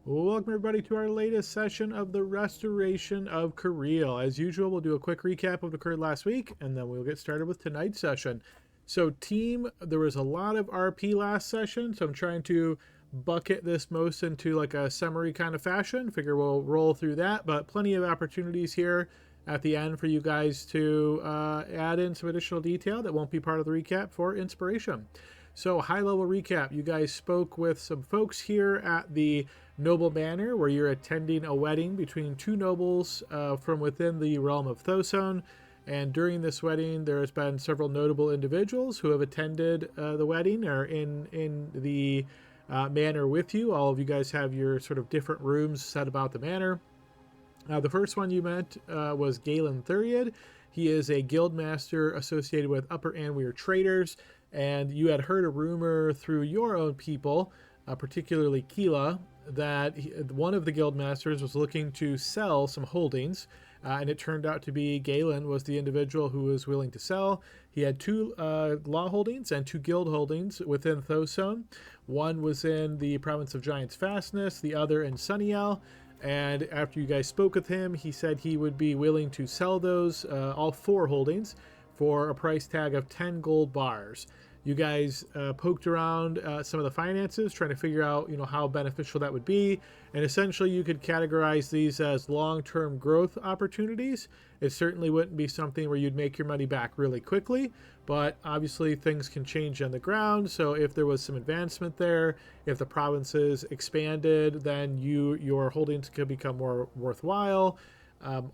Welcome everybody to our latest session of the Restoration of Cariele. As usual, we'll do a quick recap of what occurred last week, and then we'll get started with tonight's session. So team, there was a lot of RP last session, so I'm trying to bucket this most into like a summary kind of fashion. Figure we'll roll through that, but plenty of opportunities here at the end for you guys to add in some additional detail that won't be part of the recap for inspiration. So, high level recap, you guys spoke with some folks here at the Noble Manor where you're attending a wedding between two nobles from within the realm of Thosone. And during this wedding, there has been several notable individuals who have attended the wedding or in the manor with you. All of you guys have your sort of different rooms set about the manor. The first one you met was Galen Thuriad. He is a guild master associated with Upper Anweir traders, and you had heard a rumor through your own people, particularly Keela, that one of the guild masters was looking to sell some holdings, and it turned out to be Galen was the individual who was willing to sell. He had two law holdings and two guild holdings within Thosone. One was in the province of Giant's Fastness, the other in Sunnyell. And after you guys spoke with him, he said he would be willing to sell those, all four holdings, for a price tag of 10 gold bars. You guys poked around some of the finances, trying to figure out, how beneficial that would be. And essentially, you could categorize these as long-term growth opportunities. It certainly wouldn't be something where you'd make your money back really quickly, but obviously things can change on the ground. So if there was some advancement there, if the provinces expanded, then your holdings could become more worthwhile.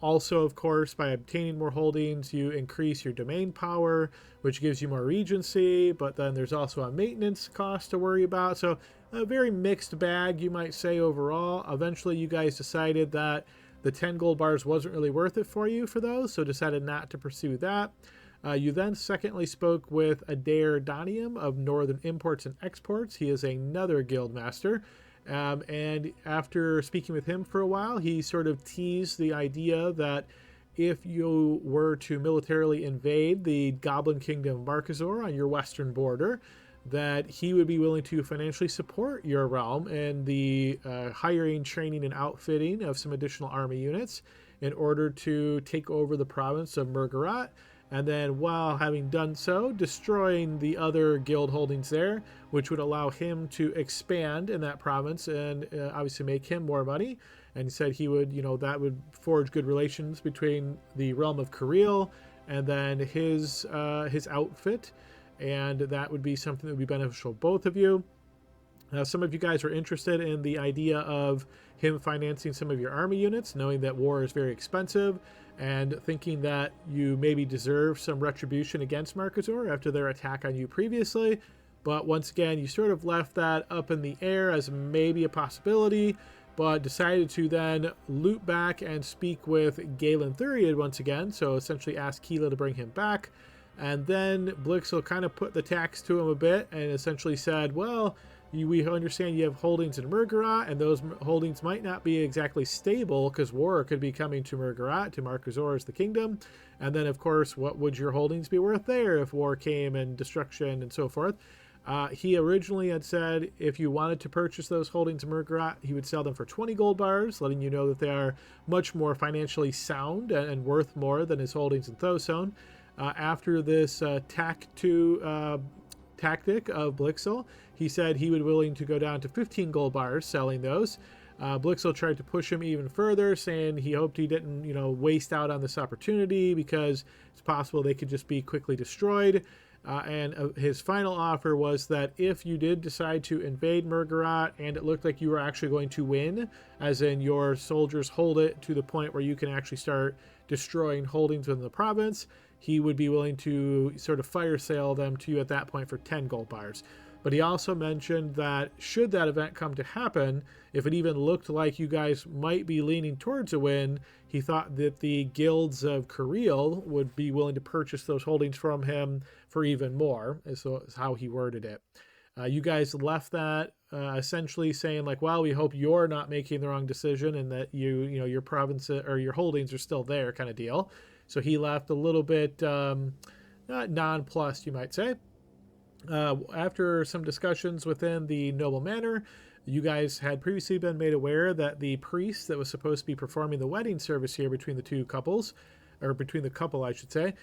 Also, of course, by obtaining more holdings, you increase your domain power, which gives you more regency, but then there's also a maintenance cost to worry about. So a very mixed bag, you might say, overall. Eventually, you guys decided that the 10 gold bars wasn't really worth it for you for those, so decided not to pursue that. You then secondly spoke with Adair Donium of Northern Imports and Exports. He is another guild master. And after speaking with him for a while, he sort of teased the idea that if you were to militarily invade the Goblin Kingdom of Markazor on your western border, that he would be willing to financially support your realm in the hiring, training, and outfitting of some additional army units in order to take over the province of Murgarat. And then, while having done so, destroying the other guild holdings there, which would allow him to expand in that province and obviously make him more money. And he said he would, that would forge good relations between the realm of Cariele and then his outfit, and that would be something that would be beneficial to both of you. Some of you guys are interested in the idea of him financing some of your army units, knowing that war is very expensive, and thinking that you maybe deserve some retribution against Markazor after their attack on you previously. But once again, you sort of left that up in the air as maybe a possibility, but decided to then loop back and speak with Galen Thuriad once again, so essentially ask Keela to bring him back. And then Blixel kind of put the tax to him a bit and essentially said, well, we understand you have holdings in Murgarat, and those holdings might not be exactly stable because war could be coming to Murgarat, to Markazor as the kingdom. And then, of course, what would your holdings be worth there if war came and destruction and so forth? He originally had said if you wanted to purchase those holdings in Murgarat, he would sell them for 20 gold bars, letting you know that they are much more financially sound and worth more than his holdings in Thosone. After this tactic of Blixel, he said he would be willing to go down to 15 gold bars selling those. Blixel tried to push him even further, saying he hoped he didn't, waste out on this opportunity because it's possible they could just be quickly destroyed. And his final offer was that if you did decide to invade Murgarat and it looked like you were actually going to win, as in your soldiers hold it to the point where you can actually start destroying holdings within the province, he would be willing to sort of fire sale them to you at that point for 10 gold bars. But he also mentioned that should that event come to happen, if it even looked like you guys might be leaning towards a win, he thought that the guilds of Cariele would be willing to purchase those holdings from him for even more, is how he worded it. You guys left that essentially saying like, well, we hope you're not making the wrong decision and that your province or your holdings are still there kind of deal. So he left a little bit nonplussed, you might say. After some discussions within the Noble Manor, You guys had previously been made aware that the priest that was supposed to be performing the wedding service here between the two couples, or between the couple, I should say,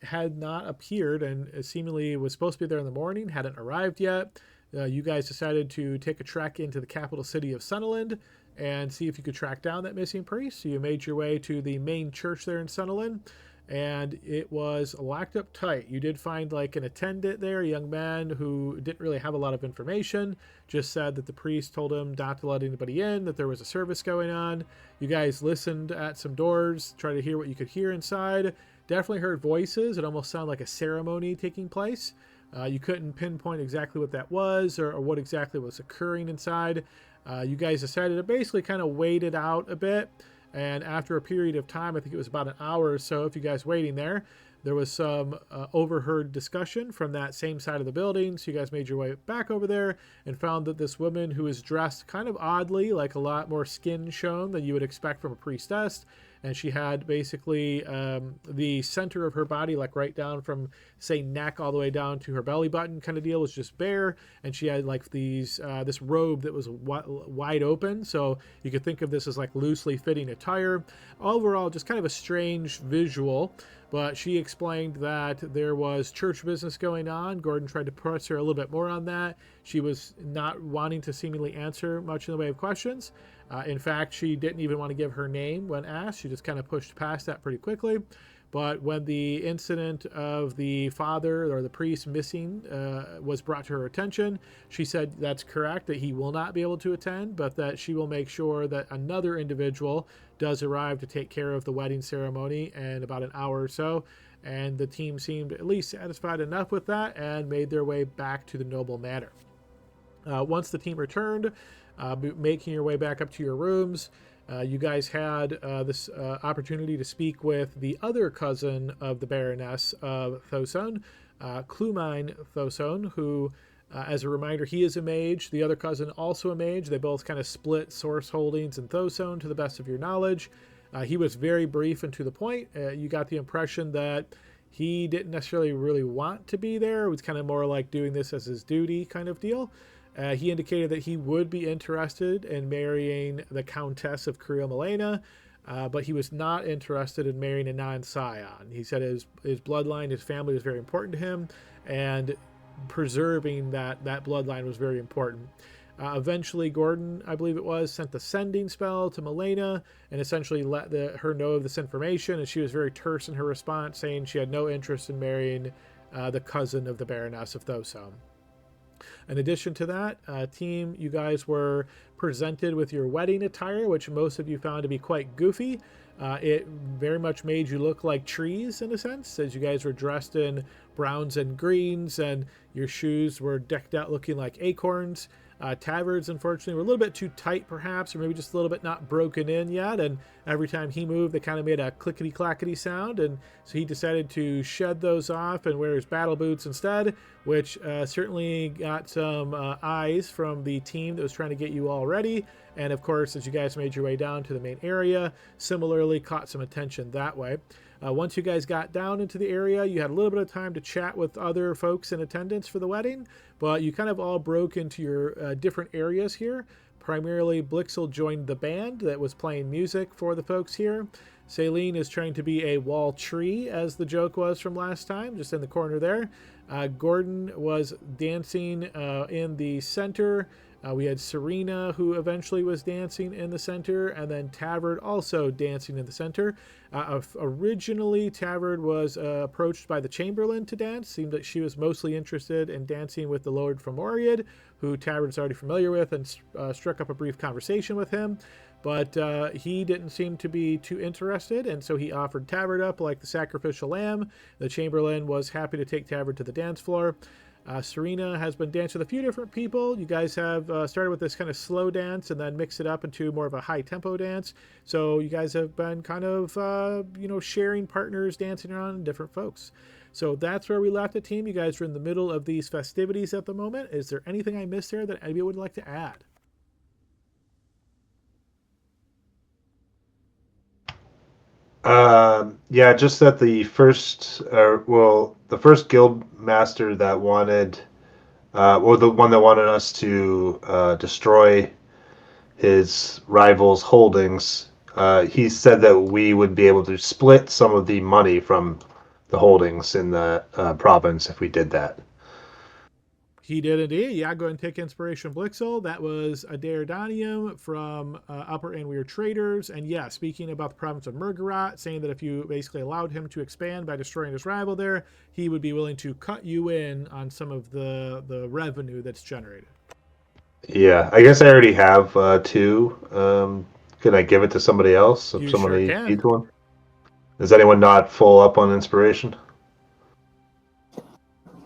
had not appeared and seemingly was supposed to be there in the morning, hadn't arrived yet. You guys decided to take a trek into the capital city of Sunderland and see if you could track down that missing priest. So you made your way to the main church there in Sunderland, and it was locked up tight. You did find like an attendant there, a young man who didn't really have a lot of information, just said that the priest told him not to let anybody in, that there was a service going on. You guys listened at some doors, tried to hear what you could hear inside. Definitely heard voices. It almost sounded like a ceremony taking place. You couldn't pinpoint exactly what that was or what exactly was occurring inside. You guys decided to basically kind of wait it out a bit. And after a period of time, I think it was about an hour or so, if you guys waiting there was some overheard discussion from that same side of the building. So you guys made your way back over there and found that this woman who was dressed kind of oddly, like a lot more skin shown than you would expect from a priestess. And she had basically the center of her body, like right down from, say, neck all the way down to her belly button kind of deal, was just bare. And she had like this robe that was wide open. So you could think of this as like loosely fitting attire. Overall, just kind of a strange visual. But she explained that there was church business going on. Gordon tried to press her a little bit more on that. She was not wanting to seemingly answer much in the way of questions. In fact, she didn't even want to give her name when asked. She just kind of pushed past that pretty quickly. But when the incident of the father or the priest missing was brought to her attention, she said that's correct, that he will not be able to attend, but that she will make sure that another individual does arrive to take care of the wedding ceremony in about an hour or so. And the team seemed at least satisfied enough with that and made their way back to the Noble Manor. Once the team returned, making your way back up to your rooms, you guys had this opportunity to speak with the other cousin of the Baroness of Thosone, Clumine Thosone, who, as a reminder, he is a mage. The other cousin also a mage. They both kind of split source holdings in Thosone, to the best of your knowledge. He was very brief and to the point. You got the impression that he didn't necessarily really want to be there. It was kind of more like doing this as his duty kind of deal. He indicated that he would be interested in marrying the Countess of Cariele Milena, but he was not interested in marrying a non-scion. He said his bloodline, his family was very important to him, and preserving that bloodline was very important. Eventually, Gordon, I believe it was, sent the sending spell to Milena and essentially let her know of this information, and she was very terse in her response, saying she had no interest in marrying the cousin of the Baroness of Thosone. In addition to that, team, you guys were presented with your wedding attire, which most of you found to be quite goofy. It very much made you look like trees in a sense, as you guys were dressed in browns and greens, and your shoes were decked out looking like acorns. Tabards, unfortunately, were a little bit too tight, perhaps, or maybe just a little bit not broken in yet. And every time he moved, they kind of made a clickety-clackety sound. And so he decided to shed those off and wear his battle boots instead, which certainly got some eyes from the team that was trying to get you all ready. And of course, as you guys made your way down to the main area, similarly caught some attention that way. Once you guys got down into the area, you had a little bit of time to chat with other folks in attendance for the wedding, but you kind of all broke into your different areas here. Primarily, Blixel joined the band that was playing music for the folks here. Celine is trying to be a wall tree, as the joke was from last time, just in the corner there. Gordon was dancing in the center. We had Serena, who eventually was dancing in the center, and then Tavard also dancing in the center. Originally, Tavard was approached by the Chamberlain to dance. Seemed that she was mostly interested in dancing with the Lord Fomoriad, who Tavard is already familiar with, and struck up a brief conversation with him. But he didn't seem to be too interested, and so he offered Tavard up like the sacrificial lamb. The Chamberlain was happy to take Tavard to the dance floor. Serena has been dancing with a few different people. You guys have started with this kind of slow dance and then mixed it up into more of a high tempo dance. So you guys have been kind of, sharing partners, dancing around different folks. So that's where we left the team. You guys are in the middle of these festivities at the moment. Is there anything I missed there that anybody would like to add? Yeah, just that the first guild master that wanted or the one that wanted us to destroy his rival's holdings, he said that we would be able to split some of the money from the holdings in the province if we did that. He did indeed. Yeah, go ahead and take inspiration, Blixel. That was Adair Donium from Upper and Weird Traders. And yeah, speaking about the province of Murgarat, saying that if you basically allowed him to expand by destroying his rival there, he would be willing to cut you in on some of the revenue that's generated. Yeah, I guess I already have two. Can I give it to somebody else if You sure somebody can. needs one? Is anyone not full up on inspiration?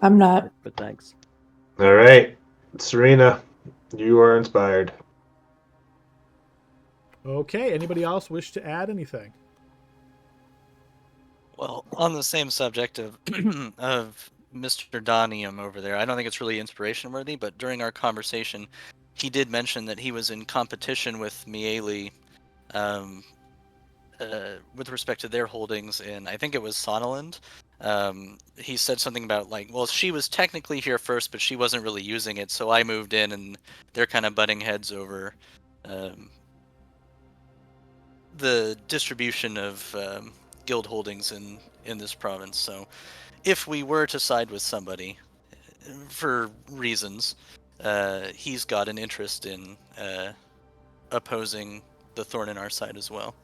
I'm not. But thanks. All right, Serena, you are inspired. Okay, anybody else wish to add anything? Well, on the same subject of of Mr. Donium over there, I don't think it's really inspiration worthy, but during our conversation, he did mention that he was in competition with Miele, um, with respect to their holdings in, I think it was Sonaland. He said something about like, well, she was technically here first, but she wasn't really using it, so I moved in, and they're kind of butting heads over um, the distribution of guild holdings in this province. So if we were to side with somebody for reasons, he's got an interest in opposing the thorn in our side as well.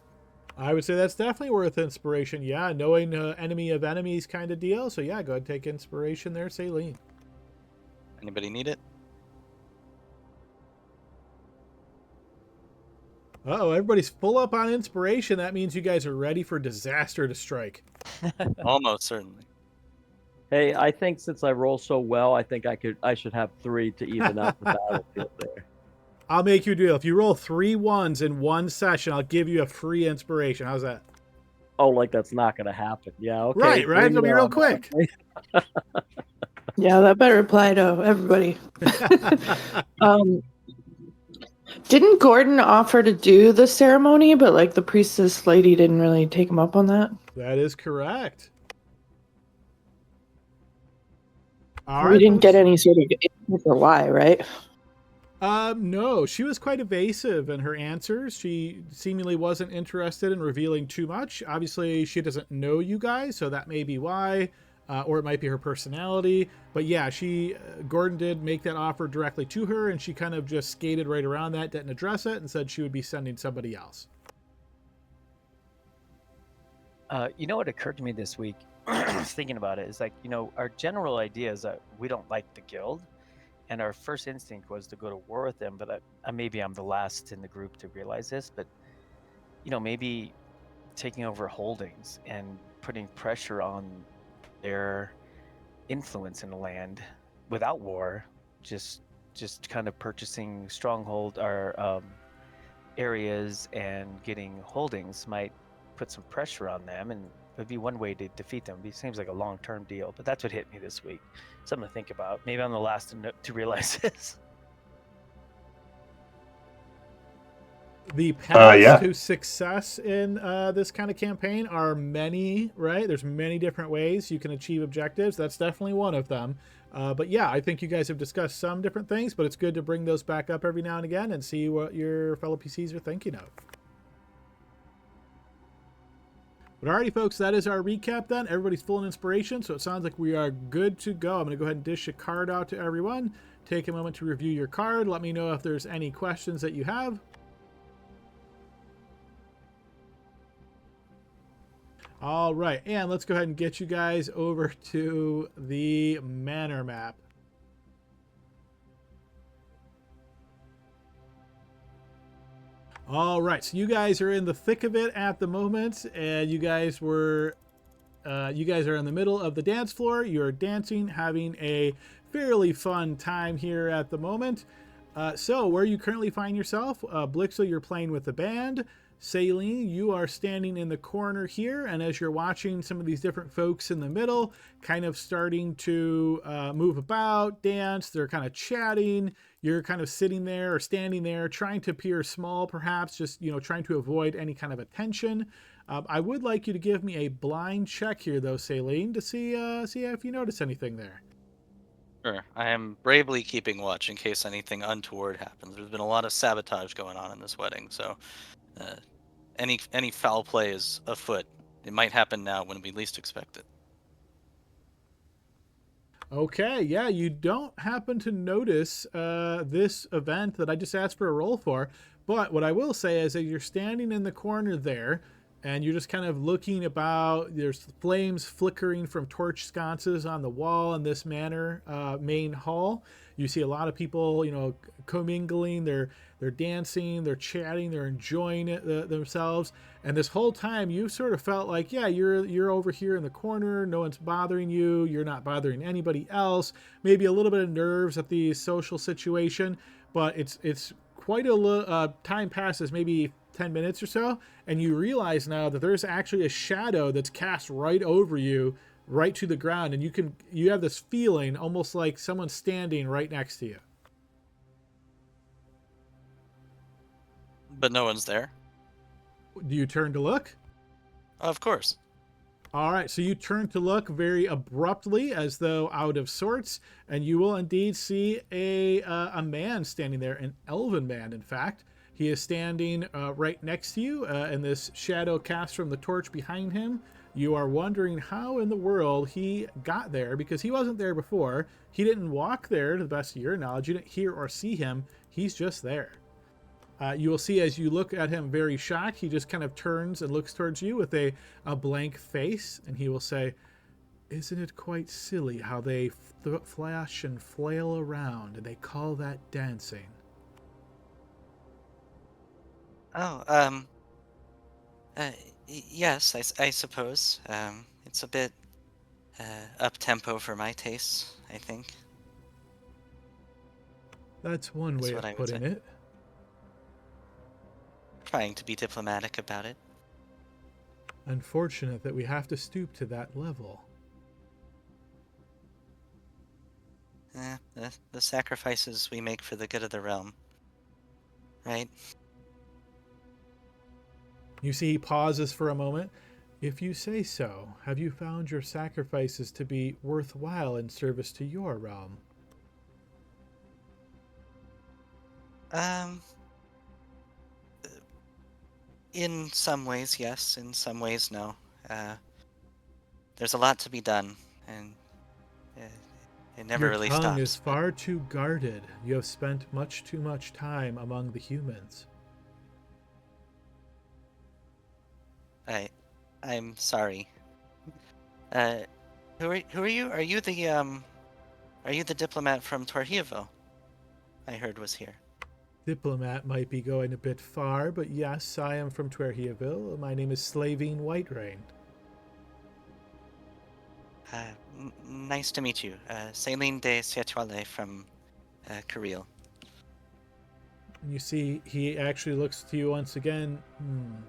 I would say that's definitely worth inspiration. Yeah, knowing enemy of enemies kind of deal. So yeah, go ahead and take inspiration there, Saline. Anybody need it? Oh, everybody's full up on inspiration. That means you guys are ready for disaster to strike. Almost certainly. Hey, I think since I roll so well, I think I should have 3 to even out the battlefield there. I'll make you a deal. If you roll 3 ones in one session, I'll give you a free inspiration. How's that? Oh, like that's not going to happen. Yeah, okay. Right? It'll be real quick. Yeah, that better apply to everybody. Didn't Gordon offer to do the ceremony, but like the priestess lady didn't really take him up on that? That is correct. All We right, didn't folks. get any sort of answer for why, right? No, she was quite evasive in her answers. She seemingly wasn't interested in revealing too much. Obviously, she doesn't know you guys, so that may be why, or it might be her personality. But yeah, Gordon did make that offer directly to her, and she kind of just skated right around that, didn't address it, and said she would be sending somebody else. You know what occurred to me this week, thinking about it, is like, our general idea is that we don't like the guild, and our first instinct was to go to war with them, but maybe I'm the last in the group to realize this, but, maybe taking over holdings and putting pressure on their influence in the land without war, just kind of purchasing stronghold or areas and getting holdings might put some pressure on them, and would be one way to defeat them. It seems like a long-term deal, but that's what hit me this week. Something to think about. Maybe I'm the last to realize this. The paths Yeah. to success in this kind of campaign are many, right? There's many different ways you can achieve objectives. That's definitely one of them. But yeah, I think you guys have discussed some different things, but it's good to bring those back up every now and again and see what your fellow PCs are thinking of. But alrighty, folks, that is our recap then. Everybody's full in inspiration, so it sounds like we are good to go. I'm going to go ahead and dish a card out to everyone. Take a moment to review your card. Let me know if there's any questions that you have. All right, and let's go ahead and get you guys over to the manor map. All right, so you guys are in the thick of it at the moment, and you guys are in the middle of the dance floor. You're dancing, having a fairly fun time here at the moment. So where you currently find yourself, Blixel, you're playing with the band. Saline, you are standing in the corner here, and as you're watching some of these different folks in the middle kind of starting to move about, dance, they're kind of chatting, you're kind of sitting there or standing there trying to appear small, perhaps just trying to avoid any kind of attention. I would like you to give me a blind check here though, Saline, to see if you notice anything there. Sure. I am bravely keeping watch in case anything untoward happens. There's been a lot of sabotage going on in this wedding, so uh, any foul play is afoot. It might happen now when we least expect it. Okay, yeah, you don't happen to notice this event that I just asked for a roll for, but what I will say is that you're standing in the corner there, and you're just kind of looking about. There's flames flickering from torch sconces on the wall in this manor main hall. You see a lot of people, commingling. They're dancing, they're chatting, they're enjoying it themselves. And this whole time, you sort of felt like, yeah, you're over here in the corner. No one's bothering you. You're not bothering anybody else. Maybe a little bit of nerves at the social situation, but it's quite a time passes, maybe 10 minutes or so, and you realize now that there's actually a shadow that's cast right over you, right to the ground, and you have this feeling almost like someone's standing right next to you. But no one's there. Do you turn to look? Of course. All right, so you turn to look very abruptly, as though out of sorts, and you will indeed see a man standing there, an elven man, in fact. He is standing right next to you, and this shadow cast from the torch behind him. You are wondering how in the world he got there, because he wasn't there before. He didn't walk there, to the best of your knowledge. You didn't hear or see him. He's just there. You will see as you look at him very shocked, he just kind of turns and looks towards you with a blank face, and he will say, "Isn't it quite silly how they flash and flail around, and they call that dancing?" Oh, yes, I suppose. It's a bit up tempo for my tastes, I think. That's one Is way what of I would say. putting it. Trying to be diplomatic about it. Unfortunate that we have to stoop to that level. The sacrifices we make for the good of the realm. Right? You see he pauses for a moment. If you say so, have you found your sacrifices to be worthwhile in service to your realm? Um, in some ways, yes. In some ways, no. There's a lot to be done, and uh, it never Your really tongue is stops. But far too guarded. You have spent much too much time among the humans. I'm sorry. Uh, who are you? Are you the diplomat from Torheville? I heard was here. Diplomat might be going a bit far, but yes, I am from Twerhiaville. My name is Slavine Whiterain. Nice to meet you. Céline de Cerilia from Cariele. You see, he actually looks to you once again.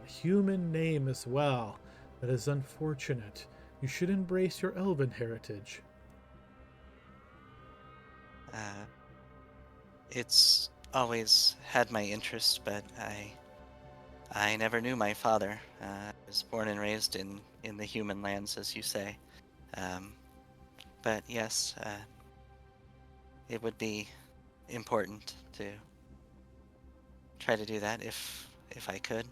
Human name as well. That is unfortunate. You should embrace your elven heritage. It's always had my interest, but I never knew my father. I was born and raised in the human lands, as you say. But yes, it would be important to try to do that if I could.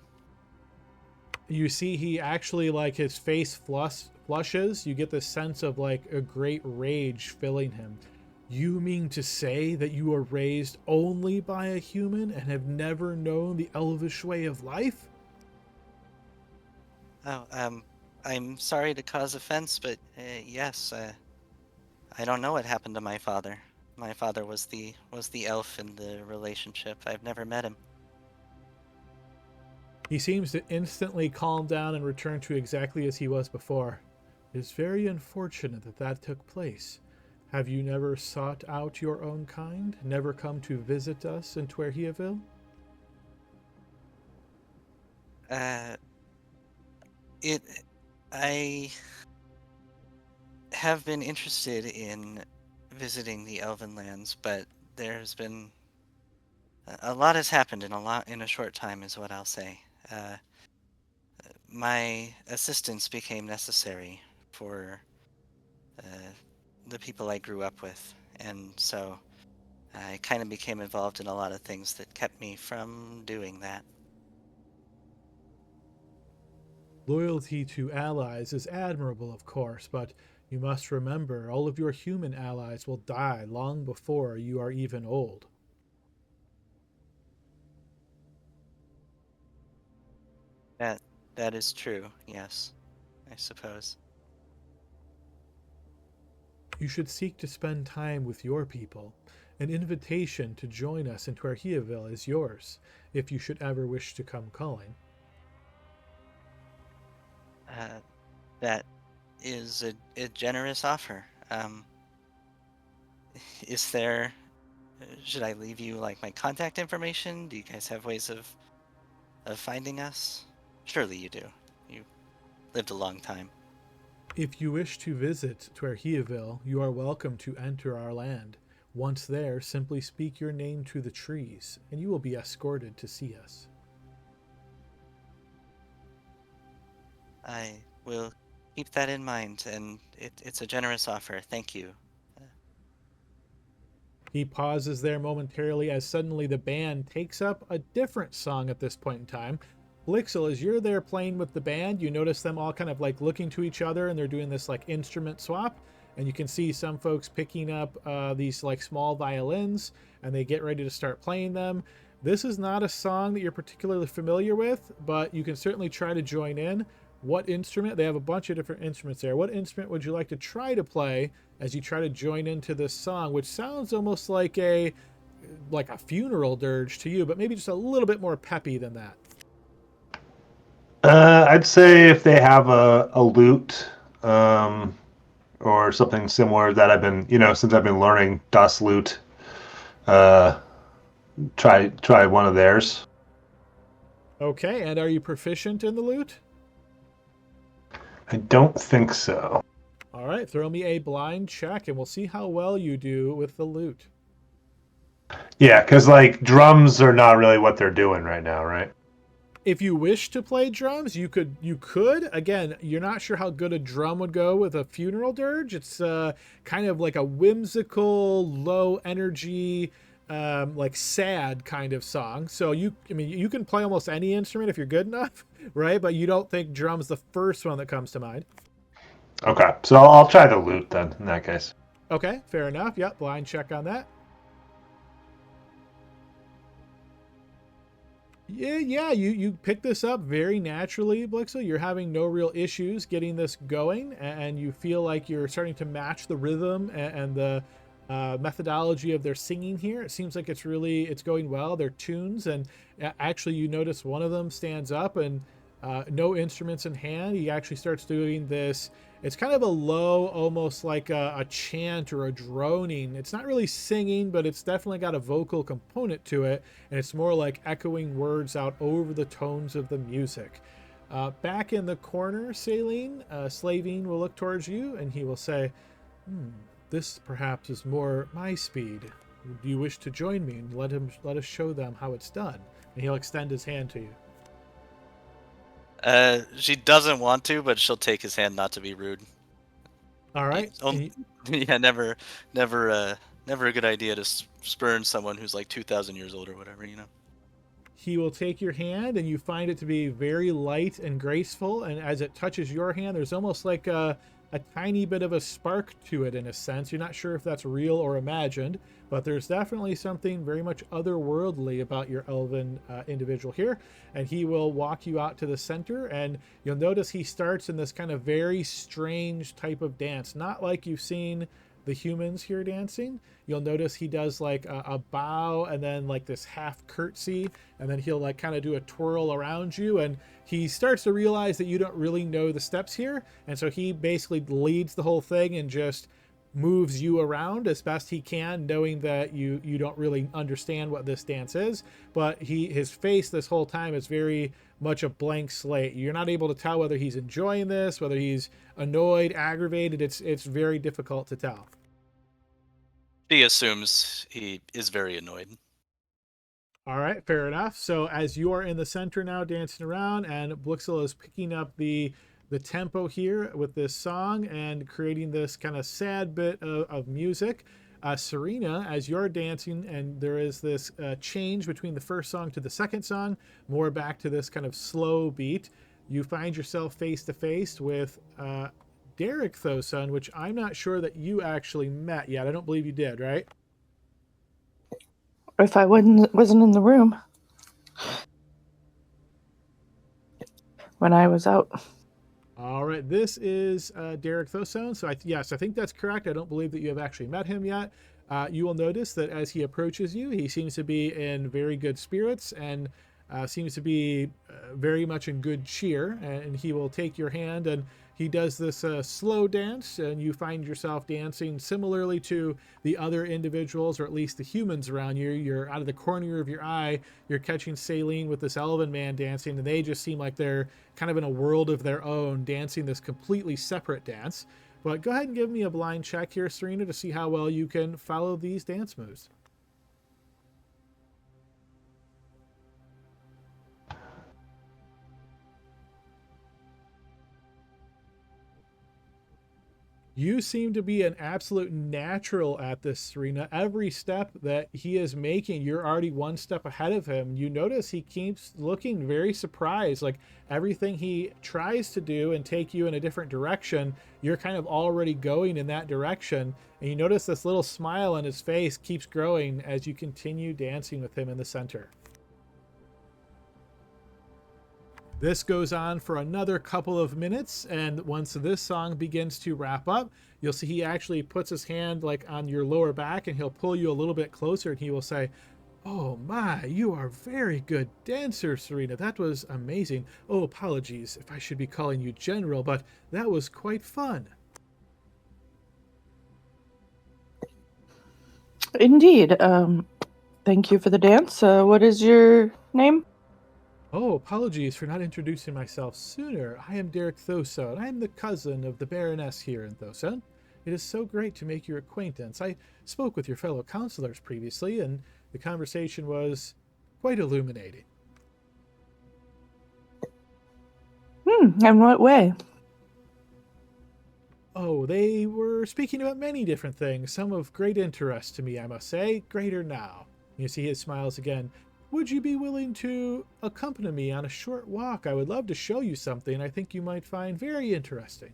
You see, he actually, like, his face flushes. You get this sense of, like, a great rage filling him. You mean to say that you were raised only by a human and have never known the elvish way of life? Oh, I'm sorry to cause offense, but yes, I don't know what happened to my father. My father was the elf in the relationship. I've never met him. He seems to instantly calm down and return to exactly as he was before. It is very unfortunate that that took place. Have you never sought out your own kind? Never come to visit us in Twerhiaville? I have been interested in visiting the Elven lands, but there's been a lot has happened in a short time, is what I'll say. My assistance became necessary for uh, the people I grew up with, and so I kind of became involved in a lot of things that kept me from doing that. Loyalty to allies is admirable, of course, but you must remember all of your human allies will die long before you are even old. That that is true. Yes, I suppose. You should seek to spend time with your people. An invitation to join us in Twerhiaville is yours, if you should ever wish to come calling. Uh, that is a generous offer. Is there? Should I leave you like my contact information? Do you guys have ways of finding us? Surely you do. You lived a long time. If you wish to visit Twerhiaville, you are welcome to enter our land. Once there, simply speak your name to the trees, and you will be escorted to see us. I will keep that in mind, and it's a generous offer. Thank you. He pauses there momentarily as suddenly the band takes up a different song at this point in time. Blixel, as you're there playing with the band, you notice them all kind of like looking to each other and they're doing this like instrument swap. And you can see some folks picking up these like small violins and they get ready to start playing them. This is not a song that you're particularly familiar with, but you can certainly try to join in. What instrument? They have a bunch of different instruments there. What instrument would you like to try to play as you try to join into this song, which sounds almost like a funeral dirge to you, but maybe just a little bit more peppy than that? I'd say if they have a lute, or something similar that I've been, since I've been learning Das Lute, try one of theirs. Okay, and are you proficient in the lute? I don't think so. All right, throw me a blind check and we'll see how well you do with the lute. Yeah, because like drums are not really what they're doing right now, right? If you wish to play drums, you could. Again, you're not sure how good a drum would go with a funeral dirge. It's kind of like a whimsical, low energy, like sad kind of song. So you can play almost any instrument if you're good enough, right? But you don't think drum's the first one that comes to mind. Okay, so I'll try the lute then in that case. Okay, fair enough. Yep, blind check on that. Yeah, you pick this up very naturally, Blixel. You're having no real issues getting this going, and you feel like you're starting to match the rhythm and the methodology of their singing here. It seems like it's going well. They're tunes, and actually you notice one of them stands up and no instruments in hand. He actually starts doing this. It's kind of a low, almost like a chant or a droning. It's not really singing, but it's definitely got a vocal component to it, and it's more like echoing words out over the tones of the music. Back in the corner, Slavine will look towards you, and he will say, this perhaps is more my speed. Do you wish to join me and let us show them how it's done? And he'll extend his hand to you. She doesn't want to, but she'll take his hand not to be rude. All right. Yeah, never a good idea to spurn someone who's like 2,000 years old or whatever, He will take your hand, and you find it to be very light and graceful. And as it touches your hand, there's almost like a tiny bit of a spark to it in a sense. You're not sure if that's real or imagined, but there's definitely something very much otherworldly about your elven individual here. And he will walk you out to the center, and you'll notice he starts in this kind of very strange type of dance, not like you've seen the humans here dancing. You'll notice he does like a bow and then like this half curtsy, and then he'll like kind of do a twirl around you, and he starts to realize that you don't really know the steps here, and so he basically leads the whole thing and just moves you around as best he can, knowing that you don't really understand what this dance is. But his face this whole time is very much a blank slate. You're not able to tell whether he's enjoying this, whether he's annoyed, aggravated. It's very difficult to tell. She assumes he is very annoyed. All right, fair enough. So as you are in the center now dancing around, and Blixel is picking up the tempo here with this song and creating this kind of sad bit of music, Serena, as you're dancing, and there is this change between the first song to the second song, more back to this kind of slow beat, you find yourself face to face with Derek Thoson, which I'm not sure that you actually met yet. I don't believe you did, right? If I wasn't in the room when I was out. All right, this is Derek Thoson. So yes, I think that's correct. I don't believe that you have actually met him yet. You will notice that as he approaches you, he seems to be in very good spirits and seems to be very much in good cheer. And he will take your hand, and he does this slow dance, and you find yourself dancing similarly to the other individuals, or at least the humans around you. You're out of the corner of your eye, you're catching Saline with this elven man dancing, and they just seem like they're kind of in a world of their own, dancing this completely separate dance. But go ahead and give me a blind check here, Serena, to see how well you can follow these dance moves. You seem to be an absolute natural at this, Serena. Every step that he is making, you're already one step ahead of him. You notice he keeps looking very surprised. Like everything he tries to do and take you in a different direction, you're kind of already going in that direction. And you notice this little smile on his face keeps growing as you continue dancing with him in the center. This goes on for another couple of minutes, and once this song begins to wrap up, you'll see he actually puts his hand like on your lower back, and he'll pull you a little bit closer, and he will say, "Oh my, you are a very good dancer, Serena. That was amazing. Oh, apologies if I should be calling you General, but that was quite fun." Indeed. Thank you for the dance. What is your name? Oh, apologies for not introducing myself sooner. I am Derek Thoson. I am the cousin of the Baroness here in Thoson. It is so great to make your acquaintance. I spoke with your fellow counselors previously, and the conversation was quite illuminating. In what way? Oh, they were speaking about many different things, some of great interest to me, I must say, greater now. You see his smiles again. Would you be willing to accompany me on a short walk? I would love to show you something I think you might find very interesting.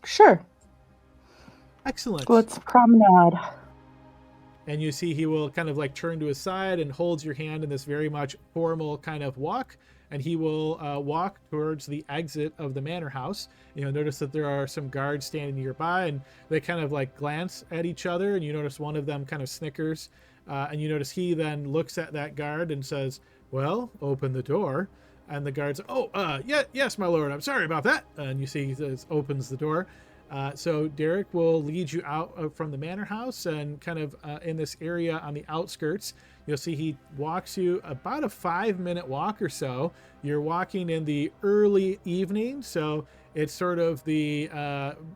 Sure. Excellent. Let's promenade. And you see he will kind of like turn to his side and holds your hand in this very much formal kind of walk. And he will walk towards the exit of the manor house. You'll notice that there are some guards standing nearby, and they kind of like glance at each other. And you notice one of them kind of snickers. And you notice he then looks at that guard and says, "Well, open the door." And the guard says, yes, my lord, I'm sorry about that. And you see he says, opens the door. So Derek will lead you out from the manor house, and kind of in this area on the outskirts, you'll see he walks you about a 5-minute walk or so. You're walking in the early evening, so it's sort of the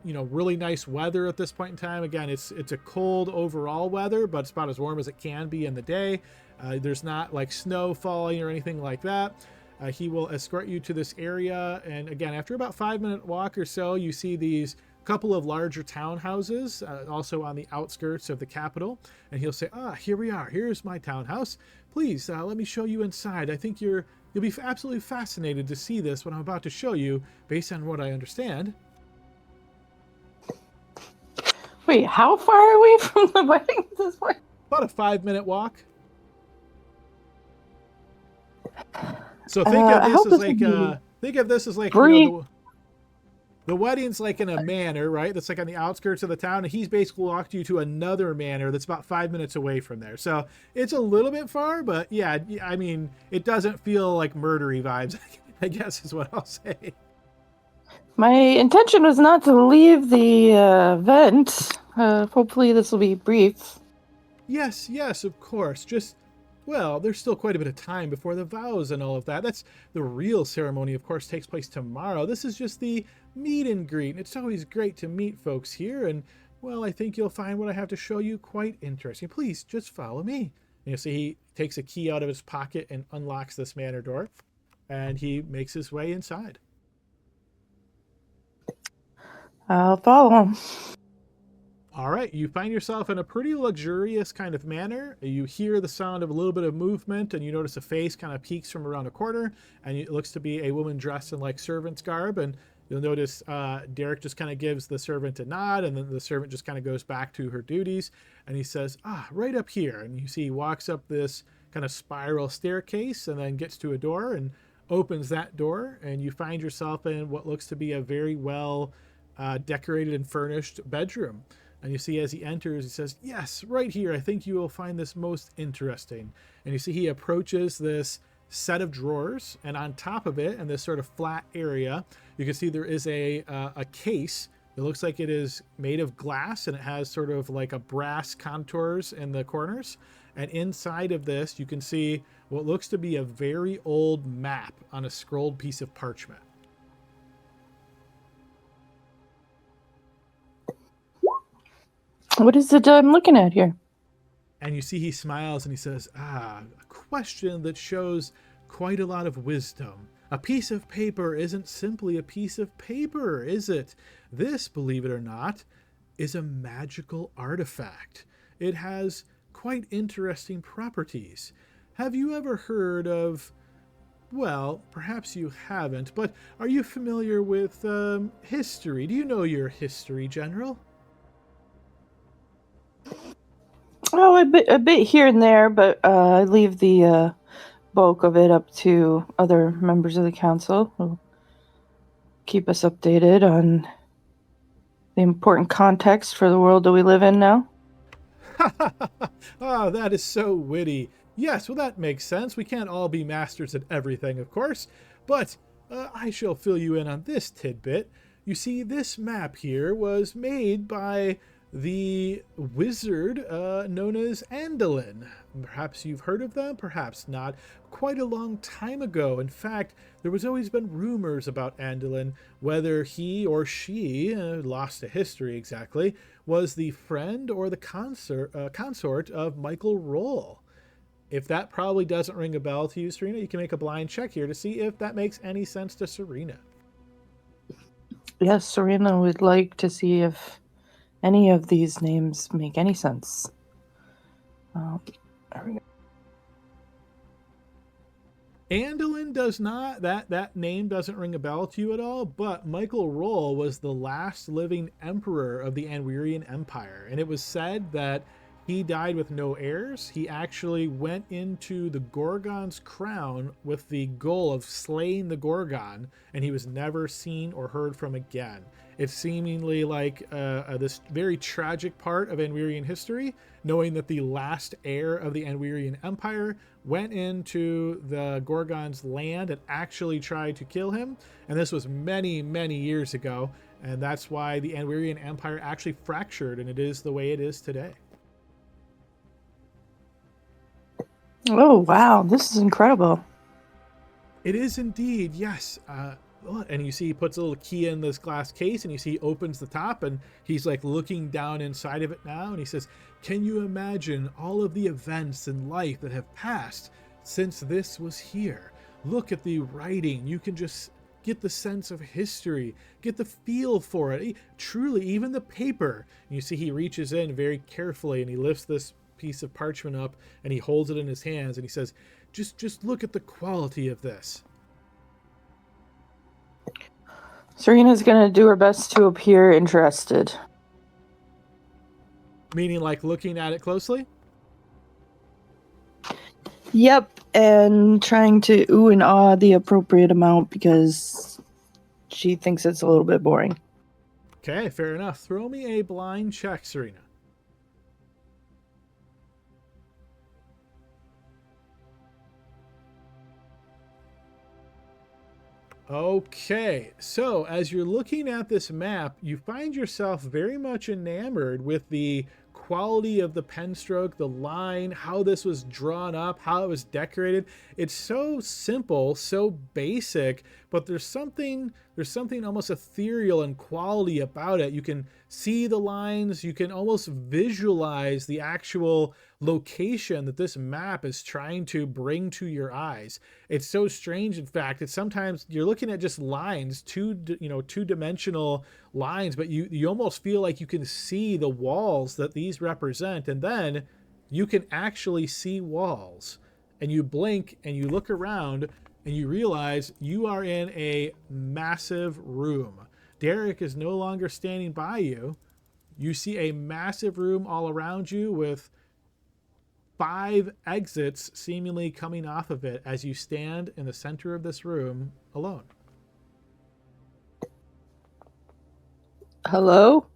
really nice weather at this point in time. Again, it's a cold overall weather, but it's about as warm as it can be in the day. There's not like snow falling or anything like that. He will escort you to this area, and again, after about 5-minute walk or so, you see these couple of larger townhouses also on the outskirts of the capital, and he'll say, here we are. Here's my townhouse. Please let me show you inside. I think you'll be absolutely fascinated to see this, what I'm about to show you, based on what I understand. Wait, how far are we from the wedding this morning? About a 5-minute walk. So think of this as like the wedding's like in a manor, right? That's like on the outskirts of the town, and he's basically walked you to another manor that's about 5 minutes away from there. So it's a little bit far, but yeah, I mean, it doesn't feel like murdery vibes, I guess is what I'll say. My intention was not to leave the event. Hopefully this will be brief. Yes, of course. Well, there's still quite a bit of time before the vows and all of that. That's the real ceremony, of course, takes place tomorrow. This is just the meet and greet. It's always great to meet folks here, and, well, I think you'll find what I have to show you quite interesting. Please, just follow me. And you see he takes a key out of his pocket and unlocks this manor door, and he makes his way inside. I'll follow him. All right, you find yourself in a pretty luxurious kind of manner. You hear the sound of a little bit of movement, and you notice a face kind of peeks from around a corner, and it looks to be a woman dressed in like servant's garb. And you'll notice Derek just kind of gives the servant a nod, and then the servant just kind of goes back to her duties. And he says, right up here. And you see he walks up this kind of spiral staircase and then gets to a door and opens that door. And you find yourself in what looks to be a very well decorated and furnished bedroom. And you see as he enters, he says, yes, right here. I think you will find this most interesting. And you see he approaches this set of drawers, and on top of it, in this sort of flat area, you can see there is a case. It looks like it is made of glass, and it has sort of like a brass contours in the corners. And inside of this, you can see what looks to be a very old map on a scrolled piece of parchment. What is it I'm looking at here? And you see he smiles and he says, a question that shows quite a lot of wisdom. A piece of paper isn't simply a piece of paper, is it? This, believe it or not, is a magical artifact. It has quite interesting properties. Have you ever heard of, well, perhaps you haven't, but are you familiar with history? Do you know your history, General? Oh, a bit here and there, but I leave the bulk of it up to other members of the council who keep us updated on the important context for the world that we live in now. That is so witty. Yes, well, that makes sense. We can't all be masters at everything, of course, but I shall fill you in on this tidbit. You see, this map here was made by the wizard known as Andolin. Perhaps you've heard of them, perhaps not. Quite a long time ago. In fact, there was always been rumors about Andolin, whether he or she, lost to history exactly, was the friend or the consort of Michael Roll. If that probably doesn't ring a bell to you, Serena, you can make a blind check here to see if that makes any sense to Serena. Yes, Serena would like to see if any of these names make any sense. Andolin does not, that name doesn't ring a bell to you at all, but Michael Roll was the last living emperor of the Anwirian Empire, and it was said that he died with no heirs. He actually went into the Gorgon's crown with the goal of slaying the Gorgon, and he was never seen or heard from again. It's seemingly like this very tragic part of Anwirian history, knowing that the last heir of the Anwirian Empire went into the Gorgon's land and actually tried to kill him. And this was many, many years ago. And that's why the Anwirian Empire actually fractured, and it is the way it is today. Oh, wow. This is incredible. It is indeed, yes. And you see he puts a little key in this glass case, and you see he opens the top, and he's like looking down inside of it now, and he says, can you imagine all of the events in life that have passed since this was here? Look at the writing. You can just get the sense of history, get the feel for it. Truly, even the paper. And you see he reaches in very carefully, and he lifts this piece of parchment up, and he holds it in his hands, and he says, just look at the quality of this. Serena's going to do her best to appear interested. Meaning like looking at it closely? Yep, and trying to ooh and ah the appropriate amount because she thinks it's a little bit boring. Okay, fair enough. Throw me a blind check, Serena. Okay, so as you're looking at this map, you find yourself very much enamored with the quality of the pen stroke, the line, how this was drawn up, how it was decorated. It's so simple, so basic, but there's something almost ethereal and quality about it. You can see the lines, you can almost visualize the actual location that this map is trying to bring to your eyes. It's so strange, in fact, it's sometimes you're looking at just lines, two-dimensional lines, but you almost feel like you can see the walls that these represent, and then you can actually see walls. And you blink and you look around and you realize you are in a massive room. Derek is no longer standing by you. You see a massive room all around you with 5 exits seemingly coming off of it as you stand in the center of this room alone. Hello?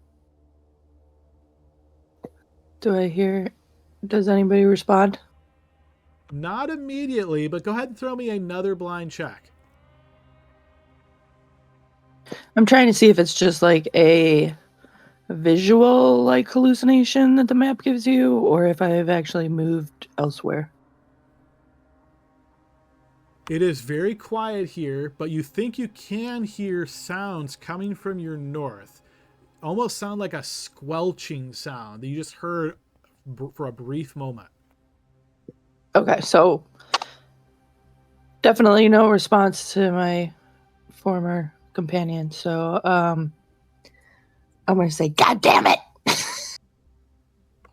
Does anybody respond? Not immediately, but go ahead and throw me another blind check. I'm trying to see if it's just like a visual like hallucination that the map gives you, or if I've actually moved elsewhere. It is very quiet here, but you think you can hear sounds coming from your north. Almost sound like a squelching sound that you just heard for a brief moment. Okay, so definitely no response to my former companion. So I'm going to say, God damn it!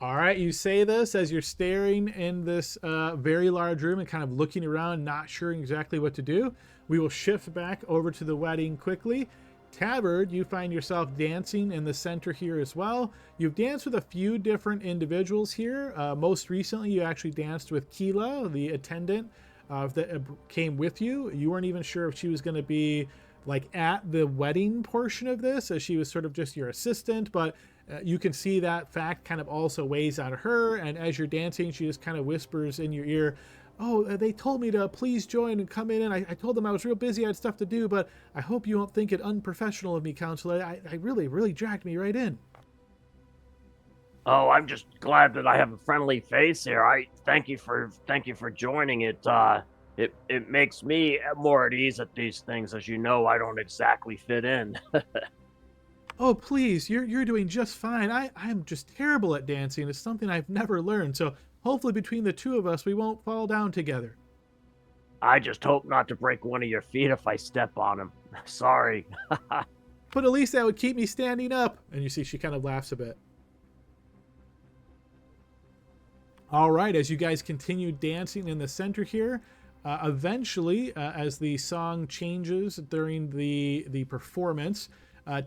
All right, you say this as you're staring in this very large room and kind of looking around, not sure exactly what to do. We will shift back over to the wedding quickly. Tabard, you find yourself dancing in the center here as well. You've danced with a few different individuals here. Most recently, you actually danced with Keela, the attendant that came with you. You weren't even sure if she was going to be like at the wedding portion of this, as she was sort of just your assistant, but you can see that fact kind of also weighs on her. And as you're dancing, she just kind of whispers in your ear, "Oh, they told me to please join and come in, and I told them I was real busy, I had stuff to do, but I hope you won't think it unprofessional of me, counselor. I really dragged me right in." Oh, I'm just glad that I have a friendly face here. I thank you for joining it. It makes me more at ease at these things. As you know, I don't exactly fit in. "Oh, please, you're doing just fine. I'm just terrible at dancing. It's something I've never learned, so hopefully between the two of us, we won't fall down together." I just hope not to break one of your feet if I step on them. Sorry. "But at least that would keep me standing up." And you see she kind of laughs a bit. All right, as you guys continue dancing in the center here, eventually, as the song changes during the performance,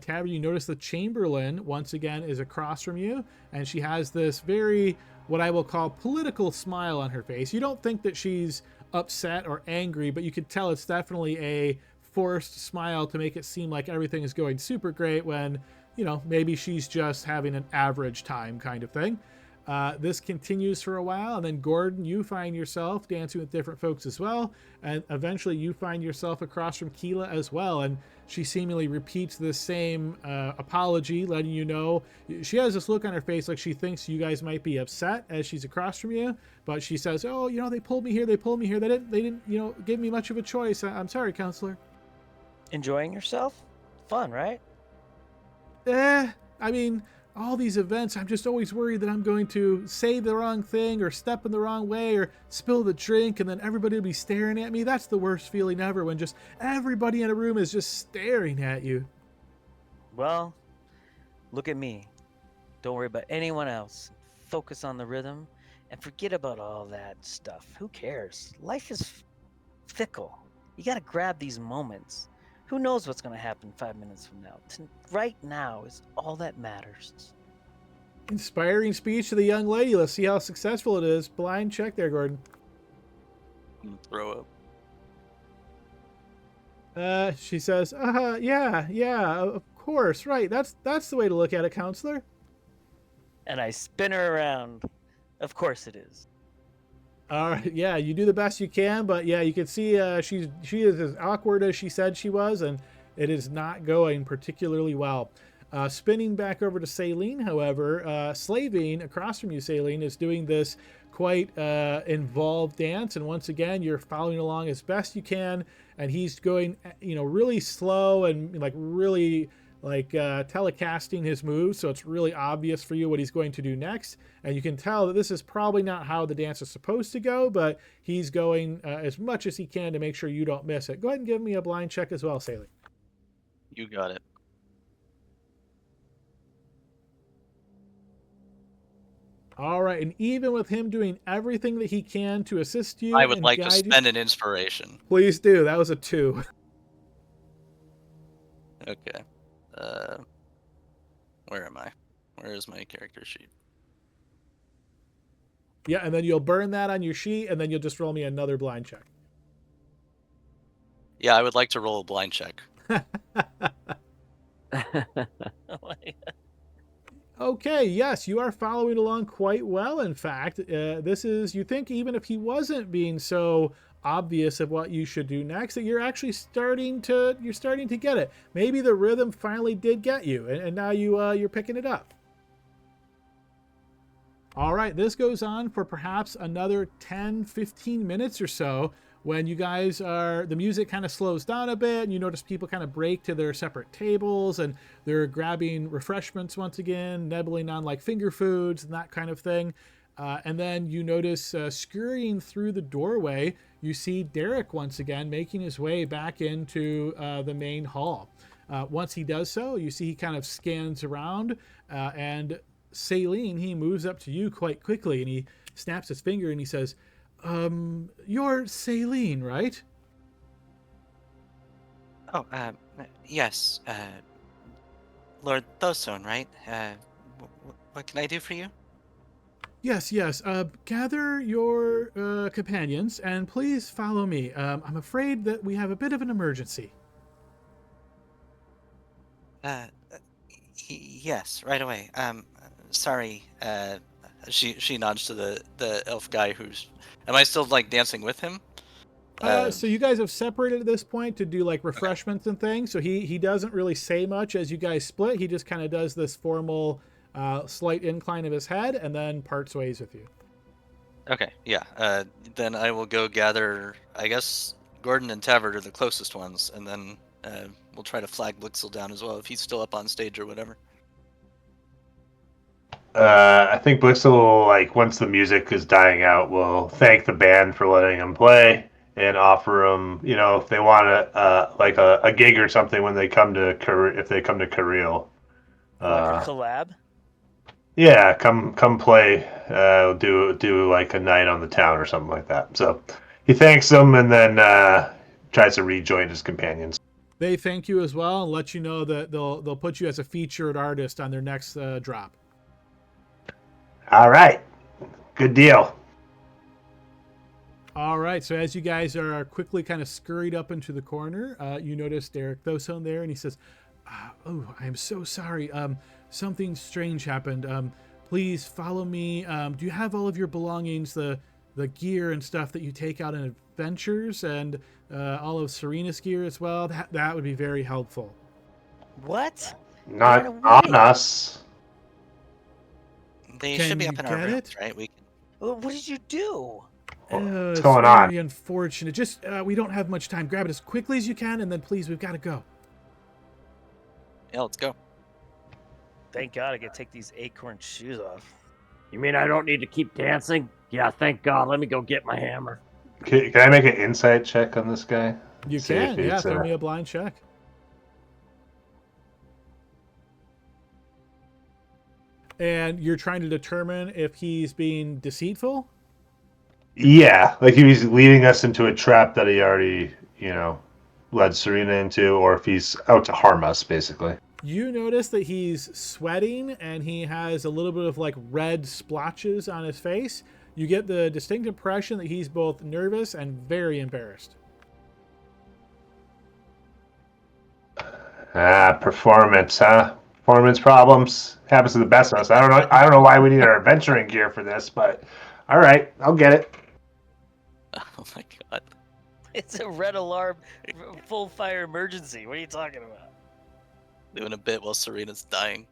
Tabby, you notice the Chamberlain once again is across from you, and she has this very, what I will call, political smile on her face. You don't think that she's upset or angry, but you could tell it's definitely a forced smile to make it seem like everything is going super great when, maybe she's just having an average time kind of thing. This continues for a while, and then Gordon, you find yourself dancing with different folks as well, and eventually you find yourself across from Keela as well, and she seemingly repeats the same apology, letting you know. She has this look on her face like she thinks you guys might be upset as she's across from you, but she says, "Oh, they pulled me here. They didn't give me much of a choice. I'm sorry, counselor." Enjoying yourself? Fun, right? I mean, all these events, I'm just always worried that I'm going to say the wrong thing or step in the wrong way or spill the drink, and then everybody will be staring at me. That's the worst feeling ever, when just everybody in a room is just staring at you. Well, look at me. Don't worry about anyone else. Focus on the rhythm and forget about all that stuff. Who cares? Life is fickle. You got to grab these moments. Who knows what's going to happen 5 minutes from now? Right now is all that matters. Inspiring speech to the young lady. Let's see how successful it is. Blind check there, Gordon. Throw up. She says, yeah, of course, right. That's the way to look at it, counselor. And I spin her around. Of course it is. All right, yeah, you do the best you can, but yeah, you can see she is as awkward as she said she was, and it is not going particularly well. Spinning back over to Saline, however, Slavine, across from you, Saline, is doing this quite involved dance, and once again, you're following along as best you can, and he's going, really slow and really like telecasting his moves, so it's really obvious for you what he's going to do next. And you can tell that this is probably not how the dance is supposed to go, but he's going as much as he can to make sure you don't miss it. Go ahead and give me a blind check as well, Saley. You got it. All right, and even with him doing everything that he can to assist you, I would and like to guide you- spend an inspiration. Please do. That was a 2. Okay. Where am I? Where is my character sheet? Yeah, and then you'll burn that on your sheet, and then you'll just roll me another blind check. Yeah, I would like to roll a blind check. Okay, yes, you are following along quite well. In fact, this is, you think even if he wasn't being so obvious of what you should do next, that you're actually starting to get it. Maybe the rhythm finally did get you, and now you're picking it up. All right, this goes on for perhaps another 10, 15 minutes or so. When you guys the music kind of slows down a bit, and you notice people kind of break to their separate tables, and they're grabbing refreshments once again, nibbling on like finger foods and that kind of thing. And then you notice scurrying through the doorway, you see Derek once again making his way back into the main hall. Once he does so, you see he kind of scans around, and Saline, he moves up to you quite quickly, and he snaps his finger and he says, you're Saline, right? Oh, yes, Lord Thoson, right? What can I do for you? Yes. Gather your companions and please follow me. I'm afraid that we have a bit of an emergency. Yes, right away. Sorry. She nods to the elf guy who's. Am I still like dancing with him? So you guys have separated at this point to do like refreshments and things. So he doesn't really say much as you guys split. He just kind of does this formal slight incline of his head and then parts ways with you. Okay, yeah. Then I will go gather. I guess Gordon and Tavert are the closest ones, and then we'll try to flag Blixel down as well if he's still up on stage or whatever. I think Blixel will, like, once the music is dying out, will thank the band for letting him play and offer them, you know, if they want a gig or something when they come to if they come to Cariele. Like a collab? Yeah, come play. Do like a night on the town or something like that. So he thanks them and then tries to rejoin his companions. They thank you as well and let you know that they'll put you as a featured artist on their next drop. All right, good deal. All right, so as you guys are quickly kind of scurried up into the corner, you notice Derek Thoson there, and he says, "Oh, I'm so sorry. Something strange happened. Please follow me. Do you have all of your belongings, the gear and stuff that you take out in adventures, and all of Serena's gear as well? That would be very helpful." What? Not Run away. on us. They Can should be you up in our get rooms, it? right? We can. What did you do? What's It's going on? very unfortunate. Just we don't have much time. Grab it as quickly as you can, and then please, we've got to go. Yeah, let's go. Thank God I could take these acorn shoes off. You mean I don't need to keep dancing? Yeah, thank God. Let me go get my hammer. Can I make an insight check on this guy? You See can, if yeah. he's, Throw me a blind check. And you're trying to determine if he's being deceitful? Yeah, like if he's leading us into a trap that he already, led Serena into, or if he's out to harm us, basically. You notice that he's sweating and he has a little bit of like red splotches on his face. You get the distinct impression that he's both nervous and very embarrassed. Performance, huh? Performance problems happens to the best of us. I don't know why we need our adventuring gear for this, but all right, I'll get it. Oh my god. It's a red alarm, full fire emergency. What are you talking about? Doing a bit while Serena's dying.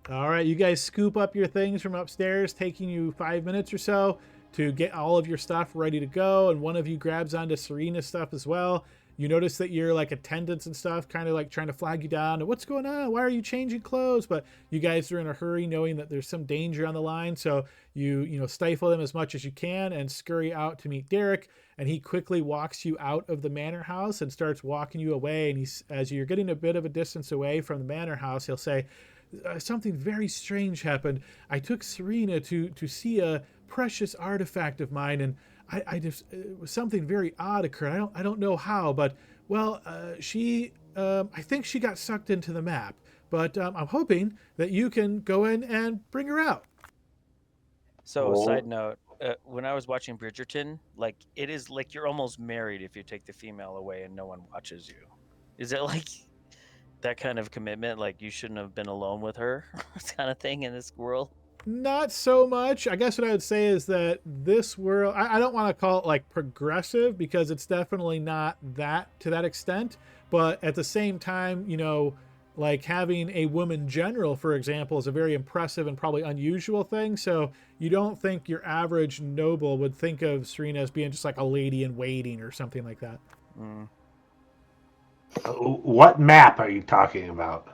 All right, you guys scoop up your things from upstairs, taking you 5 minutes or so to get all of your stuff ready to go. And one of you grabs onto Serena's stuff as well. you notice that your like attendants and stuff kind of like trying to flag you down. And what's going on? Why are you changing clothes? But you guys are in a hurry, knowing that there's some danger on the line. So you stifle them as much as you can and scurry out to meet Derek. And he quickly walks you out of the manor house and starts walking you away. And as you're getting a bit of a distance away from the manor house, he'll say, something very strange happened. I took Serena to see a precious artifact of mine, and I just something very odd occurred. I don't know how, but well, she I think she got sucked into the map. But I'm hoping that you can go in and bring her out. So, Oh. side note, when I was watching Bridgerton, like it is like you're almost married if you take the female away and no one watches you. Is it like that kind of commitment? Like you shouldn't have been alone with her, kind of thing in this world? Not so much. I guess what I would say is that this world, I don't want to call it like progressive, because it's definitely not that to that extent. But at the same time, like having a woman general, for example, is a very impressive and probably unusual thing. So you don't think your average noble would think of Serena as being just like a lady in waiting or something like that. Mm. What map are you talking about?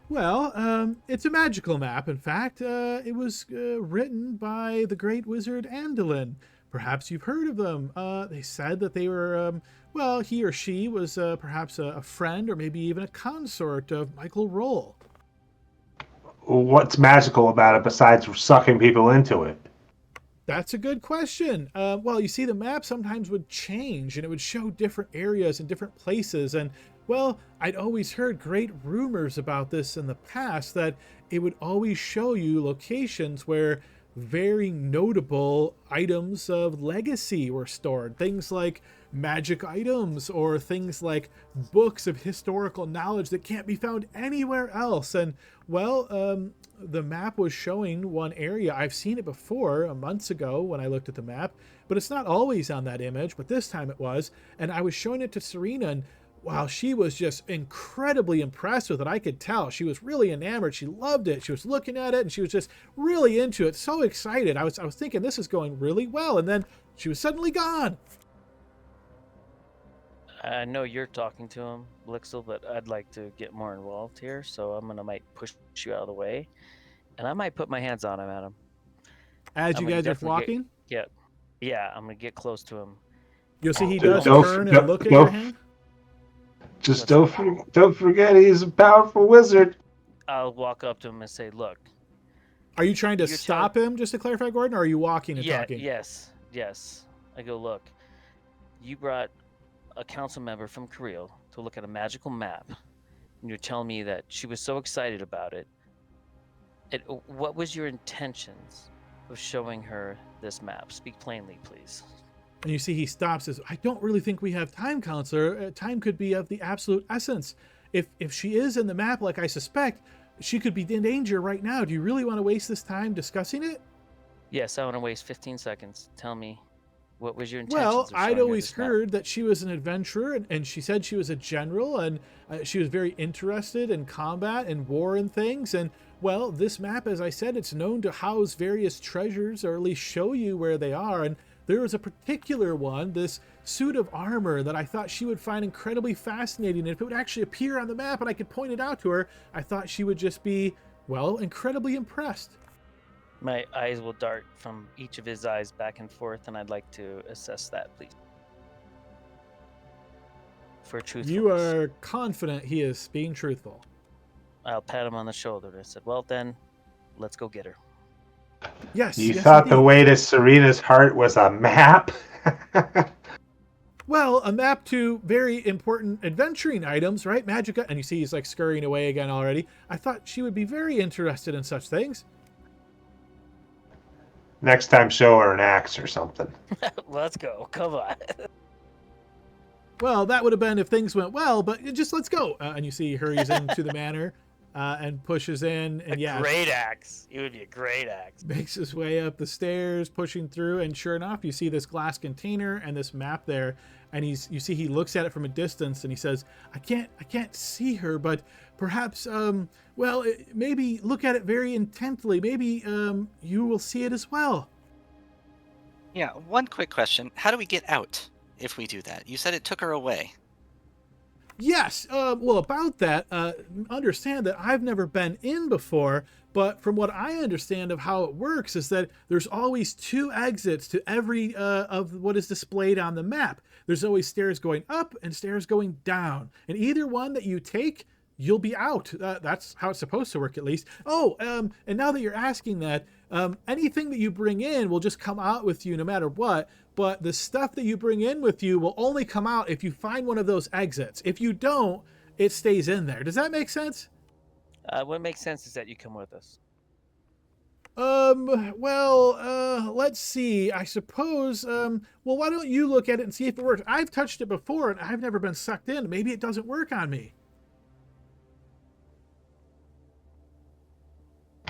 Well, it's a magical map. In fact, it was written by the great wizard Andalin. Perhaps you've heard of them. They said that they were, he or she was perhaps a friend or maybe even a consort of Michael Roll. What's magical about it besides sucking people into it? That's a good question. Well, you see, the map sometimes would change and it would show different areas and different places. And, well, I'd always heard great rumors about this in the past, that it would always show you locations where very notable items of legacy were stored. Things like magic items or things like books of historical knowledge that can't be found anywhere else. And, well, the map was showing one area. I've seen it before, months ago when I looked at the map, but it's not always on that image, but this time it was. And I was showing it to Serena, and wow, she was just incredibly impressed with it. I could tell she was really enamored. She loved it. She was looking at it and she was just really into it. So excited. I was thinking this is going really well. And then she was suddenly gone. I know you're talking to him, Blixel, but I'd like to get more involved here. So might push you out of the way, and I might put my hands on him, Adam. As you guys are walking? Yeah, I'm gonna get close to him. You'll see he does turn and look at your hand. Just don't forget he's a powerful wizard. I'll walk up to him and say, "Look." Are you trying to stop him, just to clarify, Gordon, or are you walking and talking? Yes. I go, look, you brought a council member from Cariele to look at a magical map, and you're telling me that she was so excited about it. What was your intentions of showing her this map? Speak plainly, please. And you see he stops, says, I don't really think we have time, counselor. Time could be of the absolute essence. If she is in the map like I suspect, she could be in danger right now. Do you really want to waste this time discussing it? Yes, I want to waste 15 seconds. Tell me, what was your intentions? Well, of showing I'd her always this map? heard that she was an adventurer, and she said she was a general, and she was very interested in combat and war and things. And, well, this map, as I said, it's known to house various treasures, or at least show you where they are. And there was a particular one, this suit of armor, that I thought she would find incredibly fascinating. And if it would actually appear on the map and I could point it out to her, I thought she would just be, well, incredibly impressed. My eyes will dart from each of his eyes back and forth, and I'd like to assess that, please. For truthfulness. You are confident he is being truthful. I'll pat him on the shoulder and I said, well then, let's go get her. Yes. You yes, thought the indeed. way to Serena's heart was a map? Well, a map to very important adventuring items, right? Magica. And you see he's like scurrying away again already. I thought she would be very interested in such things. Next time, show her an axe or something. Let's go. Come on. Well, that would have been if things went well, but just let's go. And you see he hurries into the manor and pushes in. And Great axe. It would be a great axe. Makes his way up the stairs, pushing through. And sure enough, you see this glass container and this map there. And you see he looks at it from a distance and he says, I can't see her, but perhaps, maybe look at it very intently. Maybe you will see it as well. Yeah, one quick question. How do we get out? if we do that? You said it took her away. Yes. Well, about that, understand that I've never been in before, but from what I understand of how it works is that there's always 2 exits to every of what is displayed on the map. There's always stairs going up and stairs going down, and either one that you take, you'll be out. That's how it's supposed to work, at least. Oh, and now that you're asking that, anything that you bring in will just come out with you no matter what. But the stuff that you bring in with you will only come out if you find one of those exits. If you don't, it stays in there. Does that make sense? What makes sense is that you come with us. Well, let's see. I suppose, well, why don't you look at it and see if it works? I've touched it before and I've never been sucked in. Maybe it doesn't work on me.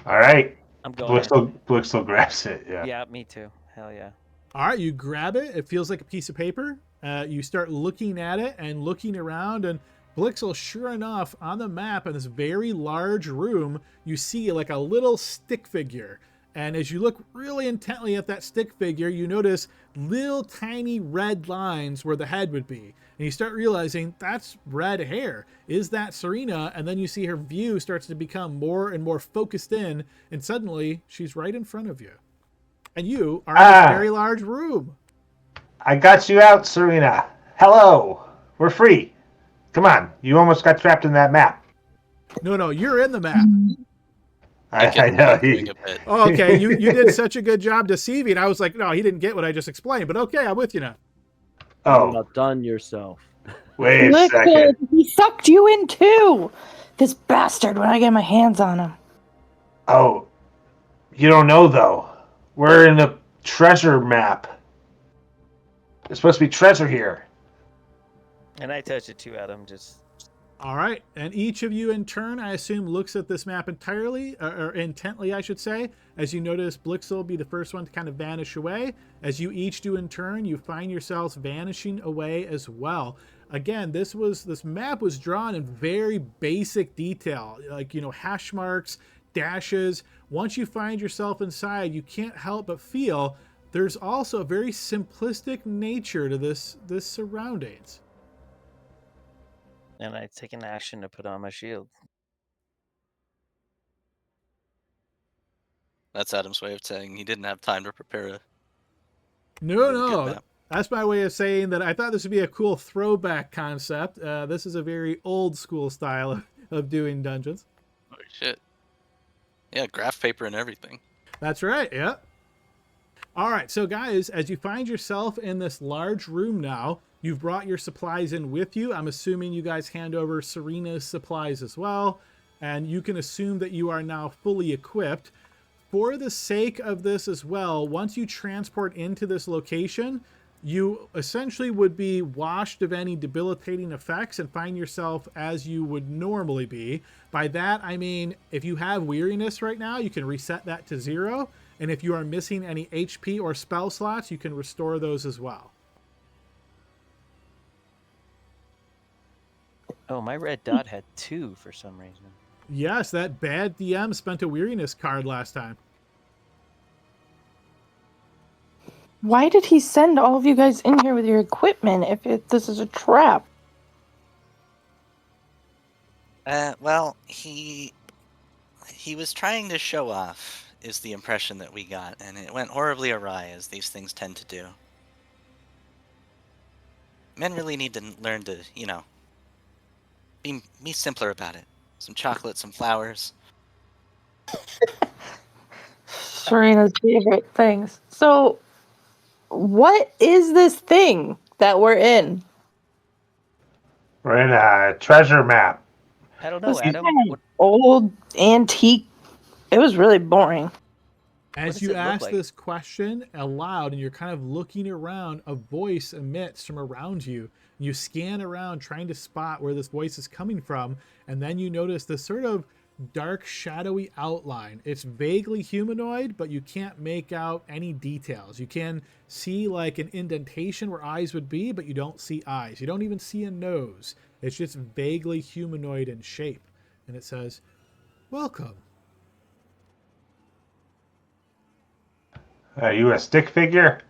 All right. I'm going. Blixel grabs it. Yeah. Yeah, me too. Hell yeah. All right, you grab it. It feels like a piece of paper. You start looking at it and looking around, and Blixel, sure enough, on the map in this very large room, you see like a little stick figure. And as you look really intently at that stick figure, you notice little tiny red lines where the head would be. And you start realizing that's red hair. Is that Serena? And then you see her view starts to become more and more focused in, and suddenly she's right in front of you. And you are in a very large room. I got you out, Serena. Hello. We're free. Come on. You almost got trapped in that map. No, you're in the map. I know. Oh, okay, you did such a good job deceiving. I was like, no, he didn't get what I just explained. But okay, I'm with you now. Oh. You outdone yourself. Wait a second. He sucked you in too. This bastard, when I get my hands on him. Oh. You don't know, though. We're in a treasure map. There's supposed to be treasure here. And I touch it too, Adam. Just. All right, and each of you in turn, I assume, looks at this map entirely, or intently, I should say. As you notice, Blixel will be the first one to kind of vanish away. As you each do in turn, you find yourselves vanishing away as well. Again, this map was drawn in very basic detail, like, hash marks, dashes. Once you find yourself inside, you can't help but feel there's also a very simplistic nature to this surroundings. And I take an action to put on my shield. That's Adam's way of saying he didn't have time to prepare a. No. That's my way of saying that I thought this would be a cool throwback concept. This is a very old school style of doing dungeons. Oh, shit. Yeah, graph paper and everything. That's right, yeah. All right, so guys, as you find yourself in this large room now, you've brought your supplies in with you. I'm assuming you guys hand over Serena's supplies as well, and you can assume that you are now fully equipped. For the sake of this as well, once you transport into this location, you essentially would be washed of any debilitating effects and find yourself as you would normally be. By that, I mean, if you have weariness right now, you can reset that to 0. And if you are missing any HP or spell slots, you can restore those as well. Oh, my red dot had 2 for some reason. Yes, that bad DM spent a weariness card last time. Why did he send all of you guys in here with your equipment if this is a trap? Well, he was trying to show off, is the impression that we got, and it went horribly awry, as these things tend to do. Men really need to learn to, be simpler about it. Some chocolate, some flowers. Serena's favorite things. So, what is this thing that we're in? We're in a treasure map. I don't know, Adam. Old, antique. It was really boring. As you ask this question aloud and you're kind of looking around, a voice emits from around you. You scan around trying to spot where this voice is coming from, and then you notice this sort of dark, shadowy outline. It's vaguely humanoid, but you can't make out any details. You can see like an indentation where eyes would be, but you don't see eyes. You don't even see a nose. It's just vaguely humanoid in shape. And it says, "Welcome." Are you a stick figure?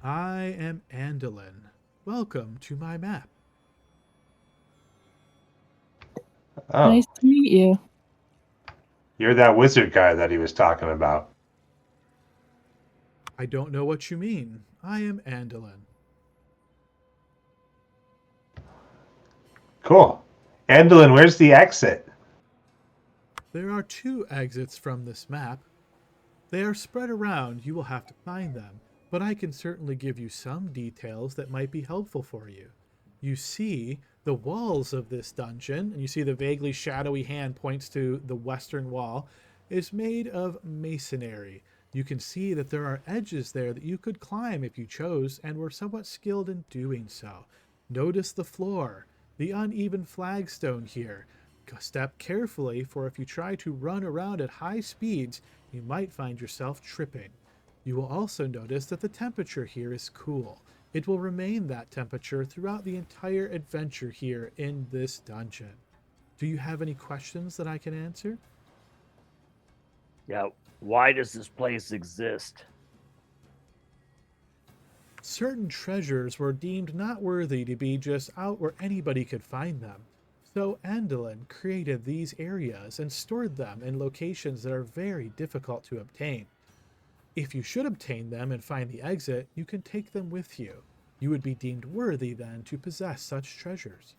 I am Andalin. Welcome to my map. Oh, Nice to meet you. you're that wizard guy that he was talking about. I don't know what you mean. I am Andalin. Cool. Andalin, where's the exit? There are 2 exits from this map. They are spread around, you will have to find them, but I can certainly give you some details that might be helpful for you. You see the walls of this dungeon, and you see the vaguely shadowy hand points to the western wall, is made of masonry. You can see that there are edges there that you could climb if you chose and were somewhat skilled in doing so. Notice the floor, the uneven flagstone here. Step carefully, for if you try to run around at high speeds, you might find yourself tripping. You will also notice that the temperature here is cool. It will remain that temperature throughout the entire adventure here in this dungeon. Do you have any questions that I can answer? Yeah, why does this place exist? Certain treasures were deemed not worthy to be just out where anybody could find them. So Andalin created these areas and stored them in locations that are very difficult to obtain. If you should obtain them and find the exit, you can take them with you. You would be deemed worthy then to possess such treasures.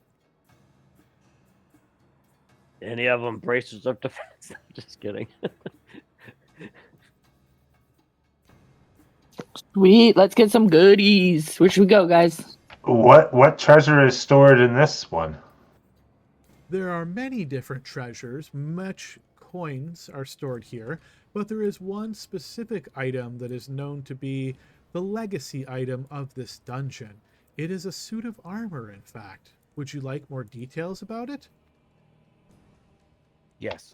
Any of them bracers of defense? Just kidding. Sweet. Let's get some goodies. Where should we go, guys? What treasure is stored in this one? There are many different treasures, much coins are stored here, but there is one specific item that is known to be the legacy item of this dungeon. It is a suit of armor, in fact. Would you like more details about it? Yes.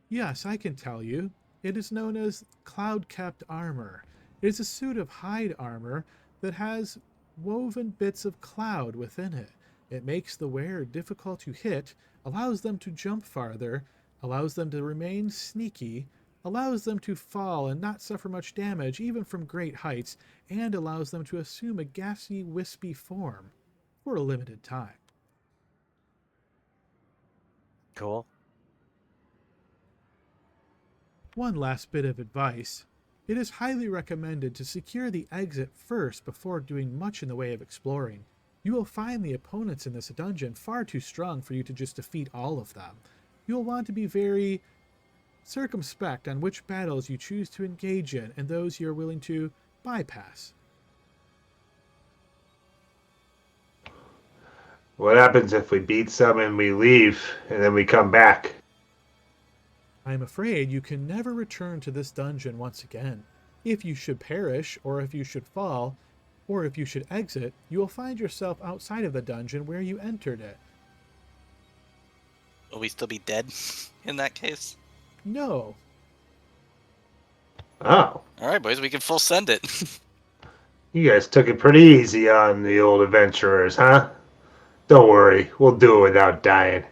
Yes, I can tell you. It is known as cloud-capped armor. It is a suit of hide armor that has woven bits of cloud within it. It makes the wearer difficult to hit, allows them to jump farther, allows them to remain sneaky, allows them to fall and not suffer much damage even from great heights, and allows them to assume a gassy, wispy form for a limited time. Cool. One last bit of advice. It is highly recommended to secure the exit first before doing much in the way of exploring. You will find the opponents in this dungeon far too strong for you to just defeat all of them. You will want to be very circumspect on which battles you choose to engage in and those you are willing to bypass. What happens if we beat some and we leave and then we come back? I am afraid you can never return to this dungeon once again. If you should perish, or if you should fall, or if you should exit, you will find yourself outside of the dungeon where you entered it. Will we still be dead in that case? No. Oh, All right, boys, we can full send it. you guys took it pretty easy on the old adventurers, huh? Don't worry, we'll do it without dying.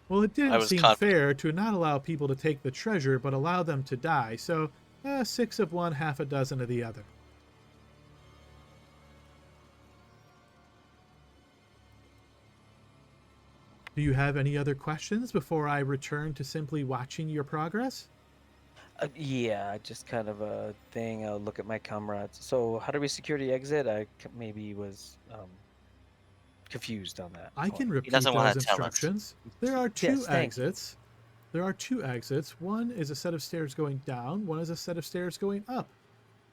Well, it I didn't was seem confident. fair to not allow people to take the treasure, but allow them to die, so 6 of one, half a dozen of the other. Do you have any other questions before I return to simply watching your progress? Yeah, just kind of a thing. I'll look at my comrades. So, how do we secure the exit? Maybe was confused on that. I can point. repeat doesn't those wanna tell us. instructions. There are two Yes, thank you. exits. There are 2 exits. One is a set of stairs going down, one is a set of stairs going up.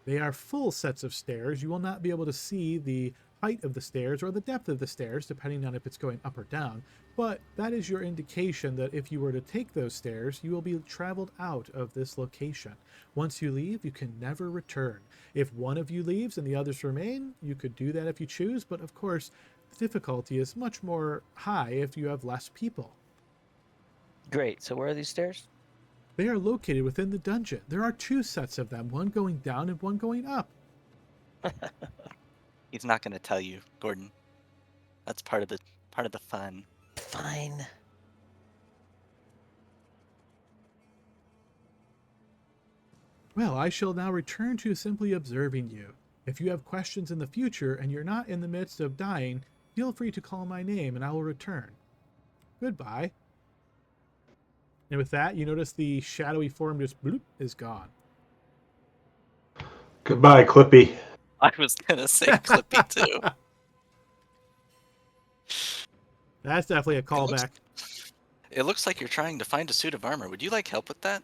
They are full sets of stairs. You will not be able to see the height of the stairs or the depth of the stairs, depending on if it's going up or down. But that is your indication that if you were to take those stairs, you will be traveled out of this location. Once you leave, you can never return. If one of you leaves and the others remain, you could do that if you choose, but of course, the difficulty is much more high if you have less people. Great. So, where are these stairs? They are located within the dungeon. There are 2 sets of them, one going down and one going up. He's not going to tell you, Gordon. That's part of the fun. Fine. Well, I shall now return to simply observing you. If you have questions in the future and you're not in the midst of dying, feel free to call my name and I will return. Goodbye. And with that, you notice the shadowy form just bloop is gone. Goodbye, Clippy. I was gonna say Clippy too. That's definitely a callback. It looks like you're trying to find a suit of armor. Would you like help with that?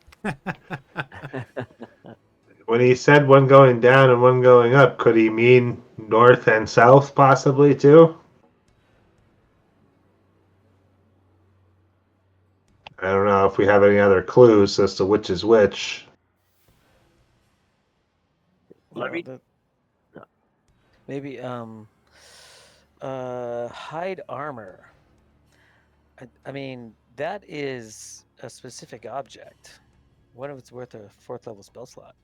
When he said one going down and one going up, could he mean north and south possibly too? I don't know if we have any other clues as to which is which. Let me. Maybe hide armor. I mean, that is a specific object. What if it's worth a 4th level spell slot?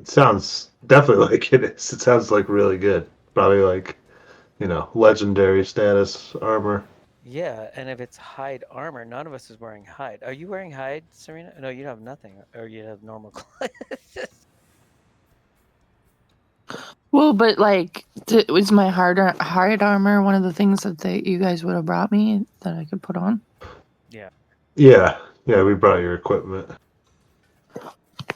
It sounds definitely like it is. It sounds like really good. Probably like, legendary status armor. Yeah, and if it's hide armor, none of us is wearing hide. Are you wearing hide, Serena? No, you have nothing, or you have normal clothes. Well, but like, was my hard armor one of the things that you guys would have brought me that I could put on? Yeah. Yeah, we brought your equipment.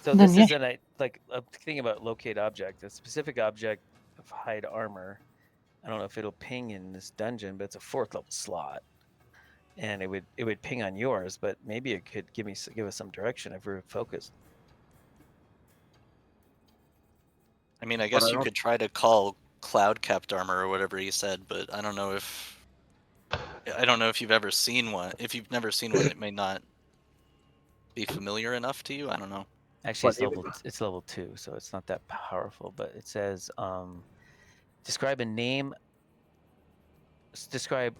So Then, this yeah. isn't like I'm thinking about locate object, a specific object of hide armor. I don't know if it'll ping in this dungeon, but it's a 4th level slot, and it would ping on yours. But maybe it could give us some direction if we're focused. I mean, I guess you could try to call cloud capped armor or whatever he said, but I don't know if you've ever seen one. If you've never seen one, it may not be familiar enough to you. I don't know. Actually, it's level 2, so it's not that powerful. But it says describe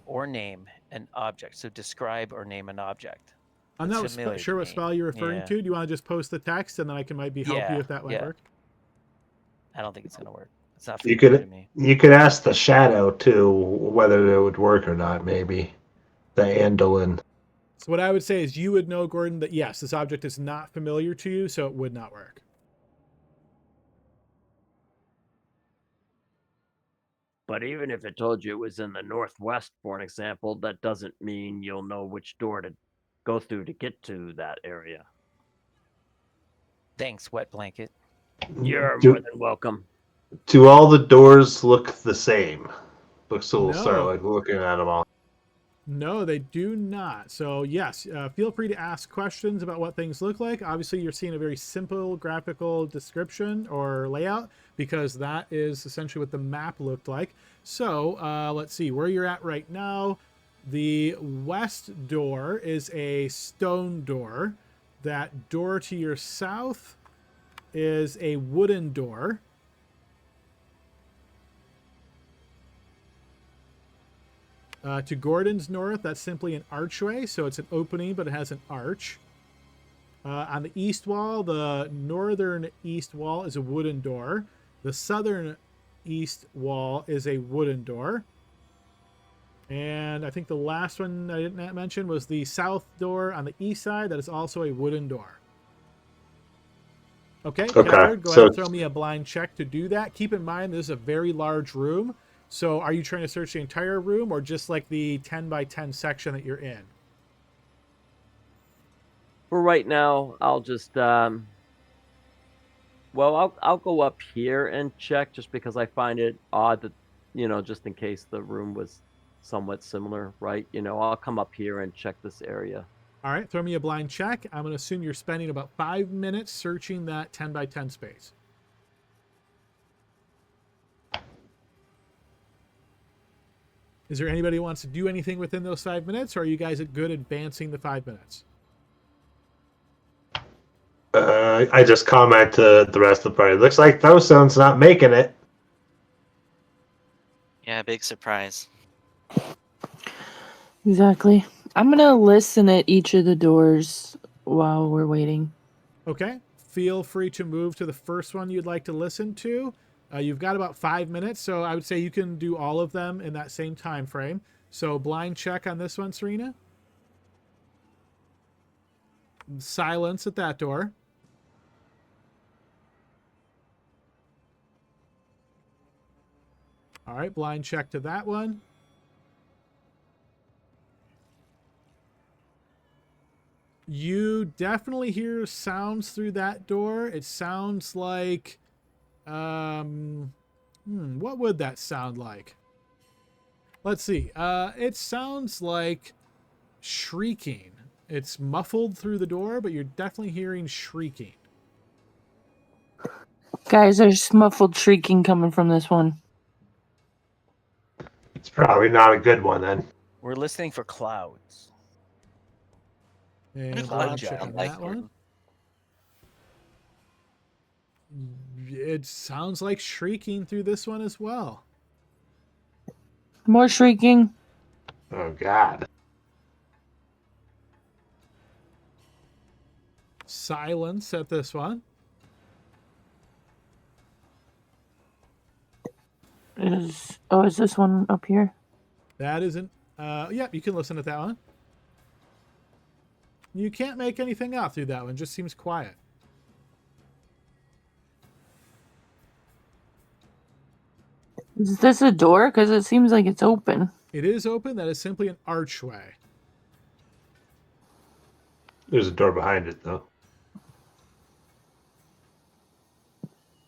or name an object. So describe or name an object. I'm not sure what spell you're referring to. Do you want to just post the text and then I can maybe help you if that might work? I don't think it's gonna work. It's not You familiar to me. you could ask the shadow too whether it would work or not. Maybe the Andolin. So what I would say is you would know, Gordon, that yes, this object is not familiar to you, so it would not work. But even if it told you it was in the northwest, for an example, that doesn't mean you'll know which door to go through to get to that area. Thanks, wet blanket. You're more than welcome. Do all the doors look the same? So we'll No. start looking at them all. No, they do not. So yes, feel free to ask questions about what things look like. Obviously, you're seeing a very simple graphical description or layout because that is essentially what the map looked like. So let's see where you're at right now. The west door is a stone door. That door to your south is a wooden door. To Gordon's north, that's simply an archway, so it's an opening, but it has an arch. On the east wall, the northern east wall is a wooden door. The southern east wall is a wooden door. And I think the last one I didn't mention was the south door on the east side. That is also a wooden door. Okay. Edward, go ahead and throw me a blind check to do that. Keep in mind, this is a very large room. So are you trying to search the entire room or just like the 10 by 10 section that you're in? For right now, I'll just, I'll go up here and check just because I find it odd that, just in case the room was somewhat similar, right? I'll come up here and check this area. All right, throw me a blind check. I'm going to assume you're spending about 5 minutes searching that 10 by 10 space. Is there anybody who wants to do anything within those 5 minutes, or are you guys good advancing the 5 minutes? I just comment to the rest of the party. Looks like Thosone's not making it. Yeah, big surprise. Exactly. I'm going to listen at each of the doors while we're waiting. Okay. Feel free to move to the first one you'd like to listen to. You've got about 5 minutes, so I would say you can do all of them in that same time frame. So blind check on this one, Serena. Silence at that door. All right, blind check to that one. You definitely hear sounds through that door. It sounds like, what would that sound like? Let's see. It sounds like shrieking. It's muffled through the door, but you're definitely hearing shrieking. Guys, there's muffled shrieking coming from this one. It's probably not a good one then. We're listening for clouds. And What do blind clouds check sound on like, that one. Gordon? It sounds like shrieking through this one as well. More shrieking. Oh God. Silence at this one. Is this one up here? That isn't. Yeah, you can listen at that one. You can't make anything out through that one. Just seems quiet. Is this a door? Because it seems like it's open. It is open. That is simply an archway. There's a door behind it though.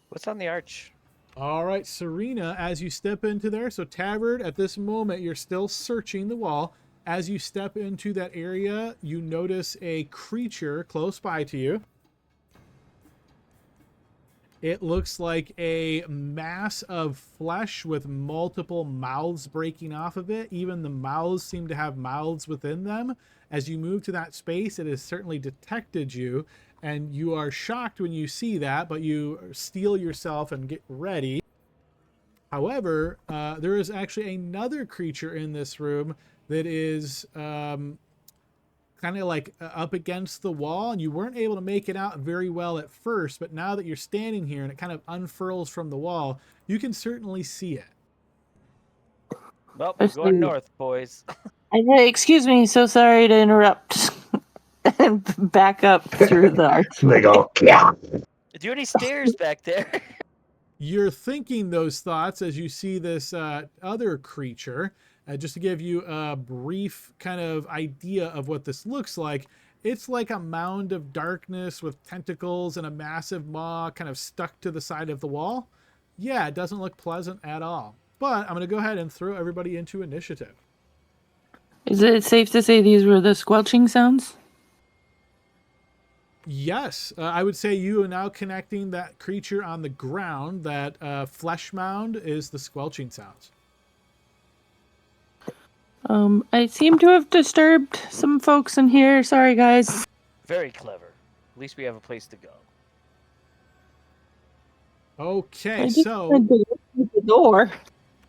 What's on the arch? All right, Serena, as you step into there, so Tavern, at this moment, you're still searching the wall. As you step into that area, you notice a creature close by to you. It looks like a mass of flesh with multiple mouths breaking off of it. Even the mouths seem to have mouths within them. As you move to that space, it has certainly detected you, and you are shocked when you see that, but you steel yourself and get ready. However, there is actually another creature in this room that is kind of like up against the wall, and you weren't able to make it out very well at first, but now that you're standing here and it kind of unfurls from the wall, you can certainly see it. Well, we're going north, boys. Hey, excuse me, so sorry to interrupt. And back up through the arch. They go, yeah. Do you any stairs back there? You're thinking those thoughts as you see this other creature. Just to give you a brief kind of idea of what this looks like, it's like a mound of darkness with tentacles and a massive maw kind of stuck to the side of the wall. Yeah, it doesn't look pleasant at all. But I'm going to go ahead and throw everybody into initiative. Is it safe to say these were the squelching sounds? Yes, I would say you are now connecting that creature on the ground. That flesh mound is the squelching sounds. I seem to have disturbed some folks in here. Sorry, guys. Very clever. At least we have a place to go. Okay, I just so had to open the door.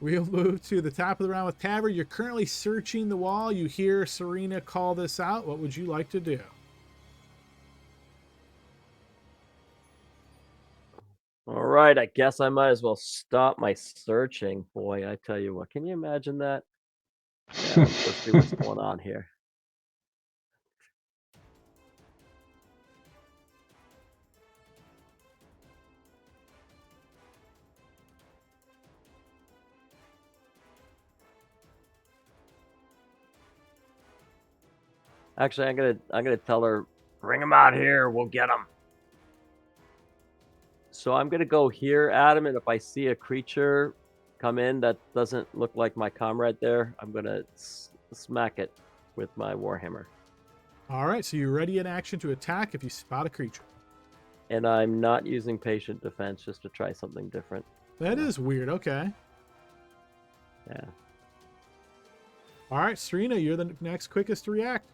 we'll move to the top of the round with Tavern. You're currently searching the wall. You hear Serena call this out. What would you like to do? All right, I guess I might as well stop my searching. Boy, I tell you what, can you imagine that? Yeah, let's see what's going on here. Actually, I'm gonna tell her, bring him out here. We'll get him. So I'm gonna go here, Adam, and if I see a creature come in that doesn't look like my comrade there, I'm gonna smack it with my warhammer. All right, so you're ready in action to attack if you spot a creature. And I'm not using patient defense just to try something different. That is weird. Okay. Yeah. All right, Serena, you're the next quickest to react.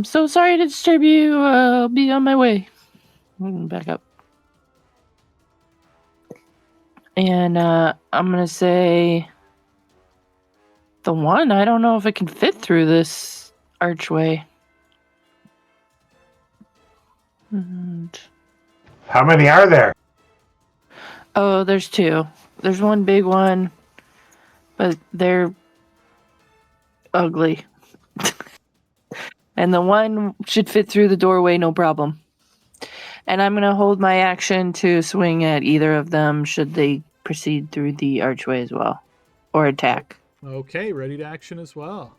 So sorry to disturb you. I'll be on my way. Back up. And I'm gonna say the one. I don't know if it can fit through this archway. And... How many are there? Oh, there's two. There's one big one, but they're ugly. And the one should fit through the doorway, no problem. And I'm going to hold my action to swing at either of them should they proceed through the archway as well. Or attack. Okay, ready to action as well.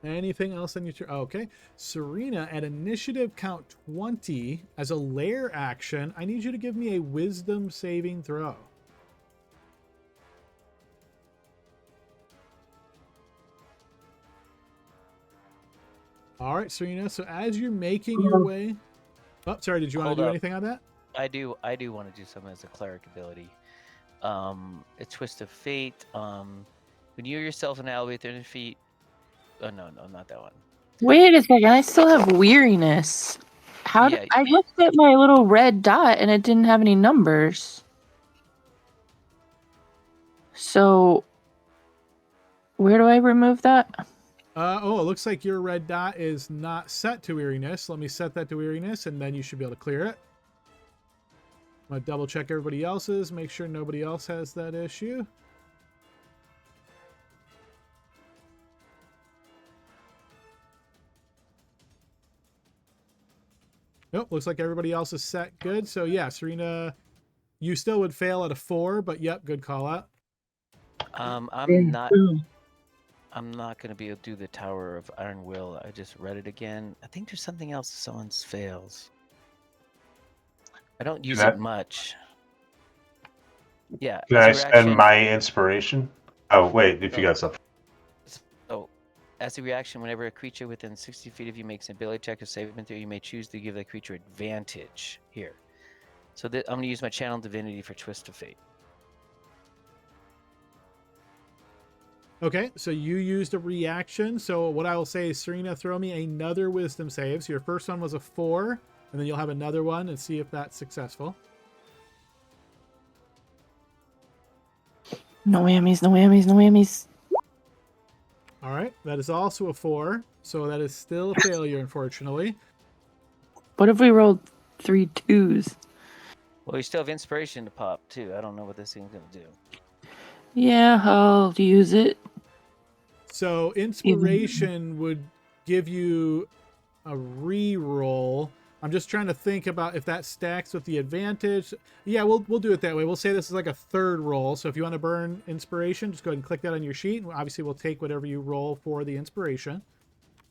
Anything else on your turn? Okay. Serena, at initiative count 20, as a lair action, I need you to give me a wisdom saving throw. All right, Serena. So as you're making your way... Oh, sorry. Did you want to Hold do up. anything on that? I do want to do something as a cleric ability. A twist of fate. When you yourself an ally 30 feet. Oh no, not that one. Wait a second, I still have weariness. How Yeah. did I looked at my little red dot and it didn't have any numbers. So where do I remove that? Oh, it looks like your red dot is not set to weariness. Let me set that to weariness, and then you should be able to clear it. I'm going to double check everybody else's, make sure nobody else has that issue. Nope, looks like everybody else is set good. So yeah, Serena, you still would fail at a 4, but yep, good call out. I'm not gonna be able to do the Tower of Iron Will. I just read it again. I think there's something else someone's fails. I don't use it much. Yeah. Can I spend my inspiration? Oh, wait, if you got something. Oh, as a reaction, whenever a creature within 60 feet of you makes an ability check or saving throw, you may choose to give that creature advantage here. So I'm going to use my Channel Divinity for Twist of Fate. Okay, so you used a reaction. So what I will say is, Serena, throw me another wisdom save. So your first one was a 4, and then you'll have another one and see if that's successful. No whammies, no whammies, no whammies. All right, that is also a 4, so that is still a failure, unfortunately. What if we rolled 3 2s? Well, we still have inspiration to pop, too. I don't know what this thing's going to do. Yeah, I'll use it. So inspiration would give you a re-roll. I'm just trying to think about if that stacks with the advantage. Yeah, we'll do it that way. We'll say this is like a third roll. So if you want to burn inspiration, just go ahead and click that on your sheet. And obviously, we'll take whatever you roll for the inspiration.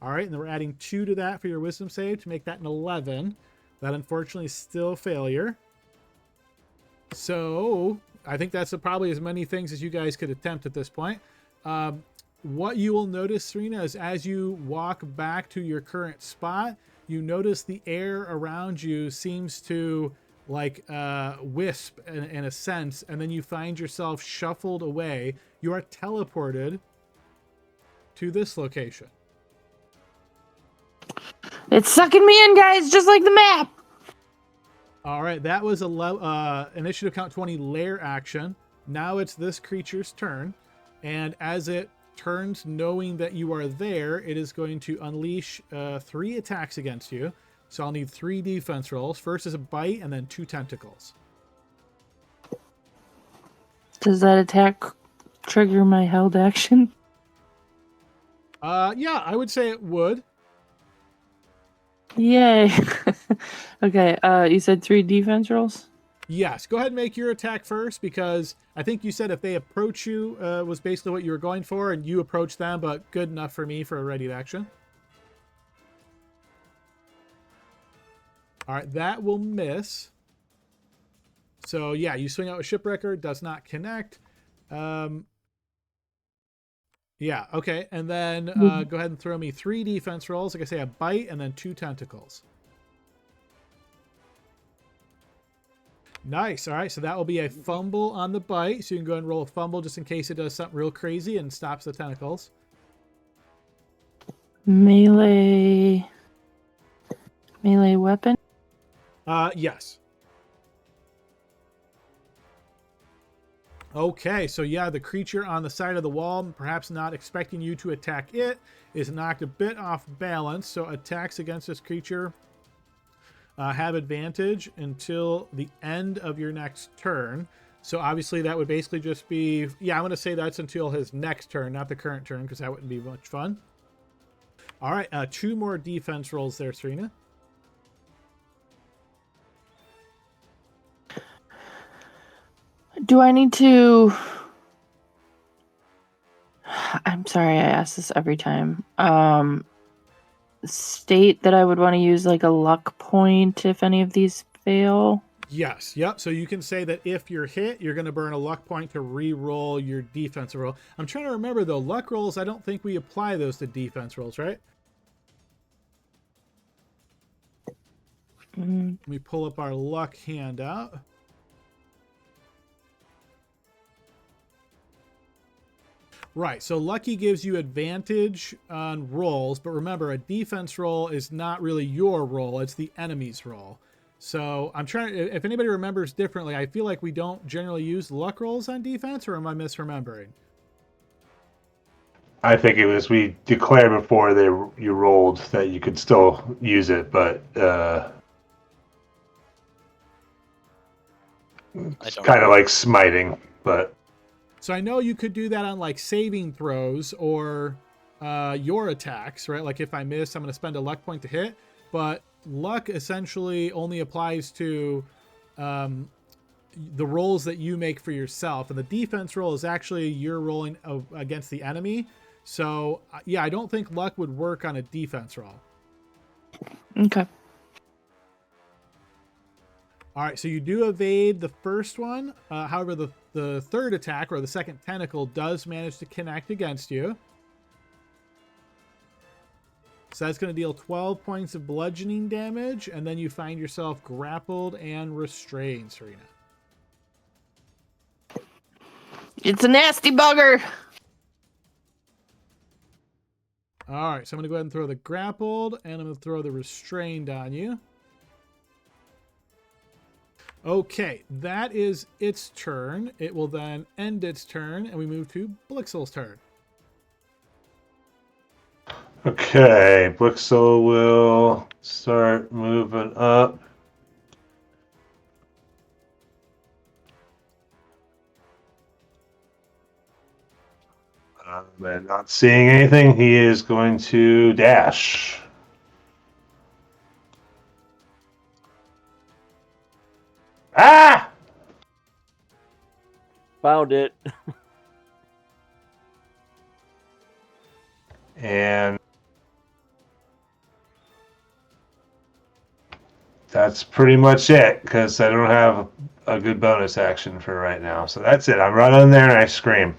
All right, and then we're adding 2 to that for your wisdom save to make that an 11. That unfortunately is still a failure. So I think that's probably as many things as you guys could attempt at this point. What you will notice, Serena, is as you walk back to your current spot, you notice the air around you seems to like wisp in a sense, and then you find yourself shuffled away. You are teleported to this location. It's sucking me in, guys, just like the map. All right, that was a initiative count 20 lair action. Now it's this creature's turn, and as it turns, knowing that you are there, it is going to unleash 3 attacks against you. So I'll need 3 defense rolls. First is a bite, and then 2 tentacles. Does that attack trigger my held action? Yeah, I would say it would. Yay. Okay, you said 3 defense rolls? Yes, go ahead and make your attack first, because I think you said if they approach you was basically what you were going for, and you approach them, but good enough for me for a ready action. All right, that will miss. So yeah, you swing out with Shipwrecker, does not connect. Yeah, okay, and then go ahead and throw me 3 defense rolls. Like I say, a bite and then 2 tentacles. Nice. All right, so that will be a fumble on the bite. So you can go ahead and roll a fumble just in case it does something real crazy and stops the tentacles. Melee weapon? Yes. Okay, so yeah, the creature on the side of the wall, perhaps not expecting you to attack it, is knocked a bit off balance. So attacks against this creature have advantage until the end of your next turn. So obviously that would basically just be, yeah, I'm going to say that's until his next turn, not the current turn, because that wouldn't be much fun. All right, 2 more defense rolls there, Serena. Do I need to... I'm sorry, I ask this every time. State that I would want to use like a luck point if any of these fail. Yes, yep. So you can say that if you're hit, you're going to burn a luck point to re-roll your defensive roll. I'm trying to remember, though, luck rolls, I don't think we apply those to defense rolls, right? Let me pull up our luck handout. Right, so lucky gives you advantage on rolls, but remember, a defense roll is not really your roll, it's the enemy's roll. So I'm trying, if anybody remembers differently, I feel like we don't generally use luck rolls on defense, or am I misremembering? I think it was we declared before you rolled that you could still use it, but it's kind of like smiting, but... So I know you could do that on like saving throws or your attacks, right? Like if I miss, I'm going to spend a luck point to hit. But luck essentially only applies to the rolls that you make for yourself. And the defense roll is actually you're rolling against the enemy. So yeah, I don't think luck would work on a defense roll. Okay. All right, so you do evade the first one. However, the third attack, or the second tentacle, does manage to connect against you. So that's going to deal 12 points of bludgeoning damage, and then you find yourself grappled and restrained, Serena. It's a nasty bugger! All right, so I'm going to go ahead and throw the grappled, and I'm going to throw the restrained on you. Okay, that is its turn. It will then end its turn, and we move to Blixel's turn. Okay, Blixel will start moving up. And not seeing anything, he is going to dash. Ah! Found it. And that's pretty much it, because I don't have a good bonus action for right now. So that's it. I'm running there and I scream.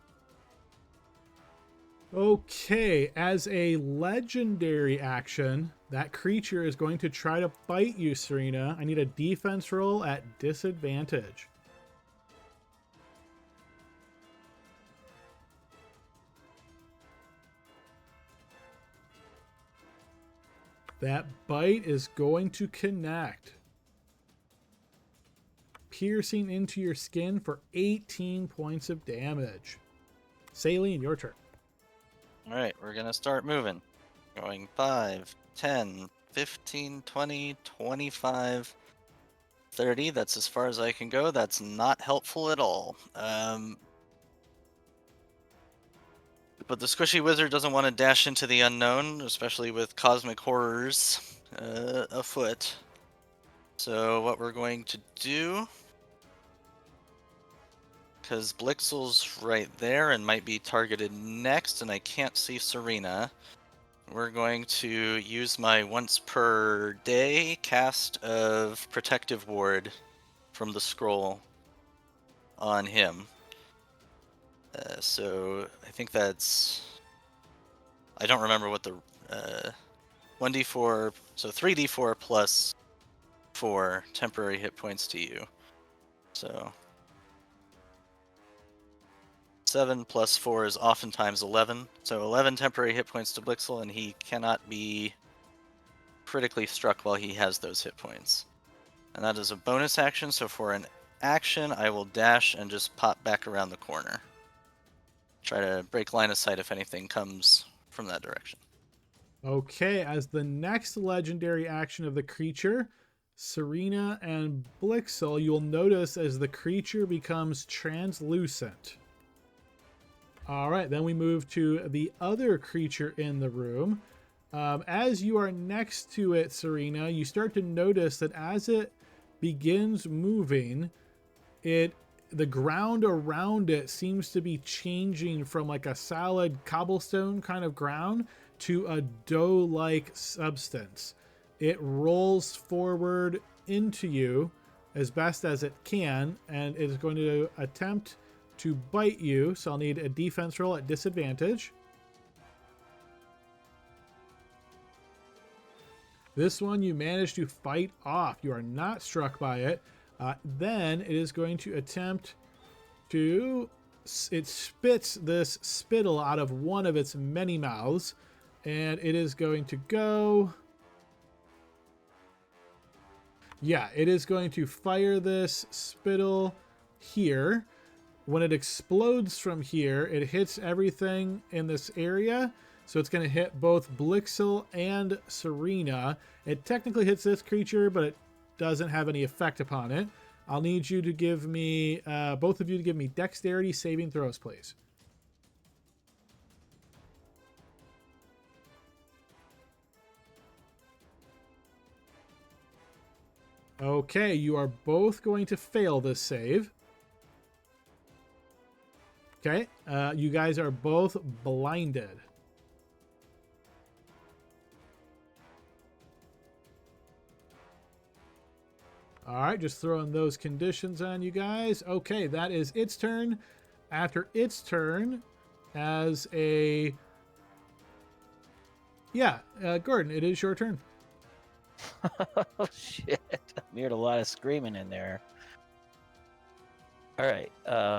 Okay, as a legendary action, that creature is going to try to bite you, Serena. I need a defense roll at disadvantage. That bite is going to connect, piercing into your skin for 18 points of damage. Saline, your turn. All right, we're going to start moving. Going 5, 10, 15, 20, 25, 30. That's as far as I can go. That's not helpful at all. But the squishy wizard doesn't want to dash into the unknown, especially with cosmic horrors afoot. So what we're going to do, because Blixel's right there and might be targeted next, and I can't see Serena, we're going to use my once per day cast of Protective Ward from the scroll on him. So I think that's... I don't remember what the 1d4, so 3d4 plus 4 temporary hit points to you. So 7 plus 4 is oftentimes 11. So 11 temporary hit points to Blixel, and he cannot be critically struck while he has those hit points. And that is a bonus action, so for an action, I will dash and just pop back around the corner. Try to break line of sight if anything comes from that direction. Okay, as the next legendary action of the creature, Serena and Blixel, you'll notice as the creature becomes translucent. All right, then we move to the other creature in the room. As you are next to it, Serena, you start to notice that as it begins moving, the ground around it seems to be changing from like a solid cobblestone kind of ground to a dough-like substance. It rolls forward into you as best as it can, and it is going to attempt to bite you. So I'll need a defense roll at disadvantage. This one you manage to fight off. You are not struck by it. Then it is going to attempt to... It spits this spittle out of one of its many mouths. And it is going to go... Yeah, it is going to fire this spittle here. When it explodes from here, it hits everything in this area. So it's going to hit both Blixel and Serena. It technically hits this creature, but it doesn't have any effect upon it. I'll need you to give me, both of you to give me dexterity saving throws, please. Okay, you are both going to fail this save. Okay, you guys are both blinded. All right, just throwing those conditions on you guys. Okay, that is its turn. After its turn, as a... Yeah, Gordon, it is your turn. Oh, shit. We heard a lot of screaming in there. All right,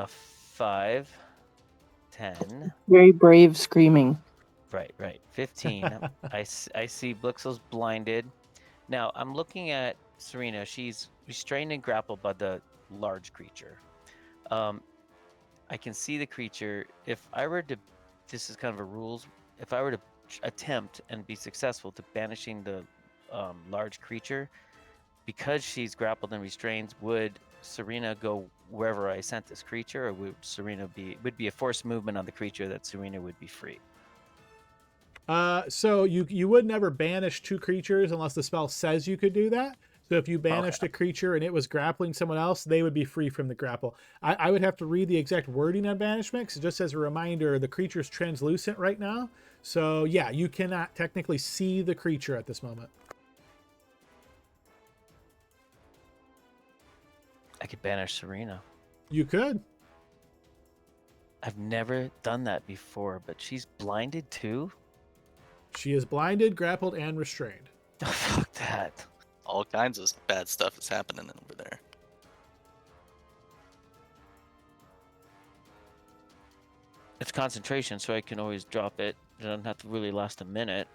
5, 10. Very brave screaming. Right. 15. I see Blixel's blinded. Now, I'm looking at Serena. She's restrained and grappled by the large creature. I can see the creature. If I were to, this is kind of a rules, if I were to attempt and be successful to banishing the large creature, because she's grappled and restrained, would Serena go wherever I sent this creature, or would Serena would be a forced movement on the creature that Serena would be free? So you would never banish two creatures unless the spell says you could do that. So if you banished a creature and it was grappling someone else, they would be free from the grapple. I would have to read the exact wording on banishment, because just as a reminder, the creature's translucent right now. So yeah, you cannot technically see the creature at this moment. I could banish Serena. You could. I've never done that before, but she's blinded too? She is blinded, grappled, and restrained. Oh, fuck that. All kinds of bad stuff is happening over there. It's concentration, so I can always drop it. It doesn't have to really last a minute.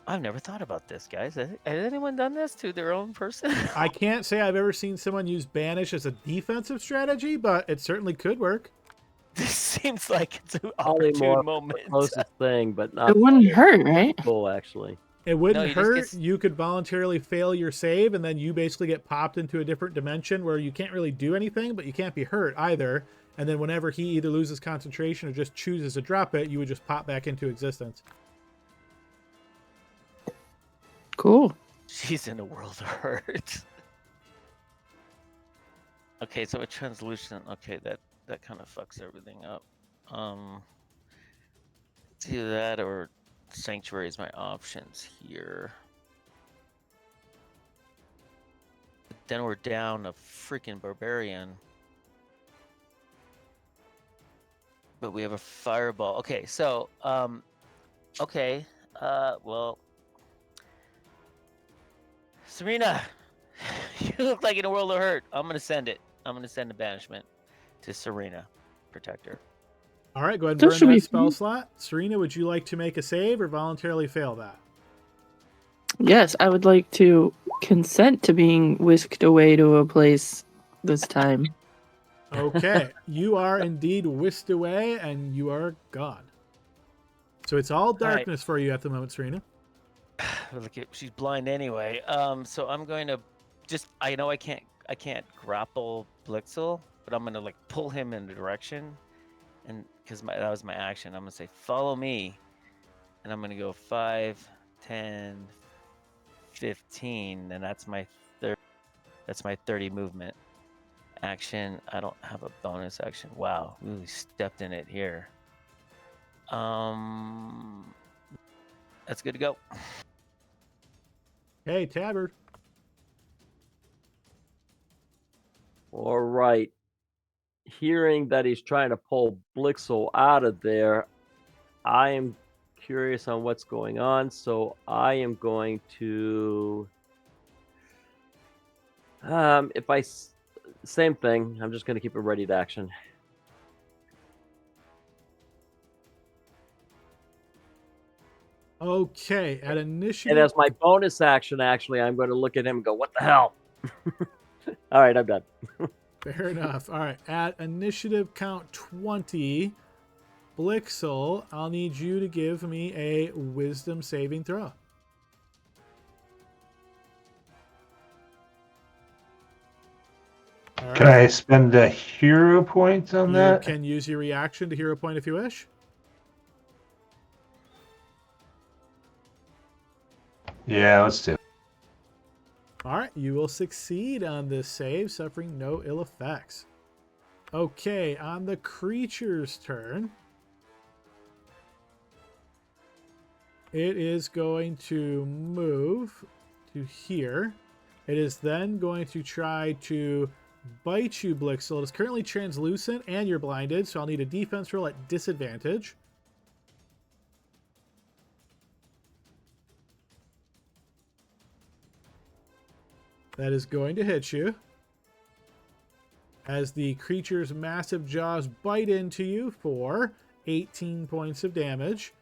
I've never thought about this, guys. Has anyone done this to their own person? I can't say I've ever seen someone use banish as a defensive strategy, but it certainly could work. This seems like it's an Probably more opportune moment. closest thing, but not It wouldn't hurt, right? cool, actually. It wouldn't No, you just hurt. get- You could voluntarily fail your save, and then you basically get popped into a different dimension where you can't really do anything, but you can't be hurt either. And then whenever he either loses concentration or just chooses to drop it, you would just pop back into existence. Cool. She's in a world of hurt. Okay, so a translucent. Okay, that kind of fucks everything up. It's either that or sanctuary is my options here. But then we're down a freaking barbarian. But we have a fireball. Okay, so okay, well, Serena, you look like in a world of hurt. I'm gonna send it. I'm gonna send the banishment to Serena, protect her. All right, go ahead and That burn should that be spell fine. slot. Serena, would you like to make a save or voluntarily fail that? Yes, I would like to consent to being whisked away to a place this time. Okay, you are indeed whisked away, and you are gone. So it's all right. darkness for you at the moment, Serena. Look at, she's blind anyway. So I'm going to just, I know I can't grapple Blixel, but I'm gonna like pull him in the direction, and because that was my action, I'm gonna say follow me, And I'm going to go 5, 10, 15, and that's my 30 movement. Action. I don't have a bonus action. Wow, really stepped in it here. That's good to go. Hey, Tabard. All right. Hearing that he's trying to pull Blixel out of there, I am curious on what's going on, so I am going to. Same thing. I'm just going to keep a ready to action. Okay, at initiative. And as my bonus action, actually, I'm going to look at him and go, "What the hell?" All right, I'm done. Fair enough. All right, at initiative count 20, Blixel, I'll need you to give me a wisdom saving throw. All Can I spend a hero point on You that? can use your reaction to hero point if you wish. Yeah, let's do it. All right, you will succeed on this save, suffering no ill effects. Okay, on the creature's turn, it is going to move to here. It is then going to try to bite you, Blixel. It is currently translucent and you're blinded, so I'll need a defense roll at disadvantage. That is going to hit you. As the creature's massive jaws bite into you for 18 points of damage.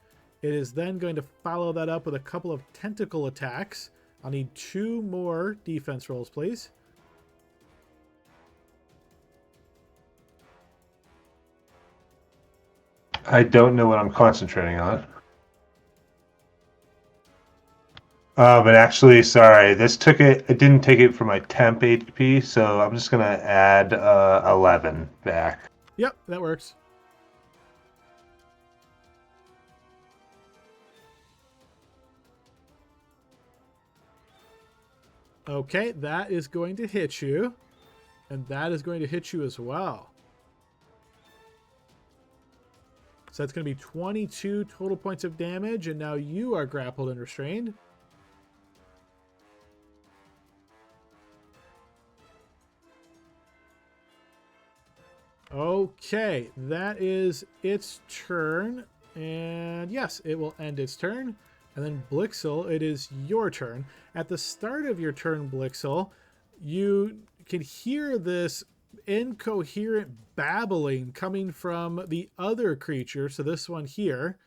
It is then going to follow that up with a couple of tentacle attacks. I'll need 2 more defense rolls, please. I don't know what I'm concentrating on. But actually, sorry, this took it. It didn't take it from my temp HP, so I'm just gonna add 11 back. Yep, that works. Okay, that is going to hit you. And that is going to hit you as well. So that's going to be 22 total points of damage, and now you are grappled and restrained. Okay, that is its turn. And yes, it will end its turn. And then Blixel, it is your turn. At the start of your turn, Blixel, you can hear this incoherent babbling coming from the other creature. So this one here,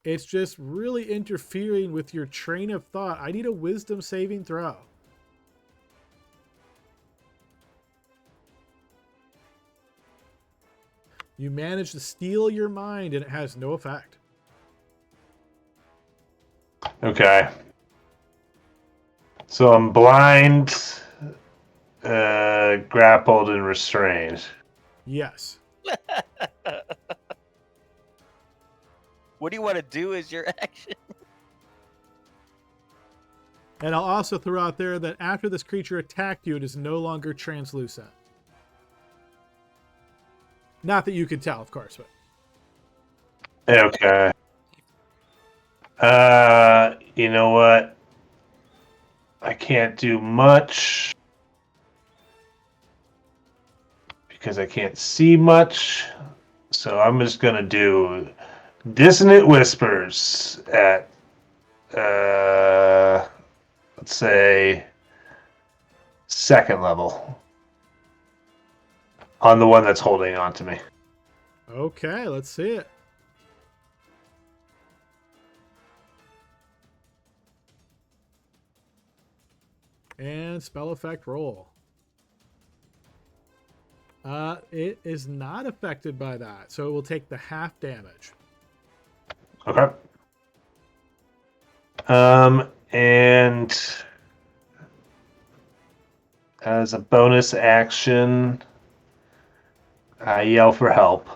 it's just really interfering with your train of thought. I need a wisdom saving throw. You manage to steal your mind and it has no effect. Okay. So I'm blind, grappled, and restrained. Yes. What do you want to do as your action? And I'll also throw out there that after this creature attacked you, it is no longer translucent. Not that you can tell, of course, but. Okay. You know what? I can't do much because I can't see much. So I'm just gonna do Dissonant Whispers at let's say 2nd level on the one that's holding on to me. Okay, let's see it. And spell effect roll. It is not affected by that, so it will take the half damage. Okay. And as a bonus action, I yell for help.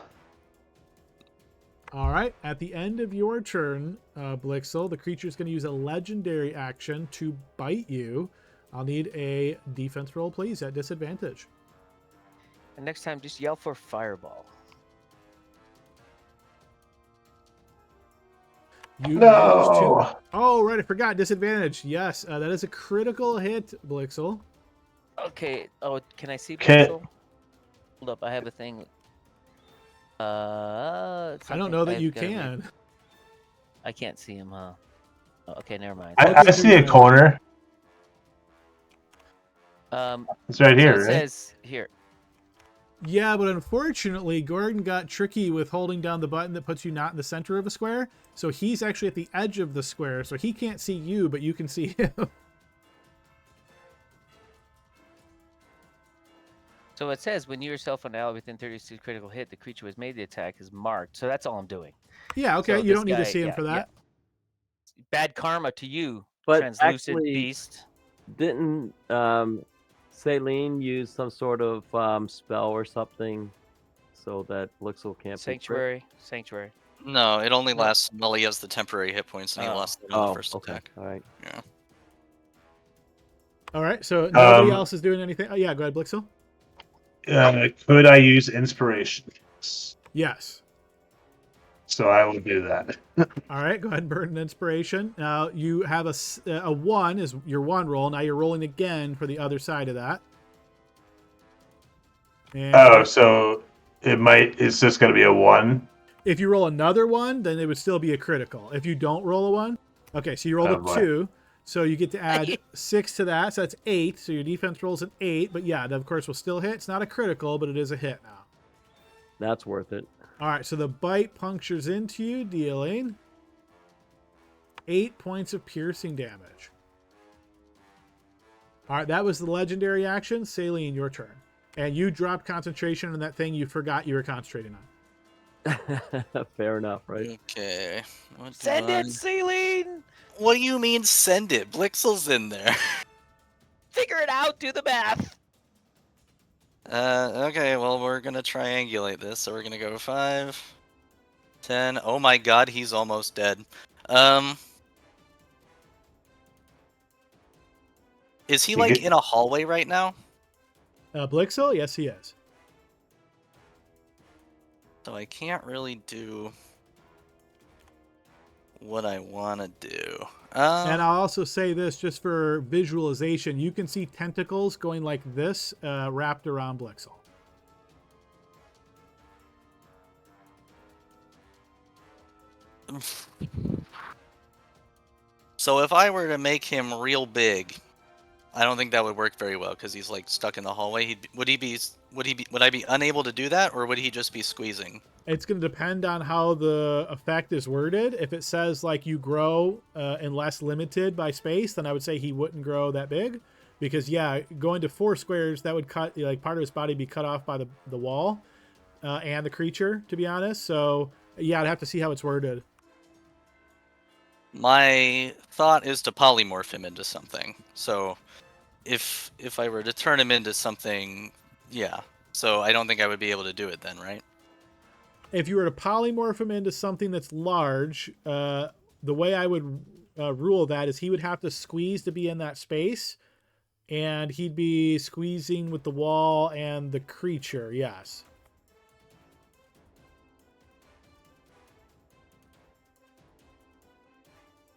All right. At the end of your turn, Blixel, the creature is going to use a legendary action to bite you. I'll need a defense roll, please, at disadvantage. And next time, just yell for fireball. You managed to. No. Oh, right. I forgot. Disadvantage. Yes. That is a critical hit, Blixel. Okay. Oh, can I see Can't- Blixel? Hold up. I have a thing. I don't know that you can. I can't see him, huh? Oh, okay, never mind. I see a corner. It's right So here, it right? says here. Yeah, but unfortunately, Gordon got tricky with holding down the button that puts you not in the center of a square. So he's actually at the edge of the square, so he can't see you, but you can see him. So it says when you yourself an ally within 36 critical hit, the creature was made the attack is marked. So that's all I'm doing. Yeah, okay. So You this don't need to guy- see him yeah, for that. yeah. Bad karma to you, But translucent actually, beast. Didn't Celine use some sort of spell or something so that Blixel can't Sanctuary. No, it only lasts while he has the temporary hit points, and he Oh. lost it on the Oh, first okay. attack. All right. Yeah. All right, so nobody Um, else is doing anything. Oh, yeah, go ahead, Blixel. Could I use inspiration? Yes. So I will do that. All right, go ahead and burn an inspiration. Now you have a 1 is your 1 roll. Now you're rolling again for the other side of that. And Oh, so it's just going to be a 1? if you roll another 1, then it would still be a critical. If you don't roll a 1, okay, so you rolled Oh, a boy. 2, so you get to add 6 to that, so that's 8. So your defense rolls an 8, but yeah, that of course will still hit. It's not a critical, but it is a hit now. That's worth it. All right, so the bite punctures into you, dealing 8 points of piercing damage. All right, that was the legendary action. Saline, your turn. And you dropped concentration on that thing you forgot you were concentrating on. Fair enough, right? Okay. What do Send I- it, Celine. What do you mean send it? Blixel's in there. Figure it out. Do the math. Okay, well, we're gonna triangulate this, so we're gonna go 5, 10. Oh my god, he's almost dead. Is he, You like, get- in a hallway right now? Blixel? Yes, he is. So I can't really do what I want to do. And I'll also say this just for visualization. You can see tentacles going like this, wrapped around Blixel. So if I were to make him real big, I don't think that would work very well because he's like stuck in the hallway. Would I be unable to do that, or would he just be squeezing? It's going to depend on how the effect is worded. If it says like you grow unless limited by space, then I would say he wouldn't grow that big, because yeah, going to 4 squares, that would cut like part of his body be cut off by the wall and the creature, to be honest. So yeah, I'd have to see how it's worded. My thought is to polymorph him into something. So if I were to turn him into something, yeah. So I don't think I would be able to do it then, right? If you were to polymorph him into something that's large, the way I would rule that is he would have to squeeze to be in that space, and he'd be squeezing with the wall and the creature, yes.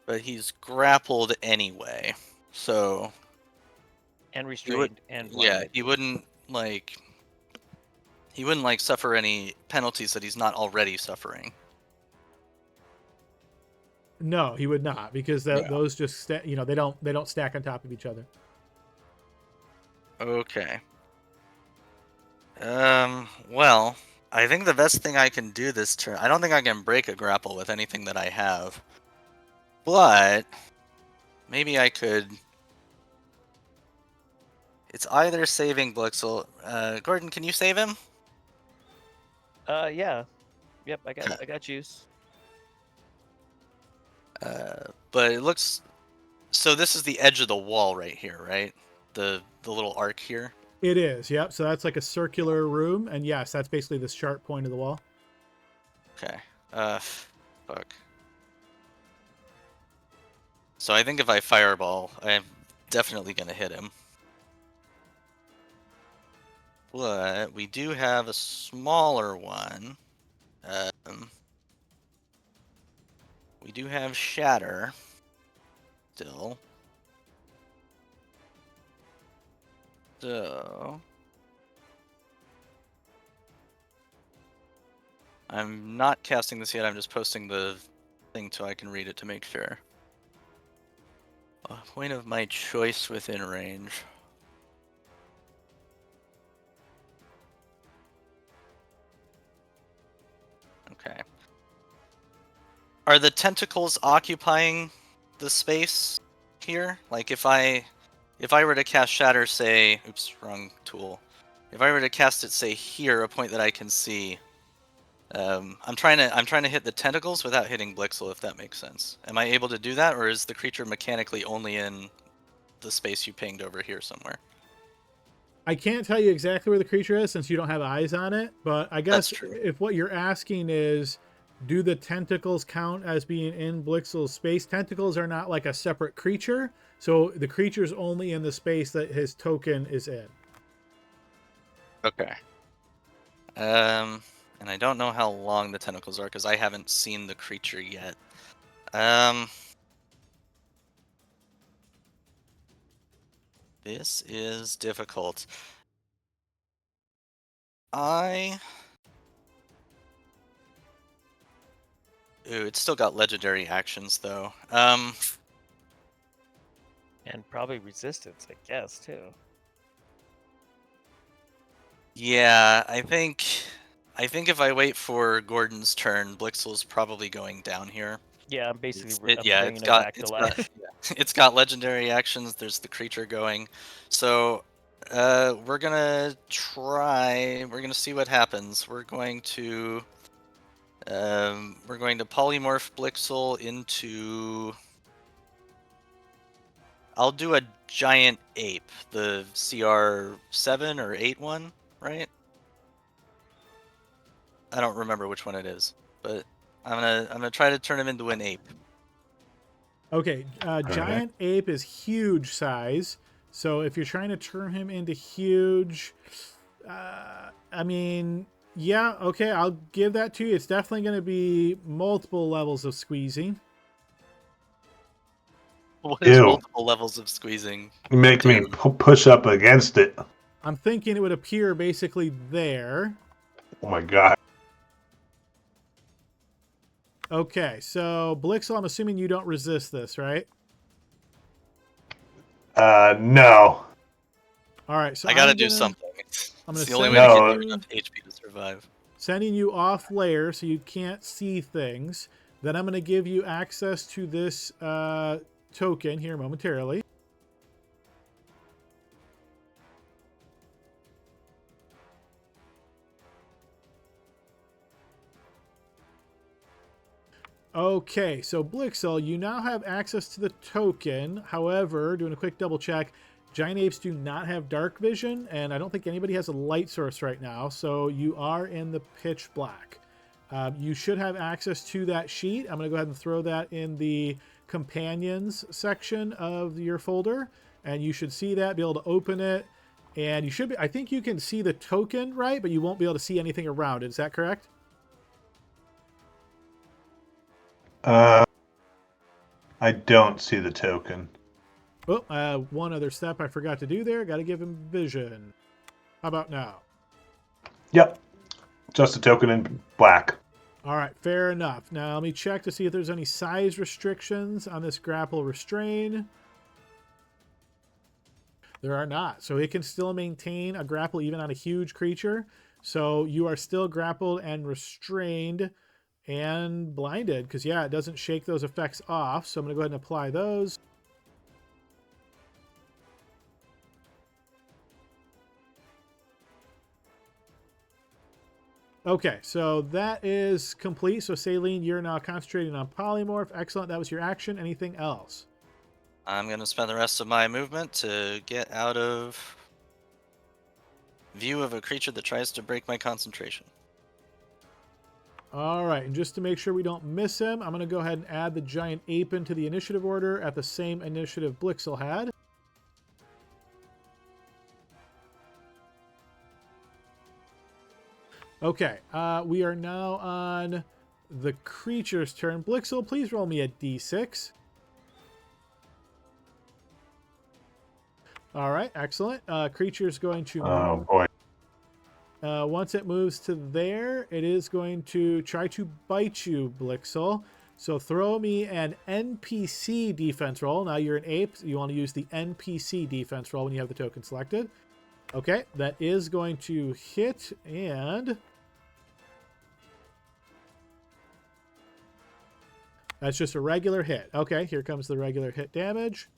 But he's grappled anyway, so And restrained and yeah, blinded. he wouldn't like suffer any penalties that he's not already suffering. No, he would not, because Yeah. those just they don't stack on top of each other. Okay. Well, I think the best thing I can do this turn. I don't think I can break a grapple with anything that I have, but maybe I could. It's either saving Blixel. Gordon, can you save him? Yeah. Yep, I got juice. But it looks. So this is the edge of the wall right here, right? The little arc here. It is, yep. So that's like a circular room, and yes, that's basically the sharp point of the wall. Okay. Fuck. So I think if I fireball, I'm definitely gonna hit him. But we do have a smaller one. We do have Shatter still. So I'm not casting this yet, I'm just posting the thing so I can read it to make sure. A point of my choice within range. Okay. Are the tentacles occupying the space here? Like if I were to cast Shatter, say, oops, wrong tool. If I were to cast it, say here, a point that I can see, I'm trying to hit the tentacles without hitting Blixel, if that makes sense. Am I able to do that, or is the creature mechanically only in the space you pinged over here somewhere? I can't tell you exactly where the creature is since you don't have eyes on it, but I guess That's true. if what you're asking is, do the tentacles count as being in Blixel's space? Tentacles are not like a separate creature, so the creature's only in the space that his token is in. Okay. And I don't know how long the tentacles are because I haven't seen the creature yet. This is difficult. Ooh, it's still got legendary actions though. And probably resistance, I guess, too. Yeah, I think if I wait for Gordon's turn, Blixel's probably going down here. Yeah, I'm basically Yeah, bringing it back to life. Yeah, it's got legendary actions. There's the creature going, so we're gonna try. We're gonna see what happens. We're going to polymorph Blixel into. I'll do a giant ape, the CR7 or 8 one, right? I don't remember which one it is, but I'm gonna try to turn him into an ape. Okay, giant ape is huge size, so if you're trying to turn him into huge, I mean, yeah, okay, I'll give that to you. It's definitely going to be multiple levels of squeezing. What is Ew. multiple levels of squeezing? You make me push up against it. I'm thinking it would appear basically there. Oh my god. Okay, so Blixel, I'm assuming you don't resist this, right? No. All right, so I gotta do something. It's the only way to get you enough HP to survive. Sending you off layer so you can't see things. Then I'm going to give you access to this token here momentarily. Okay, so Blixel, you now have access to the token. However, doing a quick double check, giant apes do not have dark vision, and I don't think anybody has a light source right now, so you are in the pitch black. You should have access to that sheet. I'm going to go ahead and throw that in the companions section of your folder, and you should see that, be able to open it, and you should be, I think you can see the token, right? But you won't be able to see anything around it. Is that correct? I don't see the token. Oh, one other step I forgot to do there. Got to give him vision. How about now? Yep. Just a token in black. All right, fair enough. Now let me check to see if there's any size restrictions on this grapple restrain. There are not. So it can still maintain a grapple even on a huge creature. So you are still grappled and restrained and blinded because, yeah, it doesn't shake those effects off. So I'm going to go ahead and apply those. Okay, so that is complete. So Saline, you're now concentrating on polymorph. Excellent. That was your action. Anything else? I'm gonna spend the rest of my movement to get out of view of a creature that tries to break my concentration. All right, and just to make sure we don't miss him, I'm going to go ahead and add the giant ape into the initiative order at the same initiative Blixel had. Okay, we are now on the creature's turn. Blixel, please roll me a d6. All right, excellent. Creature's going to move. Oh boy. Once it moves to there, it is going to try to bite you, Blixel. So throw me an NPC defense roll. Now you're an ape. So you want to use the NPC defense roll when you have the token selected. Okay, that is going to hit, and that's just a regular hit. Okay, here comes the regular hit damage.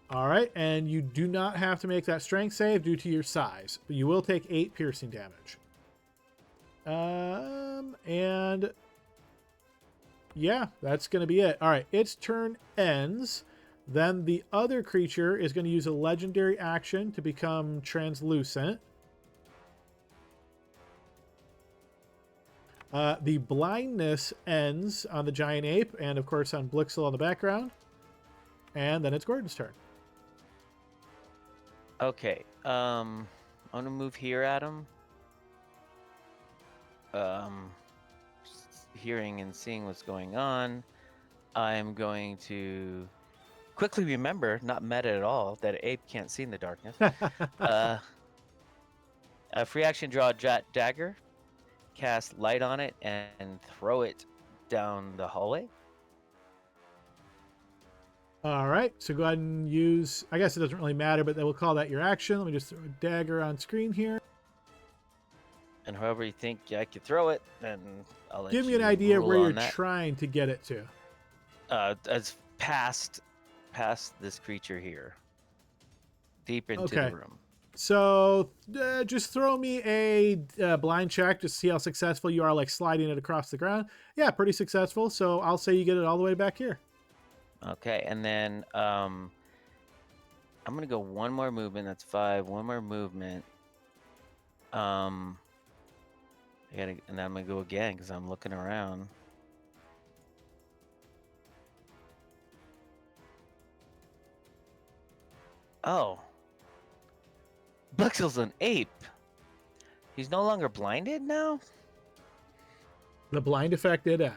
All right, and you do not have to make that strength save due to your size, but you will take 8 piercing damage. And yeah, that's going to be it. All right, its turn ends. Then the other creature is going to use a legendary action to become translucent. The blindness ends on the giant ape and, of course, on Blixel on the background. And then it's Gordon's turn. Okay. I'm gonna move here, Adam. Hearing and seeing what's going on, I'm going to quickly remember, not meta at all, that ape can't see in the darkness. A free action, draw a dagger, cast light on it, and throw it down the hallway. All right, so go ahead and use, I guess it doesn't really matter, but we'll call that your action. Let me just throw a dagger on screen here. And however you think I could throw it, then I'll let Give me you an idea of rule where on you're that. trying to get it to. As past this creature here, deep into Okay. the room. So just throw me a blind check just to see how successful you are, like sliding it across the ground. Yeah, pretty successful. So I'll say you get it all the way back here. Okay, and then I'm gonna go one more movement. That's 5. One more movement. And then I'm gonna go again because I'm looking around. Oh, Blixel's an ape. He's no longer blinded now. The blind effect did end.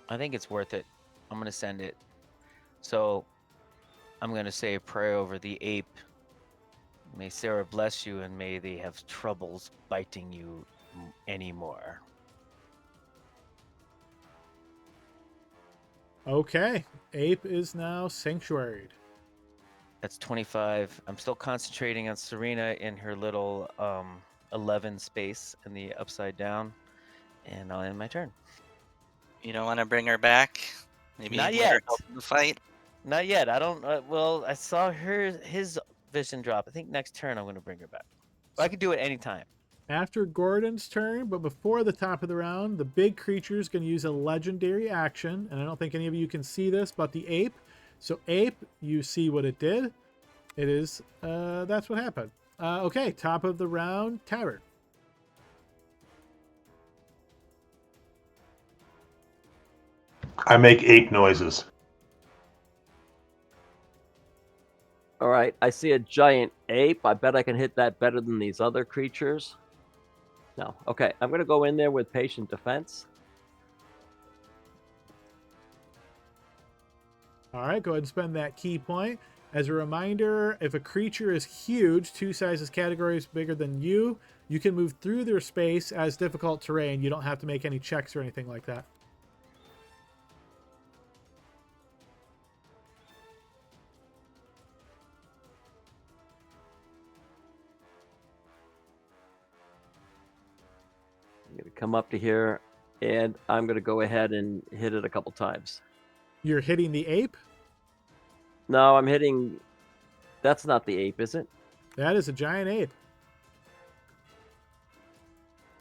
I think it's worth it. I'm gonna send it. So I'm gonna say a prayer over the ape. May Sarah bless you, and may they have troubles biting you anymore. Okay, ape is now sanctuaried. That's 25. I'm still concentrating on Serena in her little 11 space in the upside down, and I'll end my turn. You don't want to bring her back? Maybe Not let her yet. help in the fight? Not yet. I don't. Well, I saw his vision drop. I think next turn I'm going to bring her back. I could do it anytime. After Gordon's turn, but before the top of the round, the big creature is going to use a legendary action, and I don't think any of you can see this, but the ape. So ape, you see what it did. It is, that's what happened. Okay, top of the round, Tavern. I make ape noises. All right, I see a giant ape. I bet I can hit that better than these other creatures. No. Okay, I'm going to go in there with patient defense. All right, go ahead and spend that key point. As a reminder, if a creature is huge, 2 sizes categories bigger than you can move through their space as difficult terrain. You don't have to make any checks or anything like that. I'm going to come up to here, and I'm going to go ahead and hit it a couple times. You're hitting the ape? No, I'm hitting... That's not the ape, is it? That is a giant ape.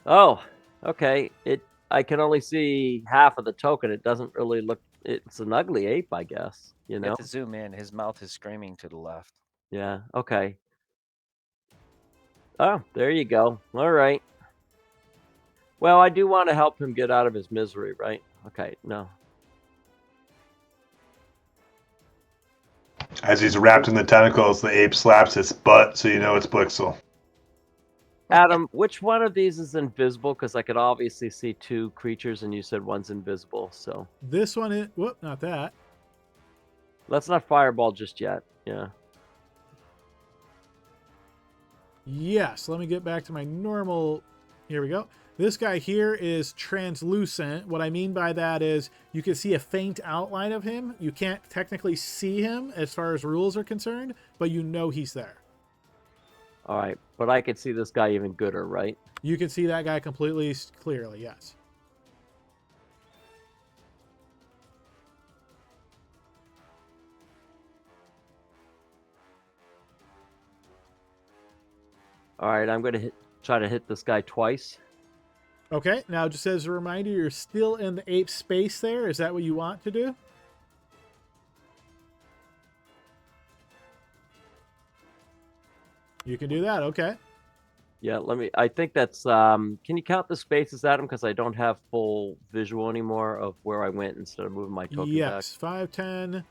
Oh, okay. It I can only see half of the token. It doesn't really look. It's an ugly ape, I guess. You You know. have to zoom in. His mouth is screaming to the left. Yeah. Okay. Oh, there you go. All right. Well, I do want to help him get out of his misery, right? Okay. No. As he's wrapped in the tentacles, the ape slaps its butt, so you know it's Blixel. Adam, which one of these is invisible? Because I could obviously see two creatures, and you said one's invisible. So This one is, whoop, not that. let's not fireball just yet. Yeah. Yes, let me get back to my normal. Here we go. This guy here is translucent. What I mean by that is you can see a faint outline of him. You can't technically see him as far as rules are concerned, but you know he's there. All right, but I could see this guy even gooder, right? You can see that guy completely clearly, yes. All right, I'm going to try to hit this guy twice. Okay, now just as a reminder, you're still in the ape space there. Is that what you want to do? You can do that, okay. Yeah, I think that's, can you count the spaces, Adam? Because I don't have full visual anymore of where I went instead of moving my token back. Yes, 5, 10,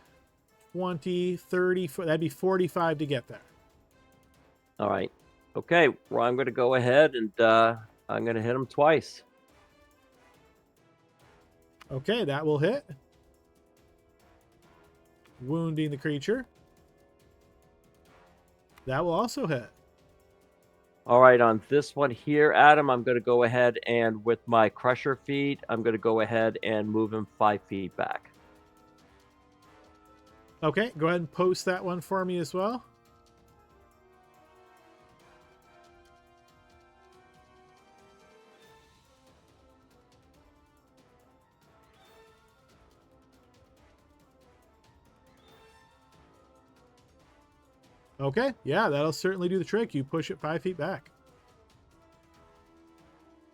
20, 30, that'd be 45 to get there. All right. Okay, well, I'm going to go ahead and I'm going to hit him twice. Okay, that will hit. Wounding the creature. That will also hit. All right, on this one here, Adam, I'm going to go ahead and with my crusher feet, I'm going to go ahead and move him 5 feet back. Okay, go ahead and post that one for me as well. Okay, yeah, that'll certainly do the trick. You push it 5 feet back.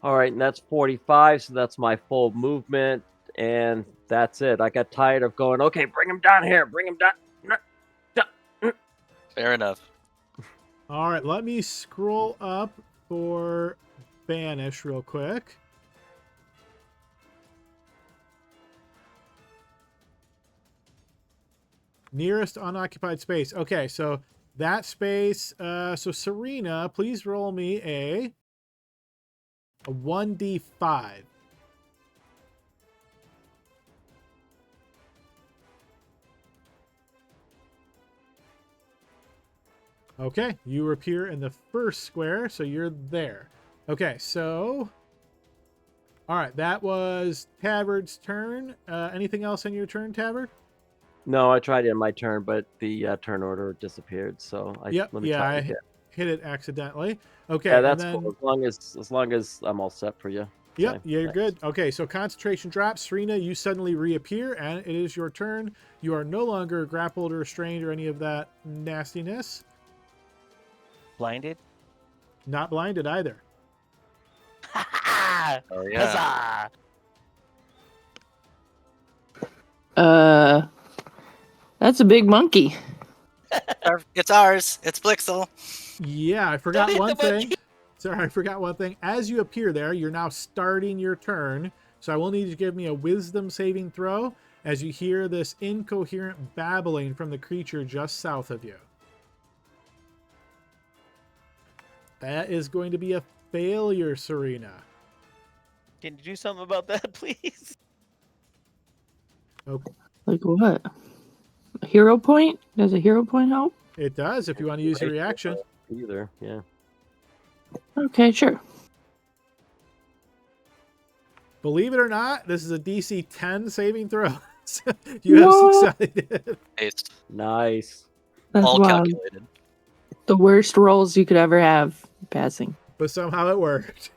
All right, and that's 45, so that's my full movement, and that's it. I got tired of going, okay, bring him down here, bring him down. Fair enough. All right, let me scroll up for Banish real quick. Nearest unoccupied space. Okay, so that space. So Serena, please roll me a 1d5. Okay, you appear in the first square, so you're there. Okay, so... Alright, that was Tavard's turn. Anything else on your turn, Tavard? No, I tried it in my turn, but the turn order disappeared, so let me try it again. Hit it accidentally. Okay, Yeah, that's and then... cool, as long as I'm all set for you. Yep, So, you're thanks. good. Okay, so concentration drops. Serena, you suddenly reappear, and it is your turn. You are no longer grappled or restrained or any of that nastiness. Blinded? Not blinded either. Oh yeah. Huzzah! That's a big monkey. It's ours. It's Blixel. Yeah, I forgot hit one the monkey. thing. Sorry, I forgot one thing. As you appear there, you're now starting your turn. So I will need you to give me a wisdom saving throw as you hear this incoherent babbling from the creature just south of you. That is going to be a failure, Serena. Can you do something about that, please? Okay. Like what? A hero point? Does a hero point help? It does if you want to use your reaction. Either, yeah. Okay, sure. Believe it or not, this is a DC 10 saving throw. You have What? succeeded. Ace. Nice. That's All wild. calculated. The worst rolls you could ever have passing. But somehow it worked.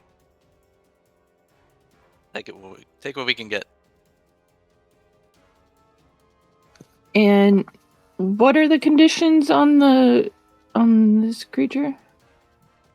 Take what we can get. And what are the conditions on this creature?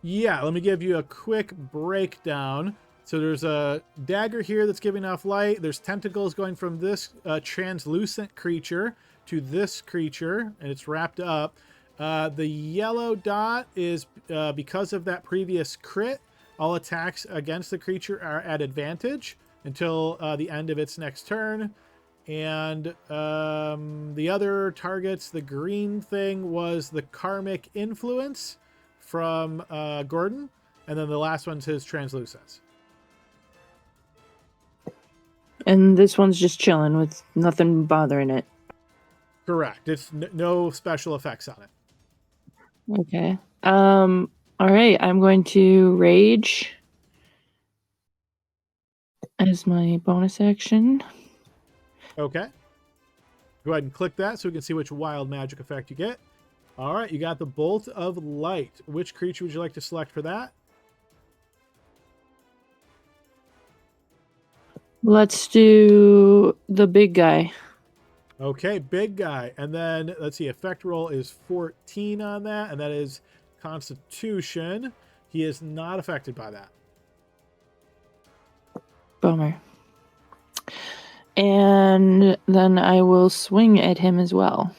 Yeah, let me give you a quick breakdown. So there's a dagger here that's giving off light. There's tentacles going from this translucent creature to this creature, and it's wrapped up. The yellow dot is because of that previous crit. All attacks against the creature are at advantage until the end of its next turn. And the other targets, the green thing was the karmic influence from Gordon. And then the last one's his translucence. And this one's just chilling with nothing bothering it. Correct. It's no special effects on it. Okay. All right. I'm going to rage as my bonus action. Okay. Go ahead and click that so we can see which wild magic effect you get. All right, you got the Bolt of Light. Which creature would you like to select for that? Let's do the big guy. Okay, big guy. And then, let's see, effect roll is 14 on that, and that is Constitution. He is not affected by that. Bummer. And then I will swing at him as well.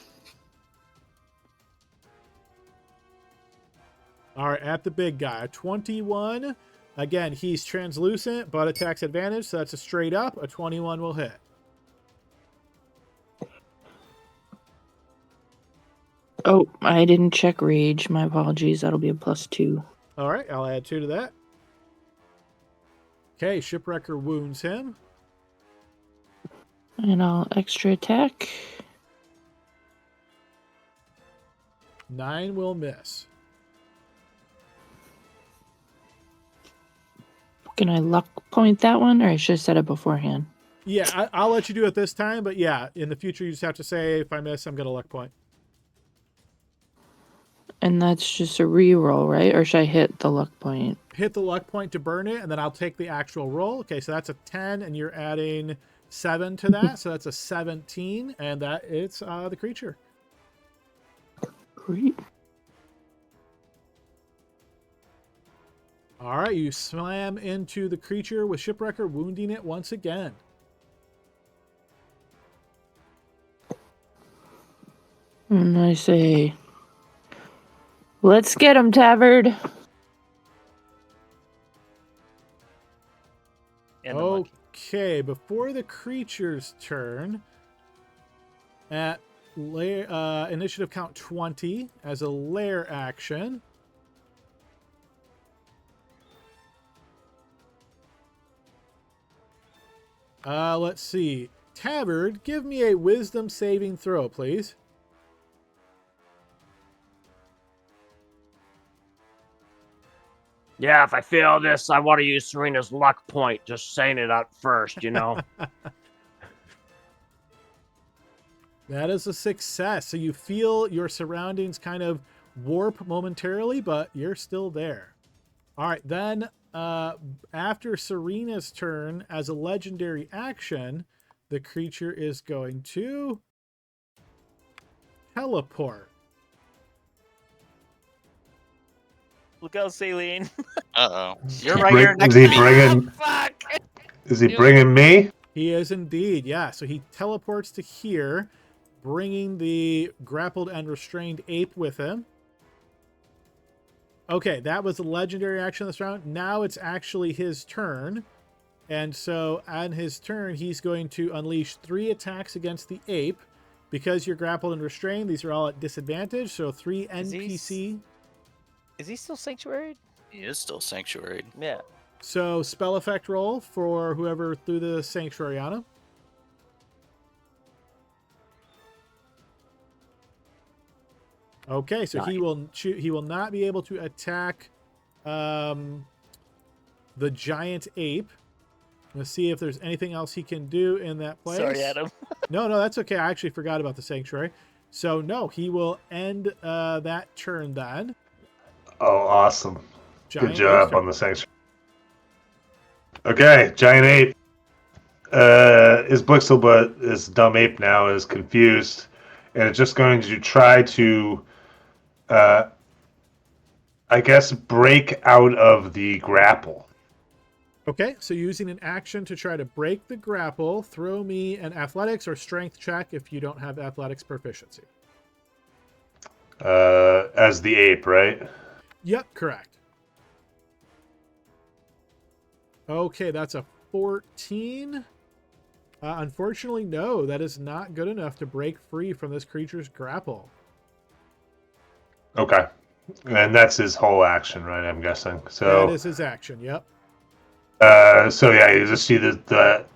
All right, at the big guy. 21. Again, he's translucent, but attacks advantage, so that's a straight up. A 21 will hit. Oh, I didn't check rage. My apologies. That'll be a +2. All right, I'll add 2 to that. Okay, Shipwrecker wounds him. And I'll extra attack. 9 will miss. Can I luck point that one, or I should have said it beforehand? Yeah, I'll let you do it this time, but yeah, in the future you just have to say, if I miss, I'm going to luck point. And that's just a reroll, right? Or should I hit the luck point? Hit the luck point to burn it, and then I'll take the actual roll. Okay, so that's a 10, and you're adding 7 to that, so that's a 17, and that it's the creature. Great. All right, you slam into the creature with Shipwrecker, wounding it once again. And I say, let's get him, Tavard. And the monkey. Okay, before the creature's turn, at initiative count 20 as a lair action. Let's see. Tavard, give me a wisdom saving throw, please. Yeah, if I fail this, I want to use Serena's luck point. Just saying it out first, you know. That is a success. So you feel your surroundings kind of warp momentarily, but you're still there. All right, then after Serena's turn, as a legendary action, the creature is going to teleport. Look out, Saline. Uh-oh. You're right here next Is to he me. bringing? Fuck. Is he bringing me? He is indeed, yeah. So he teleports to here, bringing the grappled and restrained ape with him. Okay, that was a legendary action this round. Now it's actually his turn. And so on his turn, he's going to unleash 3 attacks against the ape. Because you're grappled and restrained, these are all at disadvantage. So 3 NPC. Is he still sanctuaried? He is still sanctuaried. Yeah. So spell effect roll for whoever threw the sanctuary on him. Okay, so he will not be able to attack the giant ape. Let's see if there's anything else he can do in that place. Sorry, Adam. No, that's okay. I actually forgot about the sanctuary. So no, he will end that turn then. Oh, awesome. Giant Good job ape. on the sanctuary. Okay, giant ape. Is Blixel, but this dumb ape now is confused, and it's just going to try to, I guess, break out of the grapple. Okay, so using an action to try to break the grapple, throw me an athletics or strength check if you don't have athletics proficiency. As the ape, right? Yep, correct. Okay, that's a 14. Unfortunately, no, that is not good enough to break free from this creature's grapple. Okay. And that's his whole action, right? I'm guessing. So That is his action, yep. so yeah, you just see the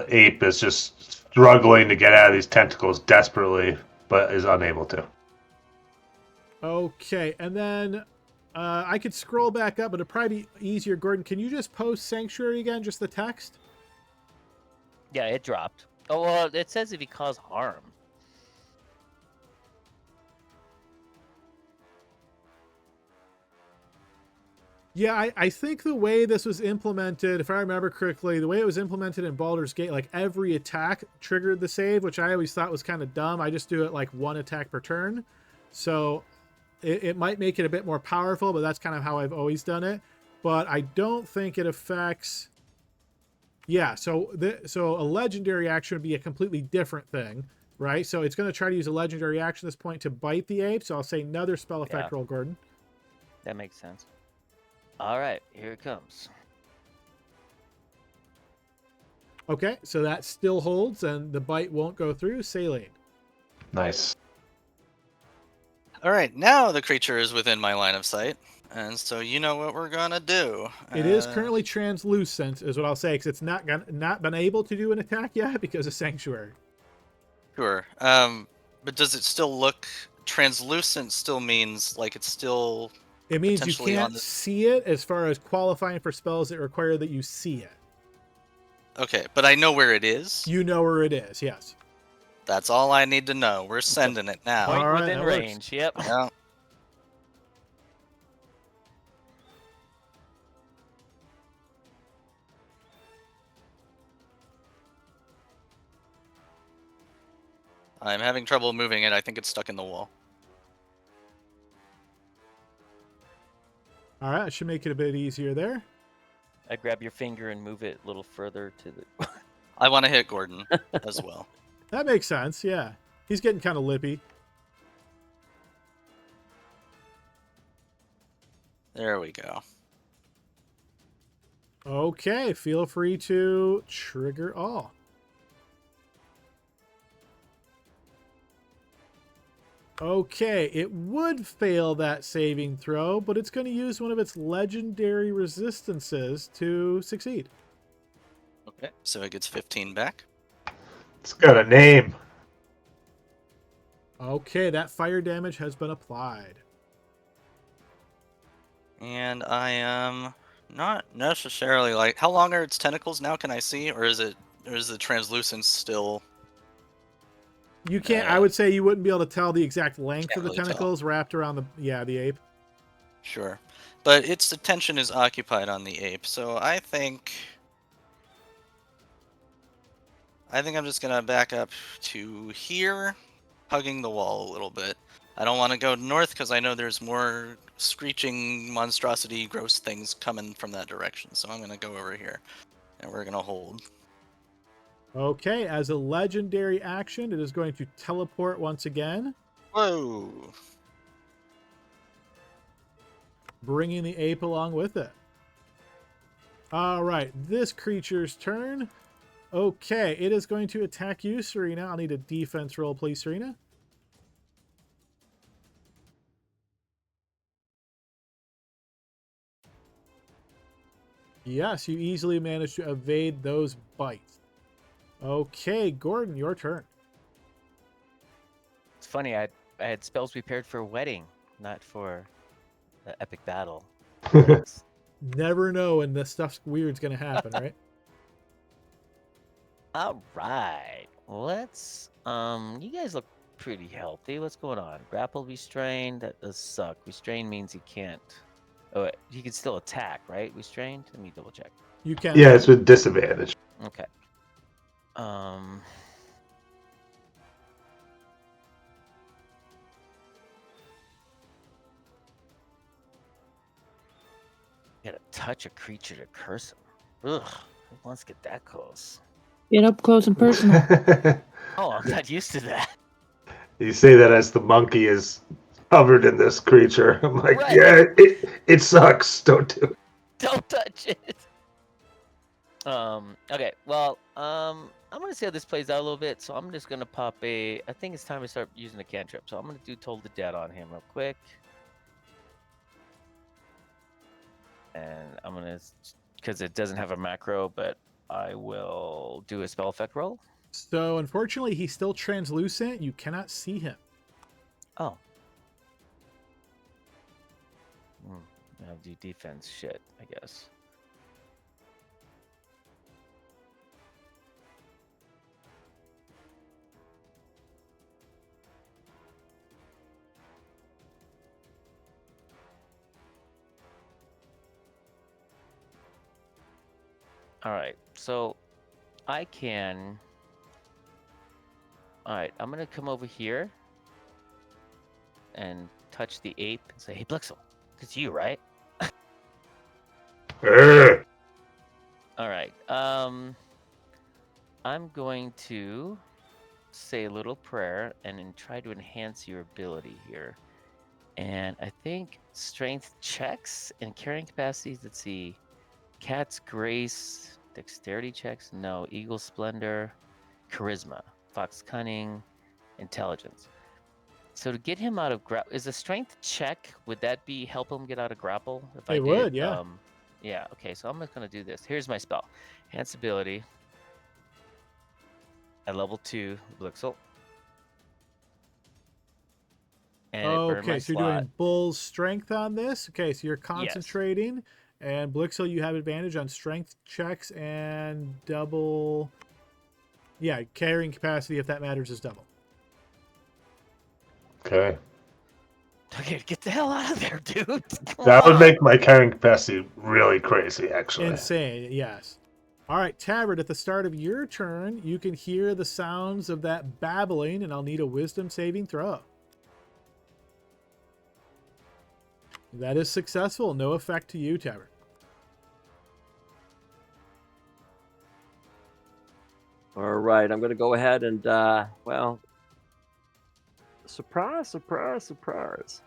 ape is just struggling to get out of these tentacles desperately, but is unable to. Okay, and then I could scroll back up, but it'd probably be easier. Gordon, can you just post Sanctuary again, just the text? Yeah, it dropped. Oh, well, it says if he caused harm. Yeah, I think the way this was implemented, if I remember correctly, the way it was implemented in Baldur's Gate, like every attack triggered the save, which I always thought was kind of dumb. I just do it like one attack per turn. So it might make it a bit more powerful, but that's kind of how I've always done it. But I don't think it affects... Yeah, so a legendary action would be a completely different thing, right? So it's going to try to use a legendary action at this point to bite the ape. So I'll say another spell effect roll, Gordon. That makes sense. All right, here it comes. Okay, so that still holds, and the bite won't go through. Saline. Nice. All right, now the creature is within my line of sight, and so you know what we're gonna do. It is currently translucent, is what I'll say, because it's not been able to do an attack yet because of Sanctuary. Sure. But does it still look translucent? Still means like it's still. It means you potentially on can't the- see it as far as qualifying for spells that require that you see it. Okay, but I know where it is. You know where it is, yes. That's all I need to know. We're sending it now. Point All right, within that works. range. Yep. Yeah. I'm having trouble moving it. I think it's stuck in the wall. All right, that should make it a bit easier there. I grab your finger and move it a little further to the. I want to hit Gordon as well. That makes sense, yeah. He's getting kind of lippy. There we go. Okay, feel free to trigger all. Okay, it would fail that saving throw, but it's going to use one of its legendary resistances to succeed. Okay, so it gets 15 back. It's got a name. Okay, that fire damage has been applied. And I am not necessarily like. How long are its tentacles now? Can I see, or is the translucence still? You can't. I would say you wouldn't be able to tell the exact length of the really tell. tentacles wrapped around the ape. Sure, but its attention is occupied on the ape, so I think I'm just gonna back up to here, hugging the wall a little bit. I don't want to go north because I know there's more screeching monstrosity, gross things coming from that direction. So I'm gonna go over here, and we're gonna hold. Okay, as a legendary action, it is going to teleport once again, Whoa! bringing the ape along with it. All right, this creature's turn. Okay, it is going to attack you, Serena. I'll need a defense roll, please, Serena. Yes, you easily managed to evade those bites. Okay, Gordon, your turn. It's funny. I had spells prepared for a wedding, not for the epic battle. Never know when this stuff weird's going to happen, right? All right. Let's. You guys look pretty healthy. What's going on? Grapple, restrained. That does suck. Restrained means you can't. Oh, wait, you can still attack, right? Restrained. Let me double check. You can. Yeah, it's with disadvantage. Okay. Gotta touch a creature to curse him. Ugh, let's get that close. Get up close and personal. Oh, I'm not used to that. You say that as the monkey is covered in this creature. I'm like, Right. yeah, it sucks. Don't do it. Don't touch it. Okay. Well, I'm gonna see how this plays out a little bit. So I'm just gonna pop a. I think it's time to start using a cantrip. So I'm gonna do Toll the Dead on him real quick. And I'm gonna, because it doesn't have a macro, but I will do a spell effect roll. So unfortunately, he's still translucent. You cannot see him. Oh. I'll do defense shit, I guess. All right, so I can. All right, I'm gonna come over here and touch the ape and say, "Hey, Blixel, it's you, right?" Ugh. All right. I'm going to say a little prayer and then try to enhance your ability here. And I think strength checks and carrying capacities. Let's see. Cat's grace, dexterity checks. No. Eagle splendor, charisma, fox cunning, intelligence. So to get him out of grapple, is a strength check? Would that be help him get out of grapple? If It would, yeah. Yeah. Okay. So I'm just gonna do this. Here's my spell. Enhance ability. At level 2, Blixel. And it burned my Okay, so you're slot. doing bull's strength on this. Okay, so you're concentrating. And Blixel, you have advantage on strength checks and double. Yeah, carrying capacity, if that matters, is double. Okay. Okay, get the hell out of there, dude. Come That would on. make my carrying capacity really crazy, actually. Insane, yes. All right, Tavern, at the start of your turn, you can hear the sounds of that babbling, and I'll need a wisdom saving throw. That is successful. No effect to you, Tavern. All right, I'm going to go ahead and, well, surprise, surprise, surprise.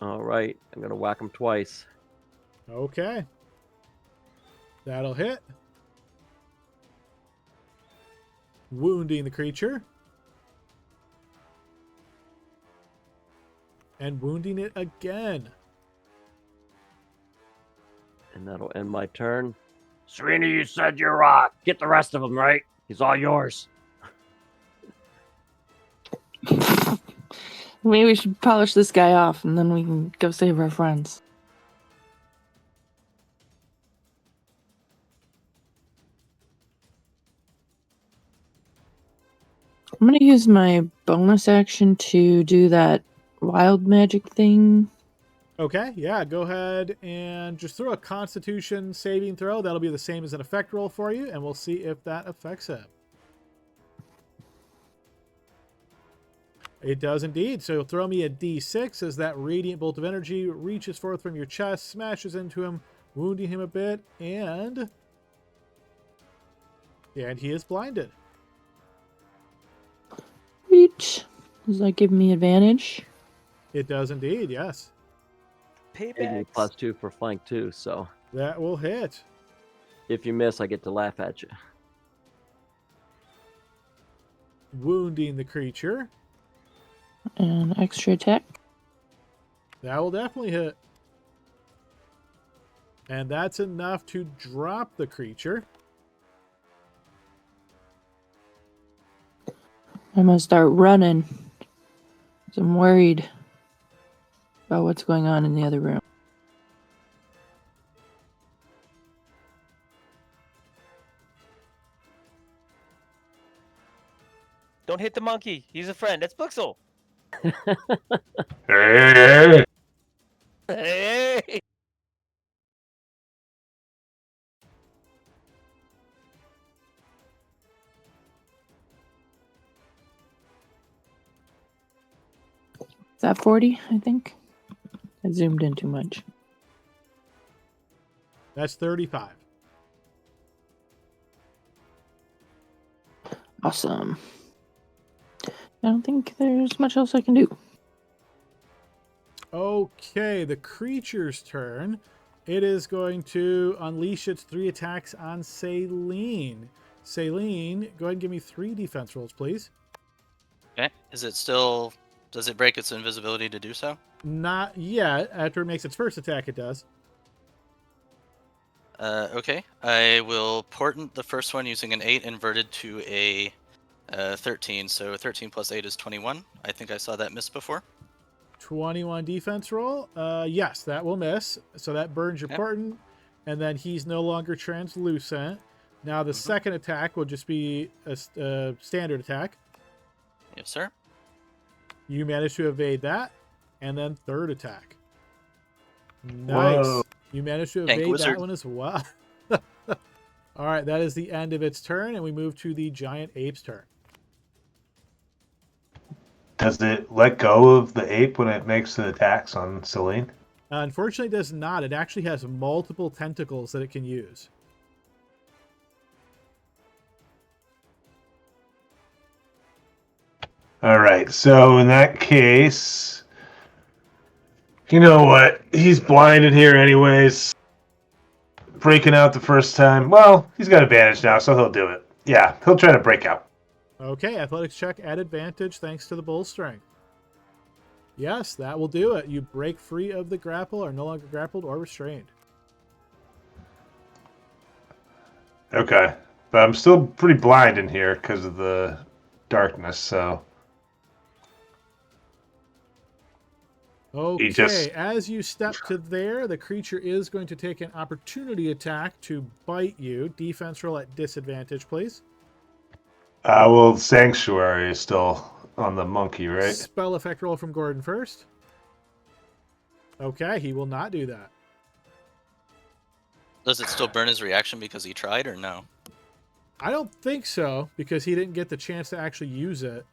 All right, I'm going to whack him twice. Okay. That'll hit. Wounding the creature. And wounding it again. And that'll end my turn. Serena, you said you're get the rest of them, right? He's all yours. Maybe we should polish this guy off and then we can go save our friends. I'm going to use my bonus action to do that wild magic thing. Okay, yeah, go ahead and just throw a Constitution saving throw. That'll be the same as an effect roll for you, and we'll see if that affects him. It does indeed. So throw me a d6 as that radiant bolt of energy reaches forth from your chest, smashes into him, wounding him a bit, and he is blinded. Reach. Does that give me advantage? It does indeed, yes. Give me Payback. +2 for flank too, so That will hit. if you miss, I get to laugh at you. Wounding the creature. And extra attack. That will definitely hit. And that's enough to drop the creature. I'm going to start running. 'Cause I'm worried about what's going on in the other room. Don't hit the monkey. He's a friend. That's Blixel. Hey! Hey. Is that 40, I think? I zoomed in too much. That's 35. Awesome. I don't think there's much else I can do. Okay, the creature's turn. It is going to unleash its 3 attacks on Saline. Saline, go ahead and give me 3 defense rolls, please. Okay. Is it still? Does it break its invisibility to do so? Not yet. After it makes its first attack, it does. Okay. I will portent the first one using an 8 inverted to a 13. So 13 plus 8 is 21. I think I saw that miss before. 21 defense roll. Yes, that will miss. So that burns your Yep. portent, and then he's no longer translucent. Now the second attack will just be a standard attack. Yes, sir. You manage to evade that, and then third attack. Nice. Whoa. You managed to Tank evade wizard. that one as well. All right, that is the end of its turn, and we move to the giant ape's turn. Does it let go of the ape when it makes the attacks on Celine? Unfortunately, it does not. It actually has multiple tentacles that it can use. All right, so in that case, you know what? He's blinded here anyways. Breaking out the first time. Well, he's got advantage now, so he'll do it. Yeah, he'll try to break out. Okay, athletics check at advantage thanks to the bull strength. Yes, that will do it. You break free of the grapple, are no longer grappled or restrained. Okay, but I'm still pretty blind in here because of the darkness, so... Okay, just- as you step to there, the creature is going to take an opportunity attack to bite you. Defense roll at disadvantage, please. Well, Sanctuary is still on the monkey, right? Spell effect roll from Gordon first. Okay, he will not do that. Does it still burn his reaction because he tried, or no? I don't think so, because he didn't get the chance to actually use it.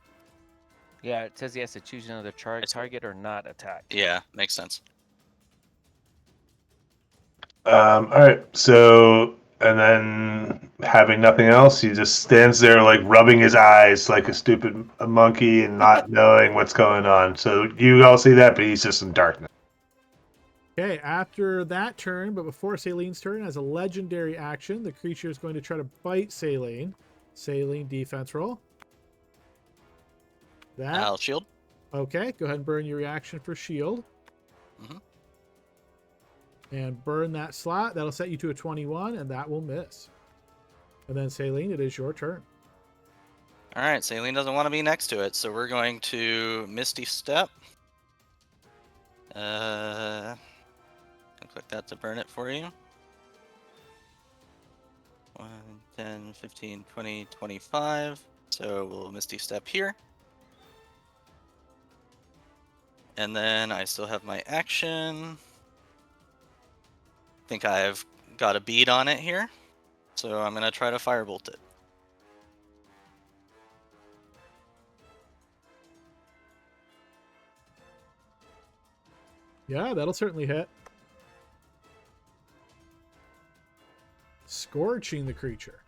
Yeah, it says he has to choose another target or not attack. Yeah, makes sense. All right, so... And then, having nothing else, he just stands there, like, rubbing his eyes like a stupid monkey and not knowing what's going on. So you all see that, but he's just in darkness. Okay, after that turn, but before Saline's turn, as a legendary action, the creature is going to try to bite Saline. Saline defense roll. That. I'll shield. Okay, go ahead and burn your reaction for shield. Mhm. And burn that slot. That'll set you to a 21, and that will miss. And then Saline, it is your turn. All right, Saline doesn't want to be next to it, so we're going to Misty Step. I'll click that to burn it for you. 1, 10, 15, 20, 25. So we'll Misty Step here. And then I still have my action. I think I've got a bead on it here. So I'm going to try to firebolt it. Yeah, that'll certainly hit. Scorching the creature.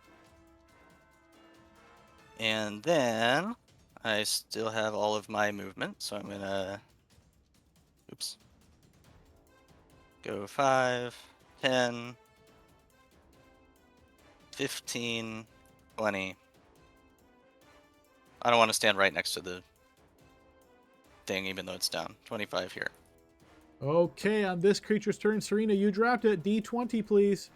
And then I still have all of my movement, so I'm going to... Oops. Go 5, 10, 15, 20. I don't want to stand right next to the thing, even though it's down. 25 here. Okay, on this creature's turn, Serena, you dropped it. D20, please.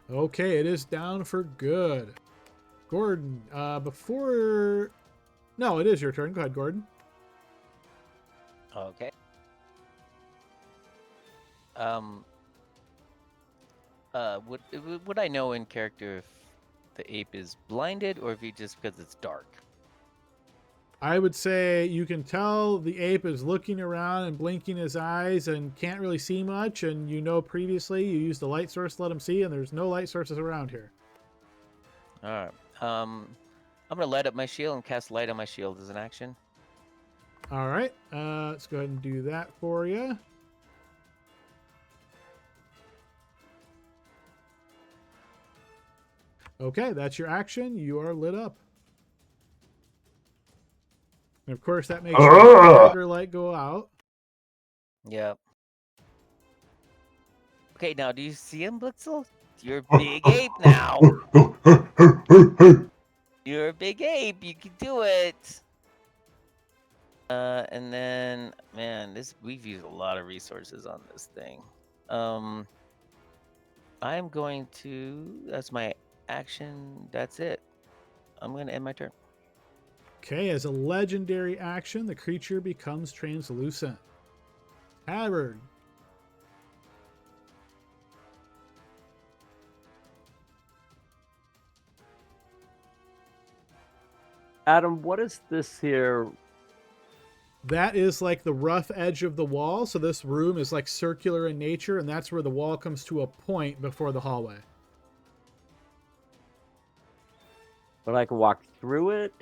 Okay, it is down for good. Gordon, before... No, it is your turn. Go ahead, Gordon. Okay. Would I know in character if the ape is blinded or if he just because it's dark? I would say you can tell the ape is looking around and blinking his eyes and can't really see much. And you know previously you used the light source to let him see, and there's no light sources around here. All right. I'm gonna light up my shield and cast light on my shield as an action. All right. Let's go ahead and do that for you. Okay, that's your action. You are lit up. And of course, that makes your dagger light go out. Yep. Okay, now do you see him, Blitzel? You're a big ape now. You're a big ape. You can do it. And then, man, we've used a lot of resources on this thing. I'm going to. That's my action. That's it. I'm going to end my turn. Okay, as a legendary action, the creature becomes translucent. Tavern. Adam, what is this here? That is like the rough edge of the wall. So this room is like circular in nature, and that's where the wall comes to a point before the hallway. But I can walk through it?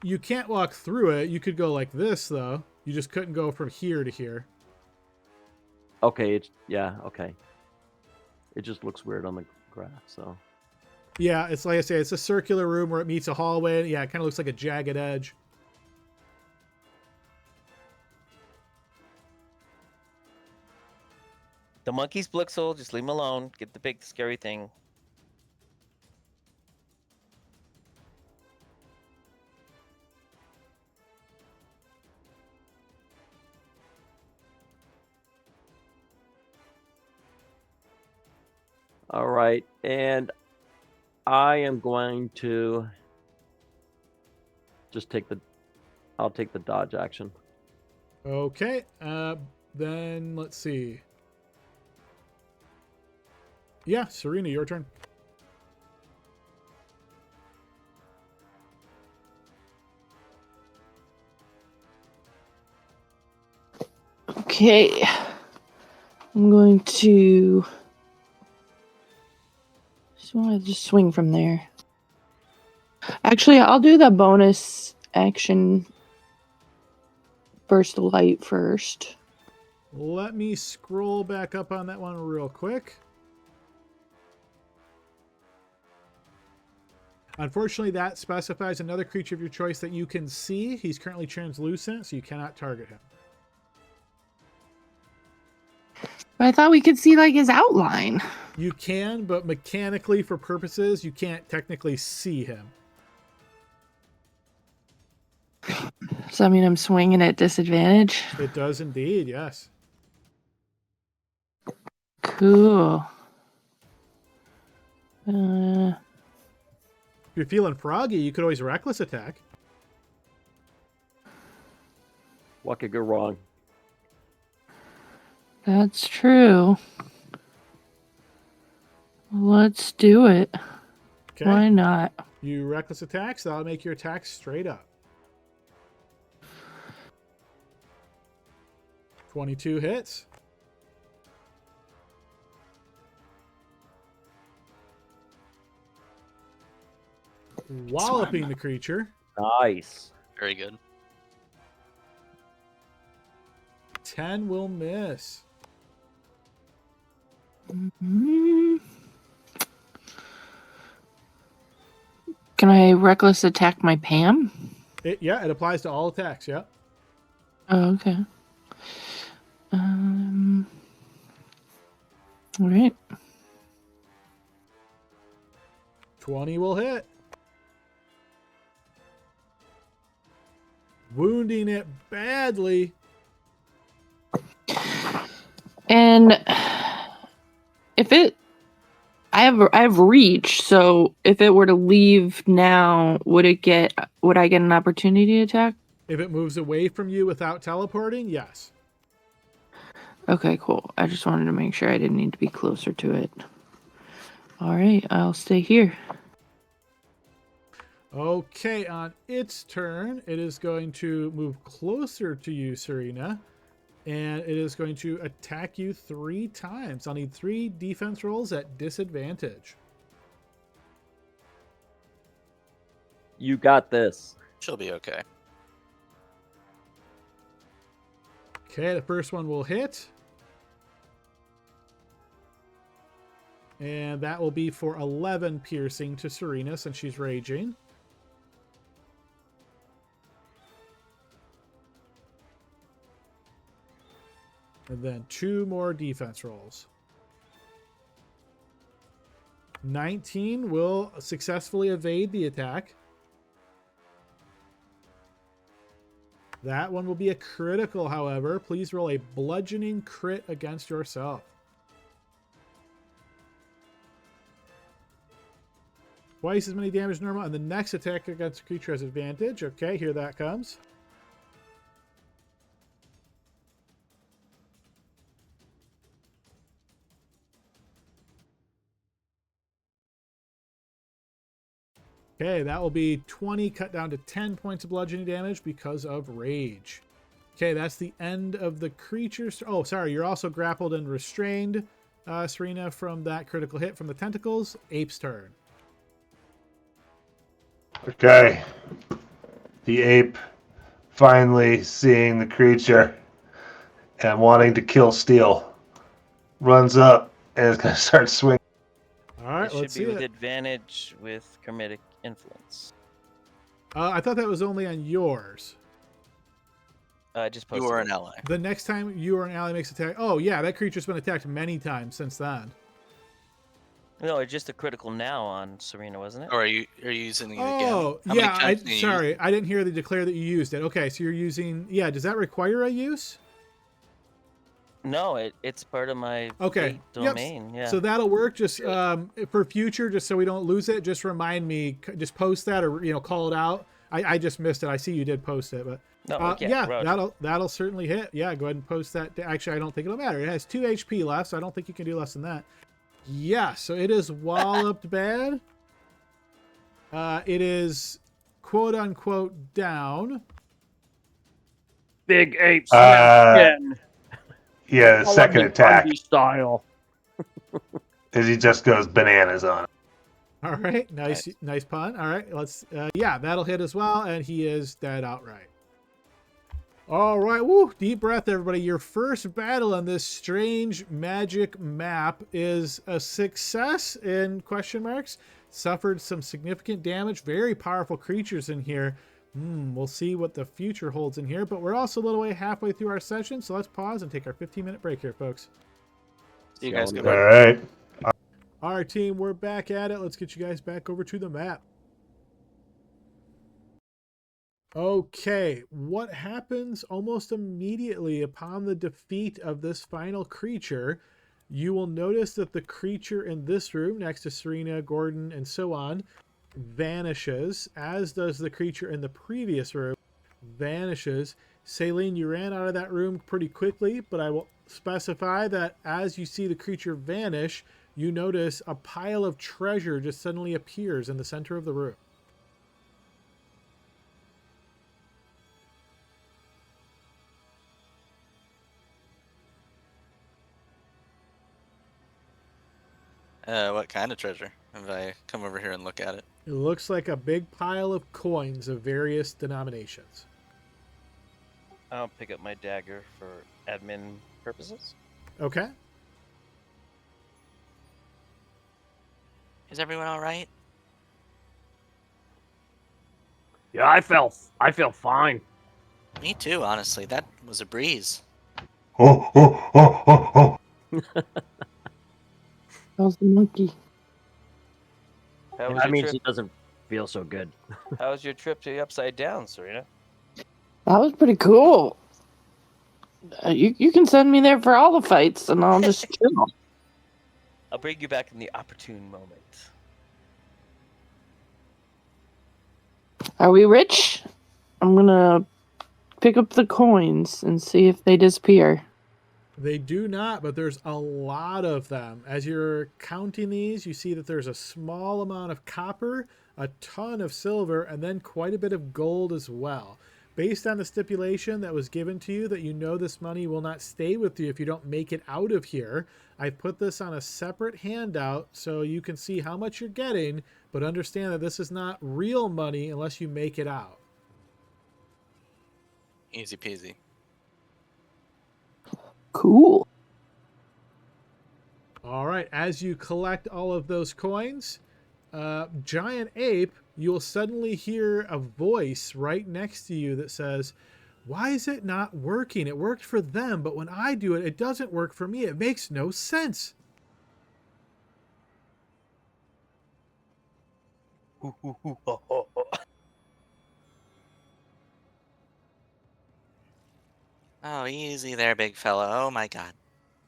You can't walk through it. You could go like this, though. You just couldn't go from here to here. Okay, okay. It just looks weird on the graph, so. Yeah, it's like I say, it's a circular room where it meets a hallway. Yeah, it kind of looks like a jagged edge. The monkey's Blixel. Just leave him alone. Get the big scary thing. All right, and I am going to just I'll take the dodge action. Okay, then let's see. Yeah, Serena, your turn. Okay. I'm going to. So I just swing from there. Actually, I'll do the bonus action burst of light first. Let me scroll back up on that one real quick. Unfortunately, that specifies another creature of your choice that you can see. He's currently translucent, so you cannot target him. But I thought we could see like his outline. You can, but mechanically, for purposes, you can't technically see him. Does that mean I'm swinging at disadvantage? It does indeed, yes. Cool. If you're feeling froggy, you could always reckless attack. What could go wrong? That's true. Let's do it. Okay. Why not? You reckless attack, so that'll make your attack straight up. 22 hits. Walloping the creature. Nice. Very good. 10 will miss. Mhm. Can I reckless attack my Pam? It applies to all attacks, yeah. Oh, okay. All right. 20 will hit. Wounding it badly. And if I have reach, so if it were to leave now, would I get an opportunity attack? If it moves away from you without teleporting, yes. Okay, cool. I just wanted to make sure I didn't need to be closer to it. All right, I'll stay here. Okay, on its turn, it is going to move closer to you, Serena, and it is going to attack you 3 times. I'll need 3 defense rolls at disadvantage. You got this. She'll be okay. Okay, the first one will hit. And that will be for 11 piercing to Serena since she's raging. And then 2 more defense rolls. 19 will successfully evade the attack. That one will be a critical, however. Please roll a bludgeoning crit against yourself. Twice as many damage as normal, and the next attack against the creature has advantage. Okay, here that comes. Okay, that will be 20 cut down to 10 points of bludgeoning damage because of rage. Okay, that's the end of the creature's... Oh, sorry, you're also grappled and restrained, Serena, from that critical hit from the tentacles. Ape's turn. Okay. The ape finally seeing the creature and wanting to kill Steel runs up and is going to start swinging. All right, It should let's be see with it. advantage with Chromatic Influence. I thought that was only on yours. I just posted You are it. an ally. The next time you or an ally makes attack... Oh, yeah, that creature's been attacked many times since then. No, it's just a critical now on Serena, wasn't it? Or are you using it again? Oh, How many yeah, times can you use sorry. I didn't hear the declare that you used it. Okay, so you're using... Yeah, does that require a use? No, it's part of my Okay. fate Yep. domain. Yeah. So that'll work. Just for future, just so we don't lose it, just remind me, just post that or call it out. I just missed it. I see you did post it, but no, yeah, Roger. that'll certainly hit. Yeah, go ahead and post that. Actually, I don't think it'll matter. It has 2 HP left, so I don't think you can do less than that. Yeah, so it is walloped bad. It is quote unquote down. Big ape Uh, again. Yeah, the second attack Bundy style. is he just goes bananas on it. All right, nice pun. All right, let's. Yeah, that'll hit as well, and he is dead outright. All right, woo! Deep breath, everybody. Your first battle on this strange magic map is a success in question marks. Suffered some significant damage. Very powerful creatures in here. We'll see what the future holds in here, but we're also a little way halfway through our session, so let's pause and take our 15-minute break here, folks. You guys go All ahead. right. All right, team, we're back at it. Let's get you guys back over to the map. Okay, what happens almost immediately upon the defeat of this final creature? You will notice that the creature in this room, next to Serena, Gordon, and so on, vanishes, as does the creature in the previous room, vanishes. Saline, you ran out of that room pretty quickly, but I will specify that as you see the creature vanish, you notice a pile of treasure just suddenly appears in the center of the room. What kind of treasure? If I come over here and look at it. It looks like a big pile of coins of various denominations. I'll pick up my dagger for admin purposes. Okay. Is everyone all right? Yeah, I feel fine. Me too, honestly. That was a breeze. Oh, oh, oh, oh, oh. How's the monkey? How was That your means trip? he doesn't feel so good. How was your trip to the Upside Down, Serena? That was pretty cool. You can send me there for all the fights, and I'll just chill. I'll bring you back in the opportune moment. Are we rich? I'm gonna pick up the coins and see if they disappear. They do not, but there's a lot of them. As you're counting these, you see that there's a small amount of copper, a ton of silver, and then quite a bit of gold as well. Based on the stipulation that was given to you that you know this money will not stay with you if you don't make it out of here, I put this on a separate handout so you can see how much you're getting, but understand that this is not real money unless you make it out. Easy peasy. Cool. All right, as you collect all of those coins, Giant Ape, you'll suddenly hear a voice right next to you that says, "Why is it not working? It worked for them, but when I do it, it doesn't work for me. It makes no sense." Oh, easy there, big fella. Oh my god.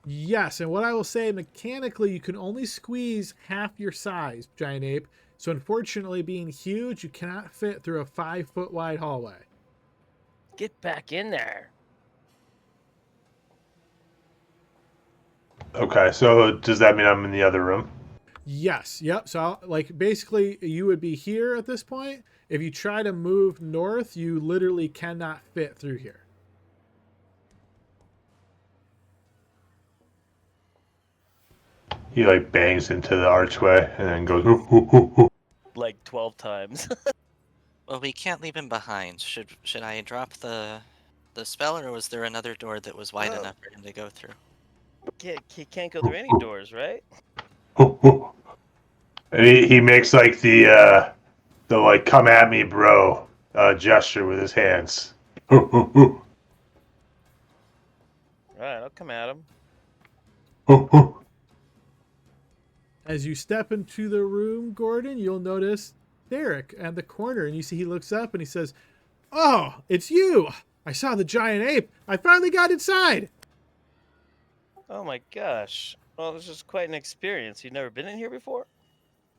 Yes, and what I will say, mechanically, you can only squeeze half your size, Giant Ape. So unfortunately, being huge, you cannot fit through a 5-foot wide hallway. Get back in there. Okay, so does that mean I'm in the other room? Yes, yep. So, like, basically, you would be here at this point. If you try to move north, you literally cannot fit through here. He like bangs into the archway and then goes, "Hoo, hoo, hoo, hoo." Like 12 times. Well, we can't leave him behind. Should I drop the spell, or was there another door that was wide enough for him to go through? He can't go through any doors, right? Hoo, hoo. And he makes like the like come at me, bro gesture with his hands. Hoo, hoo, hoo. All right, I'll come at him. Hoo, hoo. As you step into the room, Gordon, you'll notice Derek at the corner, and you see he looks up and he says, "Oh, it's you! I saw the Giant Ape. I finally got inside." Oh my gosh. Well, this is quite an experience. You've never been in here before?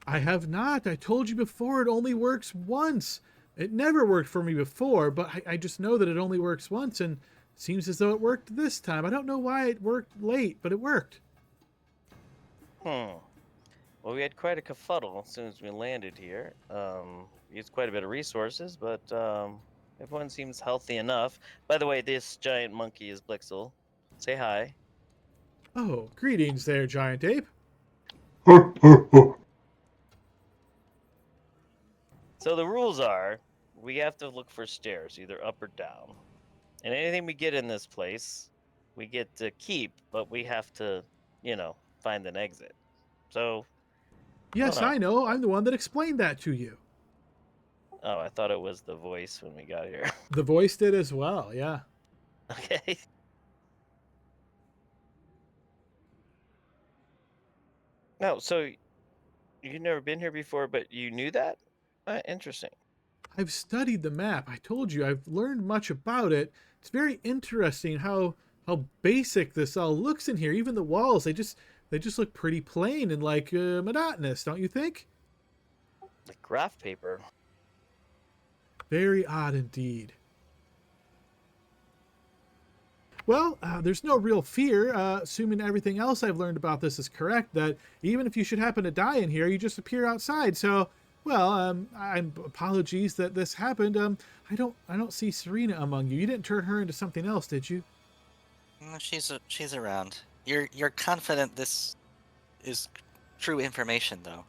"I have not. I told you before it only works once. It never worked for me before, but I just know that it only works once, and it seems as though it worked this time. I don't know why it worked late, but it worked." Well, we had quite a kerfuddle as soon as we landed here. Used quite a bit of resources, but everyone seems healthy enough. By the way, this giant monkey is Blixel. Say hi. "Oh, greetings there, Giant Ape." Hoo, hoo, hoo. So the rules are, we have to look for stairs, either up or down. And anything we get in this place, we get to keep, but we have to, find an exit. So, "Yes, hold on. I know. I'm the one that explained that to you." Oh, I thought it was the voice when we got here. The voice did as well, yeah. Okay. No, so you've never been here before, but you knew that? Interesting. "I've studied the map. I told you, I've learned much about it. It's very interesting how basic this all looks in here. Even the walls, they just look pretty plain and like monotonous, don't you think?" Like graph paper. "Very odd indeed." "Well, there's no real fear, assuming everything else I've learned about this is correct, that even if you should happen to die in here, you just appear outside. So, well, I'm apologies that this happened. I don't see Serena among you. You didn't turn her into something else, did you?" She's around. You're confident this is true information, though.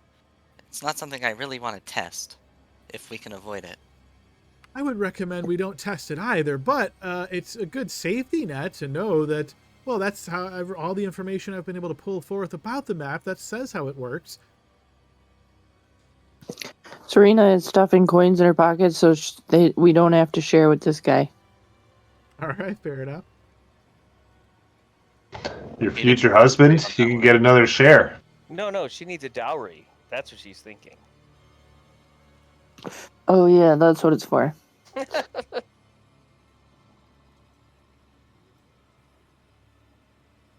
It's not something I really want to test, if we can avoid it. "I would recommend we don't test it either, but it's a good safety net to know that, well, that's how all the information I've been able to pull forth about the map that says how it works." Serena is stuffing coins in her pocket, so we don't have to share with this guy. All right, fair enough. Your future husband, you can get another share. No, she needs a dowry. That's what she's thinking. Oh yeah, that's what it's for.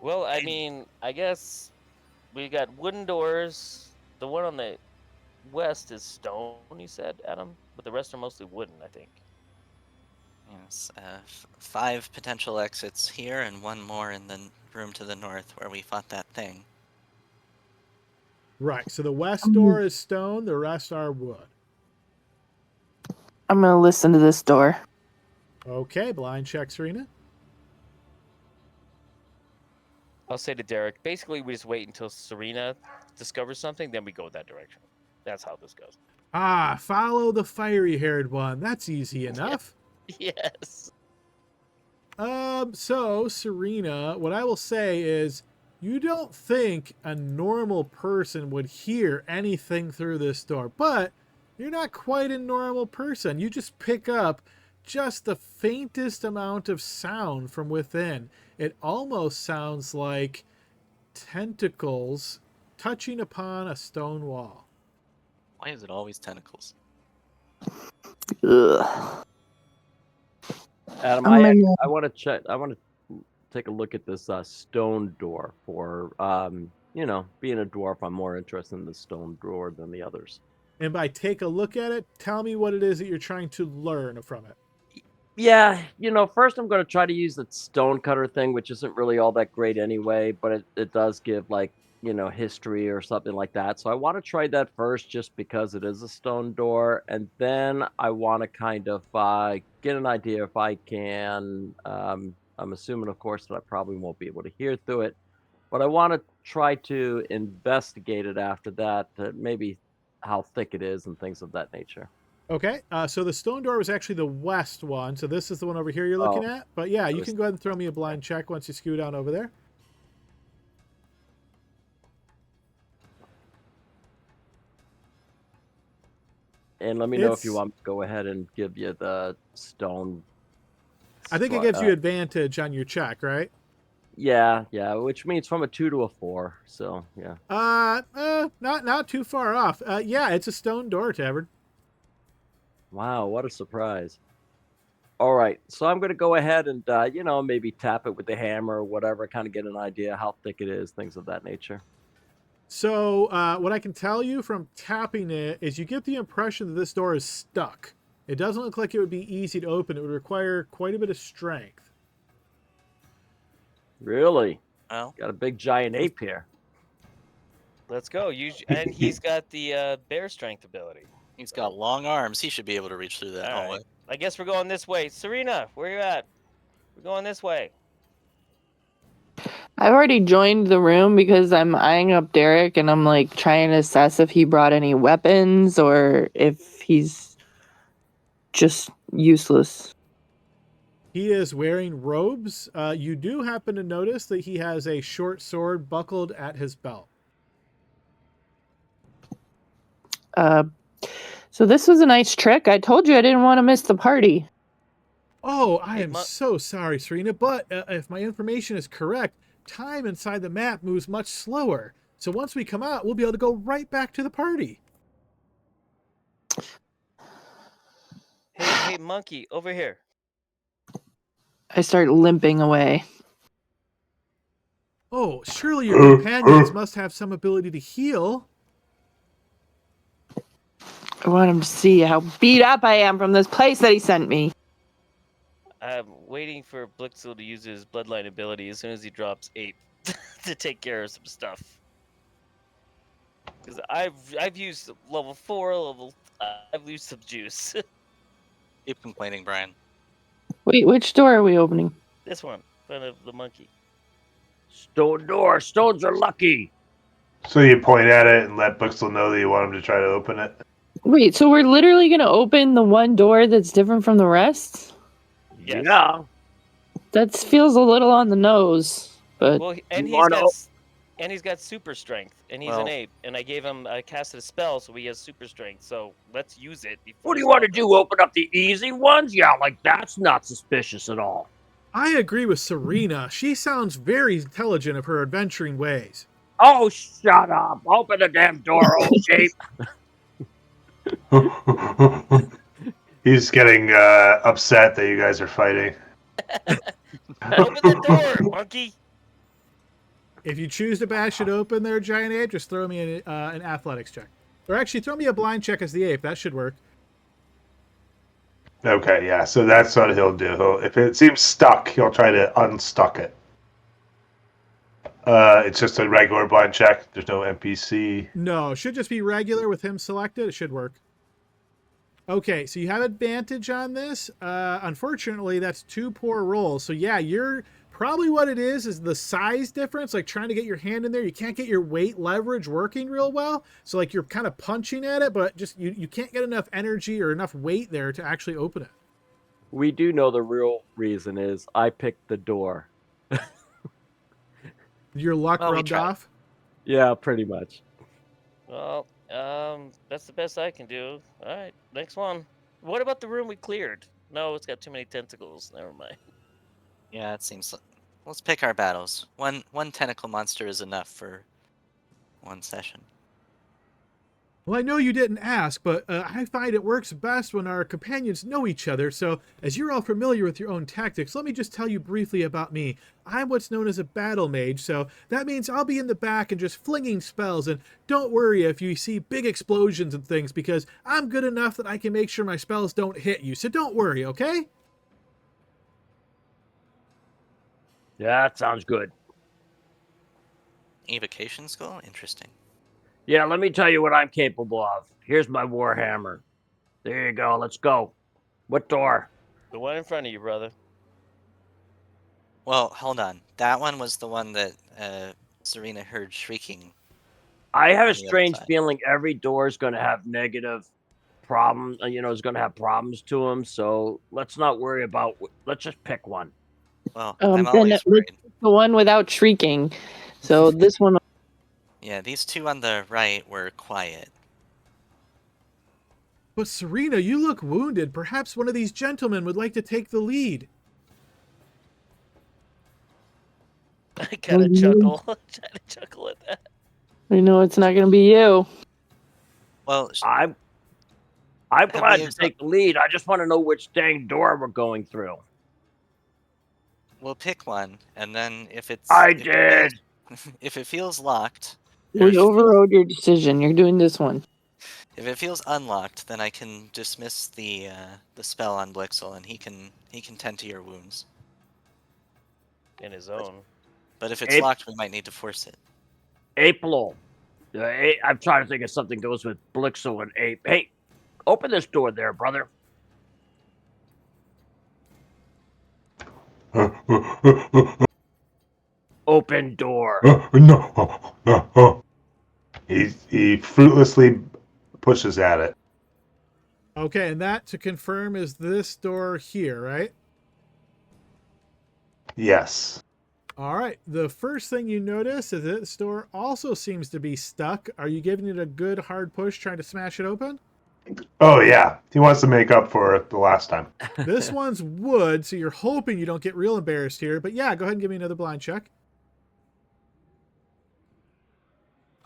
Well, I mean, I guess we got wooden doors. The one on the west is stone, you said, Adam? But the rest are mostly wooden, I think. Yes, 5 potential exits here, and 1 more in the room to the north where we fought that thing. Right, so the west door is stone, the rest are wood. I'm gonna listen to this door. Okay, blind check, Serena. I'll say to Derek, basically, we just wait until Serena discovers something, then we go that direction. That's how this goes. Ah, follow the fiery-haired one. That's easy enough. Yes. So, Serena, what I will say is you don't think a normal person would hear anything through this door, but you're not quite a normal person. You just pick up just the faintest amount of sound from within. It almost sounds like tentacles touching upon a stone wall. Why is it always tentacles? Ugh. Adam, I'm gonna- I want to check. I want to take a look at this stone door for, you know, being a dwarf. I'm more interested in the stone door than the others. And by take a look at it, tell me what it is that you're trying to learn from it. Yeah, you know, first I'm going to try to use the stone cutter thing, which isn't really all that great anyway, but it does give, like, you know, history or something like that. So I want to try that first just because it is a stone door. And then I want to kind of get an idea if I can. I'm assuming, of course, that I probably won't be able to hear through it, but I want to try to investigate it after that, maybe how thick it is and things of that nature. Okay, so the stone door was actually the west one, so this is the one over here you're looking at. But yeah, you can go ahead and throw me a blind check once you scoot on over there. And let me know if you want me to go ahead and give you the stone. I think it gives you advantage on your check, right? Yeah, which means from a 2 to a 4. So yeah. Not too far off. Yeah, it's a stone door, Tavern. Wow, what a surprise! All right, so I'm going to go ahead and you know, maybe tap it with the hammer or whatever, kind of get an idea how thick it is, things of that nature. So what I can tell you from tapping it is you get the impression that this door is stuck. It doesn't look like it would be easy to open. It would require quite a bit of strength. Really? Well, Got a big giant ape here. Let's go. And he's got the bear strength ability. he's got long arms. He should be able to reach through that All hallway. right. I guess we're going this way. Serena, where you at? We're going this way. I've already joined the room because I'm eyeing up Derek and I'm like trying to assess if he brought any weapons or if he's just useless. He is wearing robes. You do happen to notice that he has a short sword buckled at his belt. So this was a nice trick. I told you I didn't want to miss the party. Oh, I am so sorry, Serena, but if my information is correct, time inside the map moves much slower. So once we come out, we'll be able to go right back to the party. Hey, monkey, over here. I start limping away. Oh, surely your companions must have some ability to heal. I want him to see how beat up I am from this place that he sent me. I'm waiting for Blixel to use his bloodline ability as soon as he drops 8 to take care of some stuff. Because I've used level 4, level I've used some juice. Keep complaining, Brian. Wait, which door are we opening? This one, in front of the monkey. Stone door. Stones are lucky. So you point at it and let Buxel know that you want him to try to open it. Wait, so we're literally going to open the one door that's different from the rest? Yes. Yeah. That feels a little on the nose, but Well, and he's got super strength, and he's an ape. And I casted a spell, so he has super strength. So let's use it. What do you want to do? Open up the easy ones? Yeah, like that's not suspicious at all. I agree with Serena. She sounds very intelligent of her adventuring ways. Oh, shut up. Open the damn door, old ape. He's getting upset that you guys are fighting. Open the door, monkey. If you choose to bash it open there, Giant Ape, just throw me an athletics check. Or actually, throw me a blind check as the ape. That should work. Okay, yeah, so that's what he'll do. If it seems stuck, he'll try to unstuck it. It's just a regular blind check. There's no NPC. No, it should just be regular with him selected. It should work. Okay, so you have advantage on this. Unfortunately, that's 2 poor rolls. So yeah, you're probably what it is the size difference, like trying to get your hand in there. You can't get your weight leverage working real well. So like you're kind of punching at it, but just you can't get enough energy or enough weight there to actually open it. We do know the real reason is I picked the door. Your luck Well, we rubbed tried. off. Yeah, pretty much. Well, that's the best I can do. All right, next one. What about the room we cleared? No, it's got too many tentacles. Never mind. Yeah, it seems. Let's pick our battles. One tentacle monster is enough for one session. Well, I know you didn't ask, but I find it works best when our companions know each other. So, as you're all familiar with your own tactics, let me just tell you briefly about me. I'm what's known as a battle mage, so that means I'll be in the back and just flinging spells. And don't worry if you see big explosions and things, because I'm good enough that I can make sure my spells don't hit you. So don't worry, okay? Yeah, that sounds good. Evocation skull? Interesting. Yeah, let me tell you what I'm capable of. Here's my warhammer. There you go. Let's go. What door? The one in front of you, brother. Well, hold on. That one was the one that Serena heard shrieking. I have On a the other strange side. feeling every door is going to have negative problems. Is going to have problems to them. So let's not worry about. Let's just pick one. Well, Then I'm always let's worried. pick the one without shrieking. So this one. Yeah, these two on the right were quiet. But Serena, you look wounded. Perhaps one of these gentlemen would like to take the lead. I kind of chuckle. Try to chuckle at that. We know it's not going to be you. Well, I'm Have glad we to take the lead. I just want to know which dang door we're going through. we'll pick one, and then if it's if it feels locked, We overrode your decision. You're doing this one. if it feels unlocked, then I can dismiss the spell on Blixel, and he can tend to your wounds. In his own. But if it's Ape- locked, we might need to force it. April. I'm trying to think of something that goes with Blixel and Ape. Hey, open this door there, brother. Open door. No. He fruitlessly pushes at it. Okay, and that, to confirm, is this door here, right? Yes. All right. The first thing you notice is that this door also seems to be stuck. Are you giving it a good hard push trying to smash it open? Oh yeah, he wants to make up for it the last time. This one's wood, so you're hoping you don't get real embarrassed here. But yeah, go ahead and give me another blind check.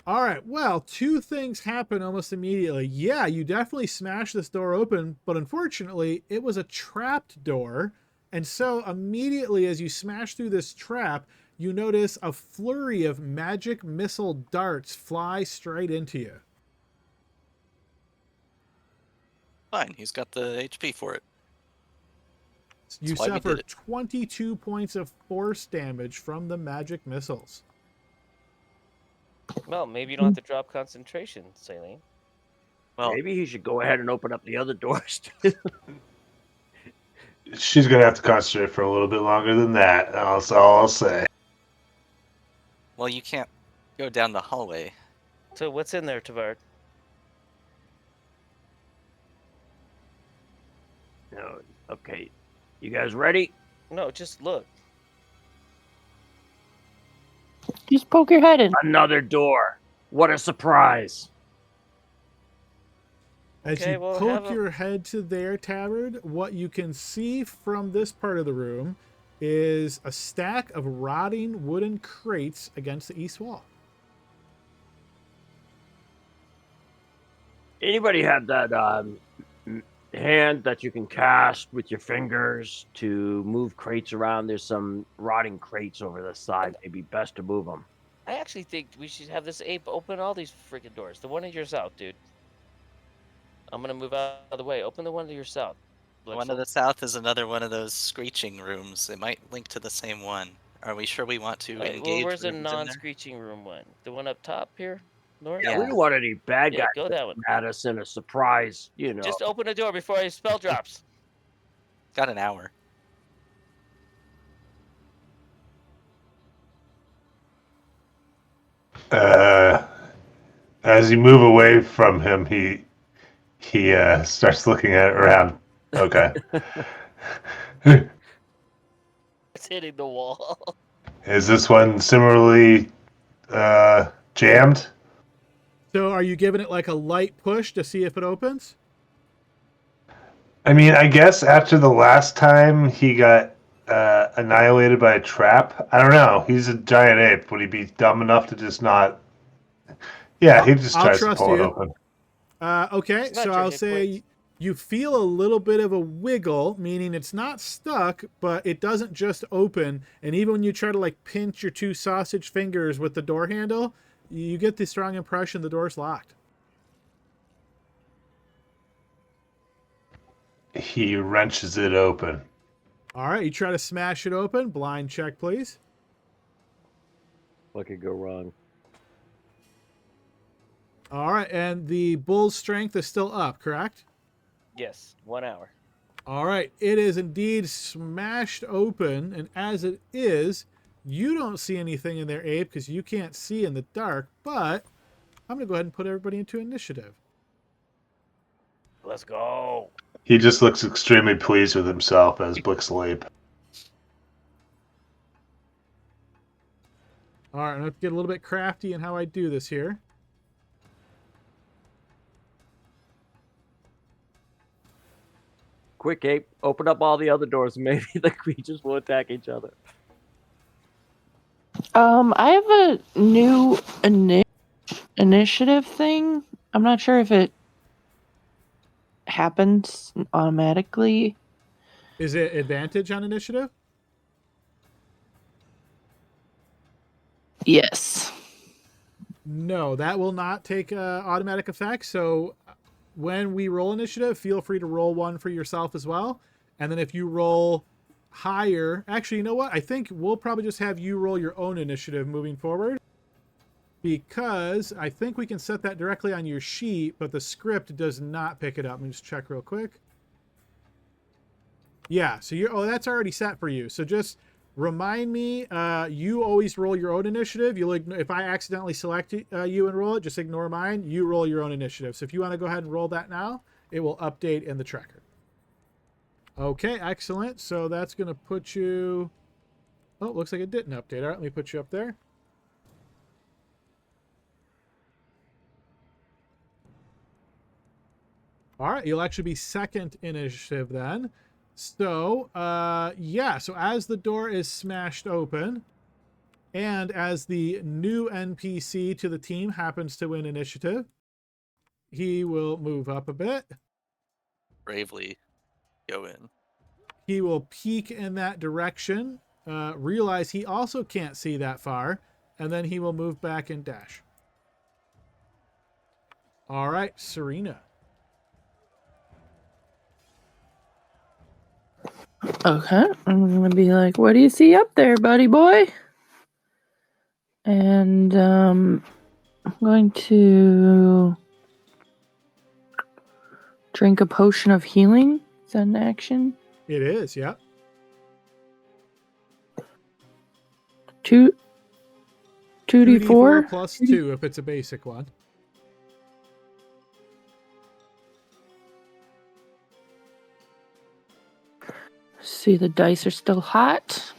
All right, well, 2 things happen almost immediately. Yeah, you definitely smashed this door open, but unfortunately, it was a trapped door. And so immediately as you smash through this trap, you notice a flurry of magic missile darts fly straight into you. Fine, he's got the HP for it. You That's why we suffer did it. 22 points of force damage from the magic missiles. Well, maybe you don't have to drop concentration, Saline. Well, Maybe he should go ahead and open up the other doors. She's gonna have to concentrate for a little bit longer than that. That's all I'll say. well, you can't go down the hallway. So what's in there, Tavard? No. Okay. You guys ready? No, just look. Just poke your head in. Another door. What a surprise. As Okay, you well, poke have a- your head to there, Tabard, what you can see from this part of the room is a stack of rotting wooden crates against the east wall. Anybody have that hand that you can cast with your fingers to move crates around? There's some rotting crates over the side. It'd be best to move them. I actually think we should have this ape open all these freaking doors. The one to your south, dude. I'm gonna move out of the way. Open the one to your south. The one to the south is another one of those screeching rooms. It might link to the same one. Are we sure we want to Wait, engage? well, where's the rooms in there? non-screeching room one? The one up top here? North? Yeah, Yeah. we don't want any bad Yeah, guys go that one. at us in a surprise, you know. Just open the door before his spell drops. Got an hour. As you move away from him, he starts looking at it around. Okay. It's hitting the wall. Is this one similarly jammed? So are you giving it like a light push to see if it opens? I mean, I guess after the last time he got annihilated by a trap, I don't know. He's a giant ape. Would he be dumb enough to just not? Yeah, he just I'll tries to trust pull it you. open. Okay, It's not so your I'll hit say points. you feel a little bit of a wiggle, meaning it's not stuck, but it doesn't just open. And even when you try to like pinch your two sausage fingers with the door handle, you get the strong impression the door's locked. He wrenches it open. All right, you try to smash it open. Blind check, please. What could go wrong? All right, and the bull's strength is still up, correct? Yes, 1 hour. All right, it is indeed smashed open, and as it is, you don't see anything in there, Ape, because you can't see in the dark, but I'm going to go ahead and put everybody into initiative. Let's go. He just looks extremely pleased with himself as Blixel Ape. All right, I'm going to get a little bit crafty in how I do this here. Quick, Ape, open up all the other doors and maybe the creatures will attack each other. I have a new initiative thing. I'm not sure if it happens automatically. Is it advantage on initiative? Yes. No, that will not take automatic effect. So when we roll initiative, feel free to roll one for yourself as well. And then if you roll higher, actually, you know what? I think we'll probably just have you roll your own initiative moving forward, because I think we can set that directly on your sheet, but the script does not pick it up. Let me just check real quick. Yeah, so that's already set for you. So just remind me, you always roll your own initiative. If I accidentally select you and roll it, just ignore mine. You roll your own initiative. So if you want to go ahead and roll that now, it will update in the tracker. Okay, excellent. So that's going to put you... Oh, it looks like it didn't update. All right, let me put you up there. All right, you'll actually be second initiative then. So, yeah, so as the door is smashed open, and as the new NPC to the team happens to win initiative, he will move up a bit. Bravely go in. He will peek in that direction, realize he also can't see that far, and then he will move back and dash. All right, Serena. Okay, I'm gonna be like, "What do you see up there, buddy boy?" And I'm going to drink a potion of healing. Is that an action? It is, yeah. 2d4 plus 2 if it's a basic one. See, the dice are still hot.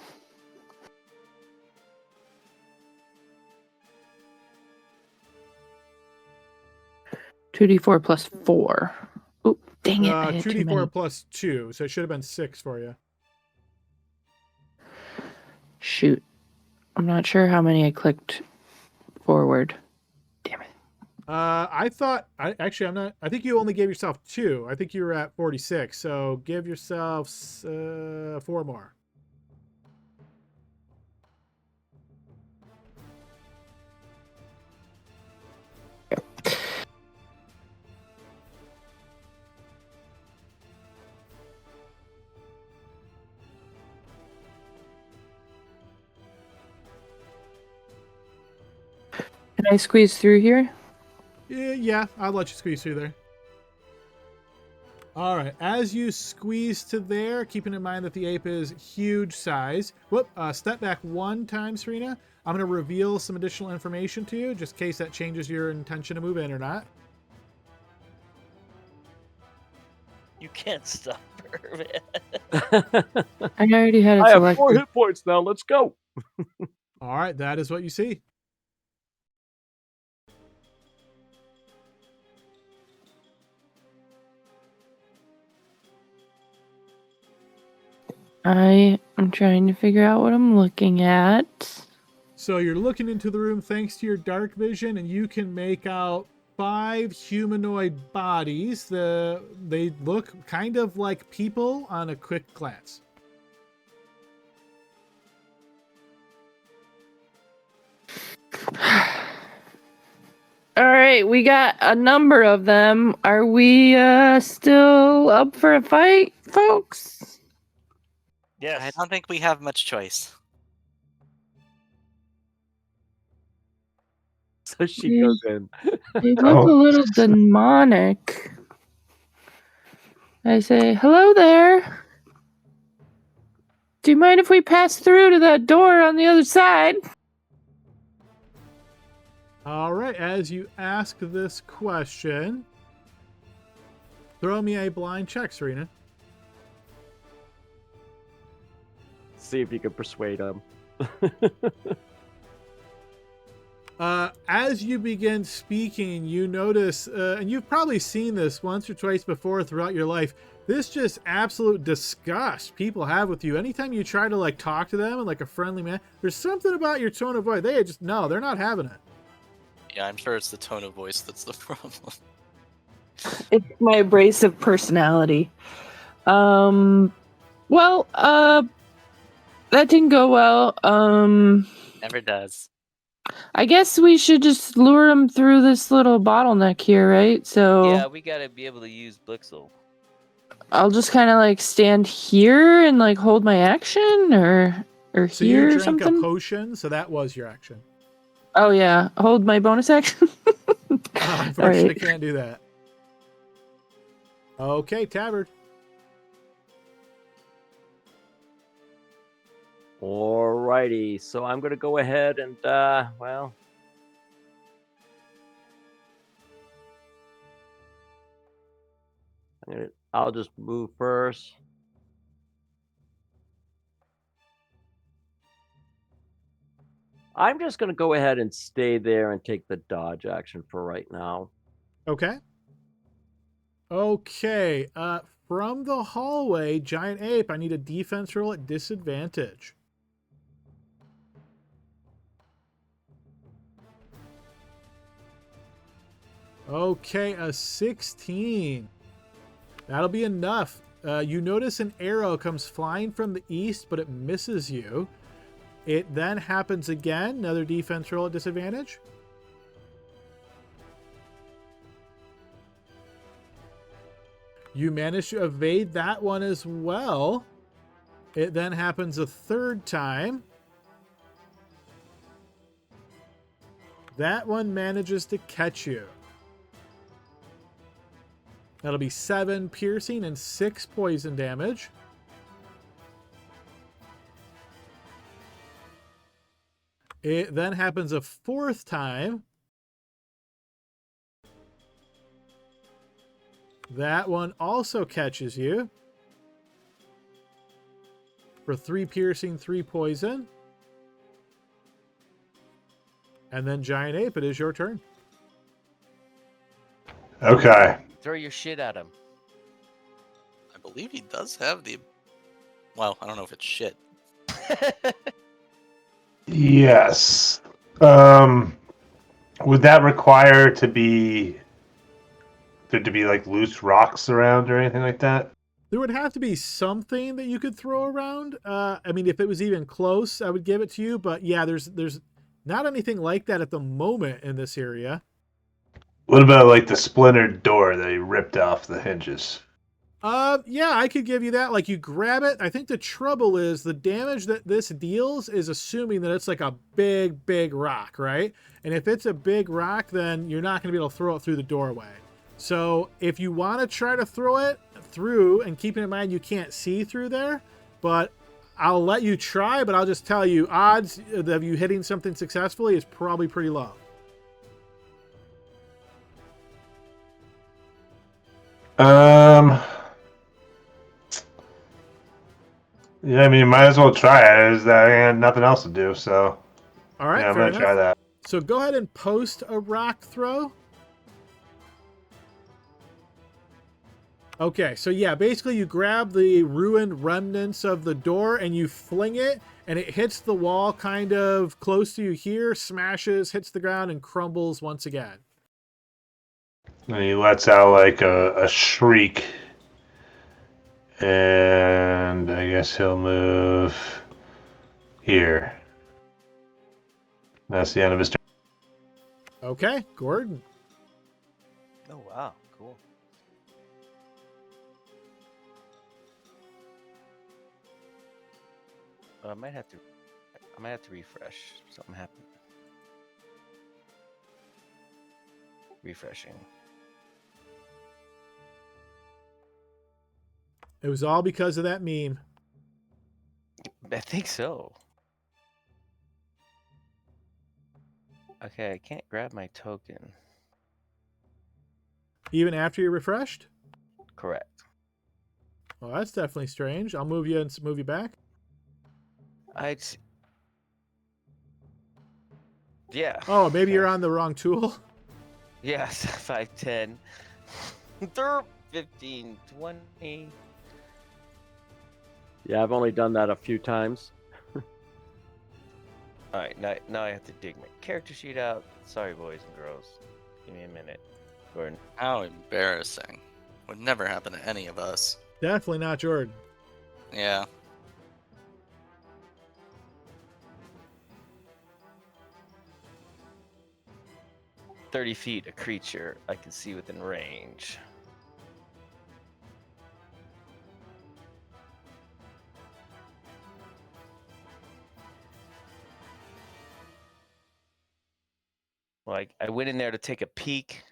(2d4 plus 4). Oh, dang it! I had too 2d4 many. plus 2, so it should have been 6 for you. Shoot, I'm not sure how many I clicked forward. Damn it! I think you only gave yourself 2. I think you were at 46, so give yourself 4 more. Can I squeeze through here? Yeah, I'll let you squeeze through there. All right, as you squeeze to there, keeping in mind that the ape is huge size. Whoop, step back 1 time, Serena. I'm going to reveal some additional information to you, just in case that changes your intention to move in or not. You can't stop her, man. I already had it I have 4 selected. hit points now. Let's go. All right, that is what you see. I am trying to figure out what I'm looking at. So you're looking into the room thanks to your dark vision, and you can make out 5 humanoid bodies. They look kind of like people on a quick glance. All right, we got a number of them. Are we still up for a fight, folks? Yes. I don't think we have much choice. So she goes in. They look a little demonic. I say, hello there. Do you mind if we pass through to that door on the other side? All right, as you ask this question, throw me a blind check, Serena. See if you can persuade him. As you begin speaking, you notice, and you've probably seen this once or twice before throughout your life, this just absolute disgust people have with you. Anytime you try to like talk to them in like a friendly manner, there's something about your tone of voice. They just, no, they're not having it. Yeah, I'm sure it's the tone of voice that's the problem. It's my abrasive personality. Well, that didn't go well. Never does. I guess we should just lure him through this little bottleneck here, right? So Yeah, we gotta be able to use Blixel. I'll just kind of like stand here and like hold my action, or So here you or drank something. a potion, so that was your action. Oh yeah, hold my bonus action. Unfortunately, Alright. can't do that. Okay, Tabard. Alrighty, so I'm gonna go ahead and well, I'll just move first. I'm just gonna go ahead and stay there and take the dodge action for right now. Okay. Okay. From the hallway, giant ape, I need a defense roll at disadvantage. Okay, a 16. That'll be enough. You notice an arrow comes flying from the east, but it misses you. It then happens again. Another defense roll at disadvantage. You manage to evade that one as well. It then happens a 3rd time. That one manages to catch you. That'll be 7 piercing and 6 poison damage. It then happens a 4th time. That one also catches you for 3 piercing, 3 poison. And then Giant Ape, it is your turn. Okay. Throw your shit at him. I believe he does have the. Well, I don't know if it's shit. Yes. Would that require to be like loose rocks around or anything like that? There would have to be something that you could throw around. I mean, if it was even close, I would give it to you. But yeah, there's not anything like that at the moment in this area. What about like the splintered door that he ripped off the hinges? Yeah, I could give you that. Like, you grab it. I think the trouble is the damage that this deals is assuming that it's like a big, big rock, right? And if it's a big rock, then you're not going to be able to throw it through the doorway. So if you want to try to throw it through, and keeping in mind you can't see through there, but I'll let you try, but I'll just tell you, odds of you hitting something successfully is probably pretty low. Yeah, I mean, might as well try it. Is that I had nothing else to do, so All right, yeah, I'm fair gonna try enough. that. So go ahead and post a rock throw. Okay, so yeah, basically you grab the ruined remnants of the door and you fling it, and it hits the wall kind of close to you here, smashes, hits the ground, and crumbles once again. And he lets out like a shriek, and I guess he'll move here. That's the end of his turn. Okay, Gordon. Oh wow, cool. I might have to refresh. Something happened. Refreshing. It was all because of that meme. I think so. Okay, I can't grab my token. Even after you're refreshed? Correct. Well, that's definitely strange. I'll move you and move you back. Yeah. Oh, maybe okay. you're on the wrong tool. Yes, 5, 10, 15, 20. Yeah, I've only done that a few times. All right, now I have to dig my character sheet out. Sorry, boys and girls. Give me a minute. Gordon. How embarrassing. Would never happen to any of us. Definitely not Jordan. Yeah. "30 feet, a creature I can see within range." Like, I went in there to take a peek.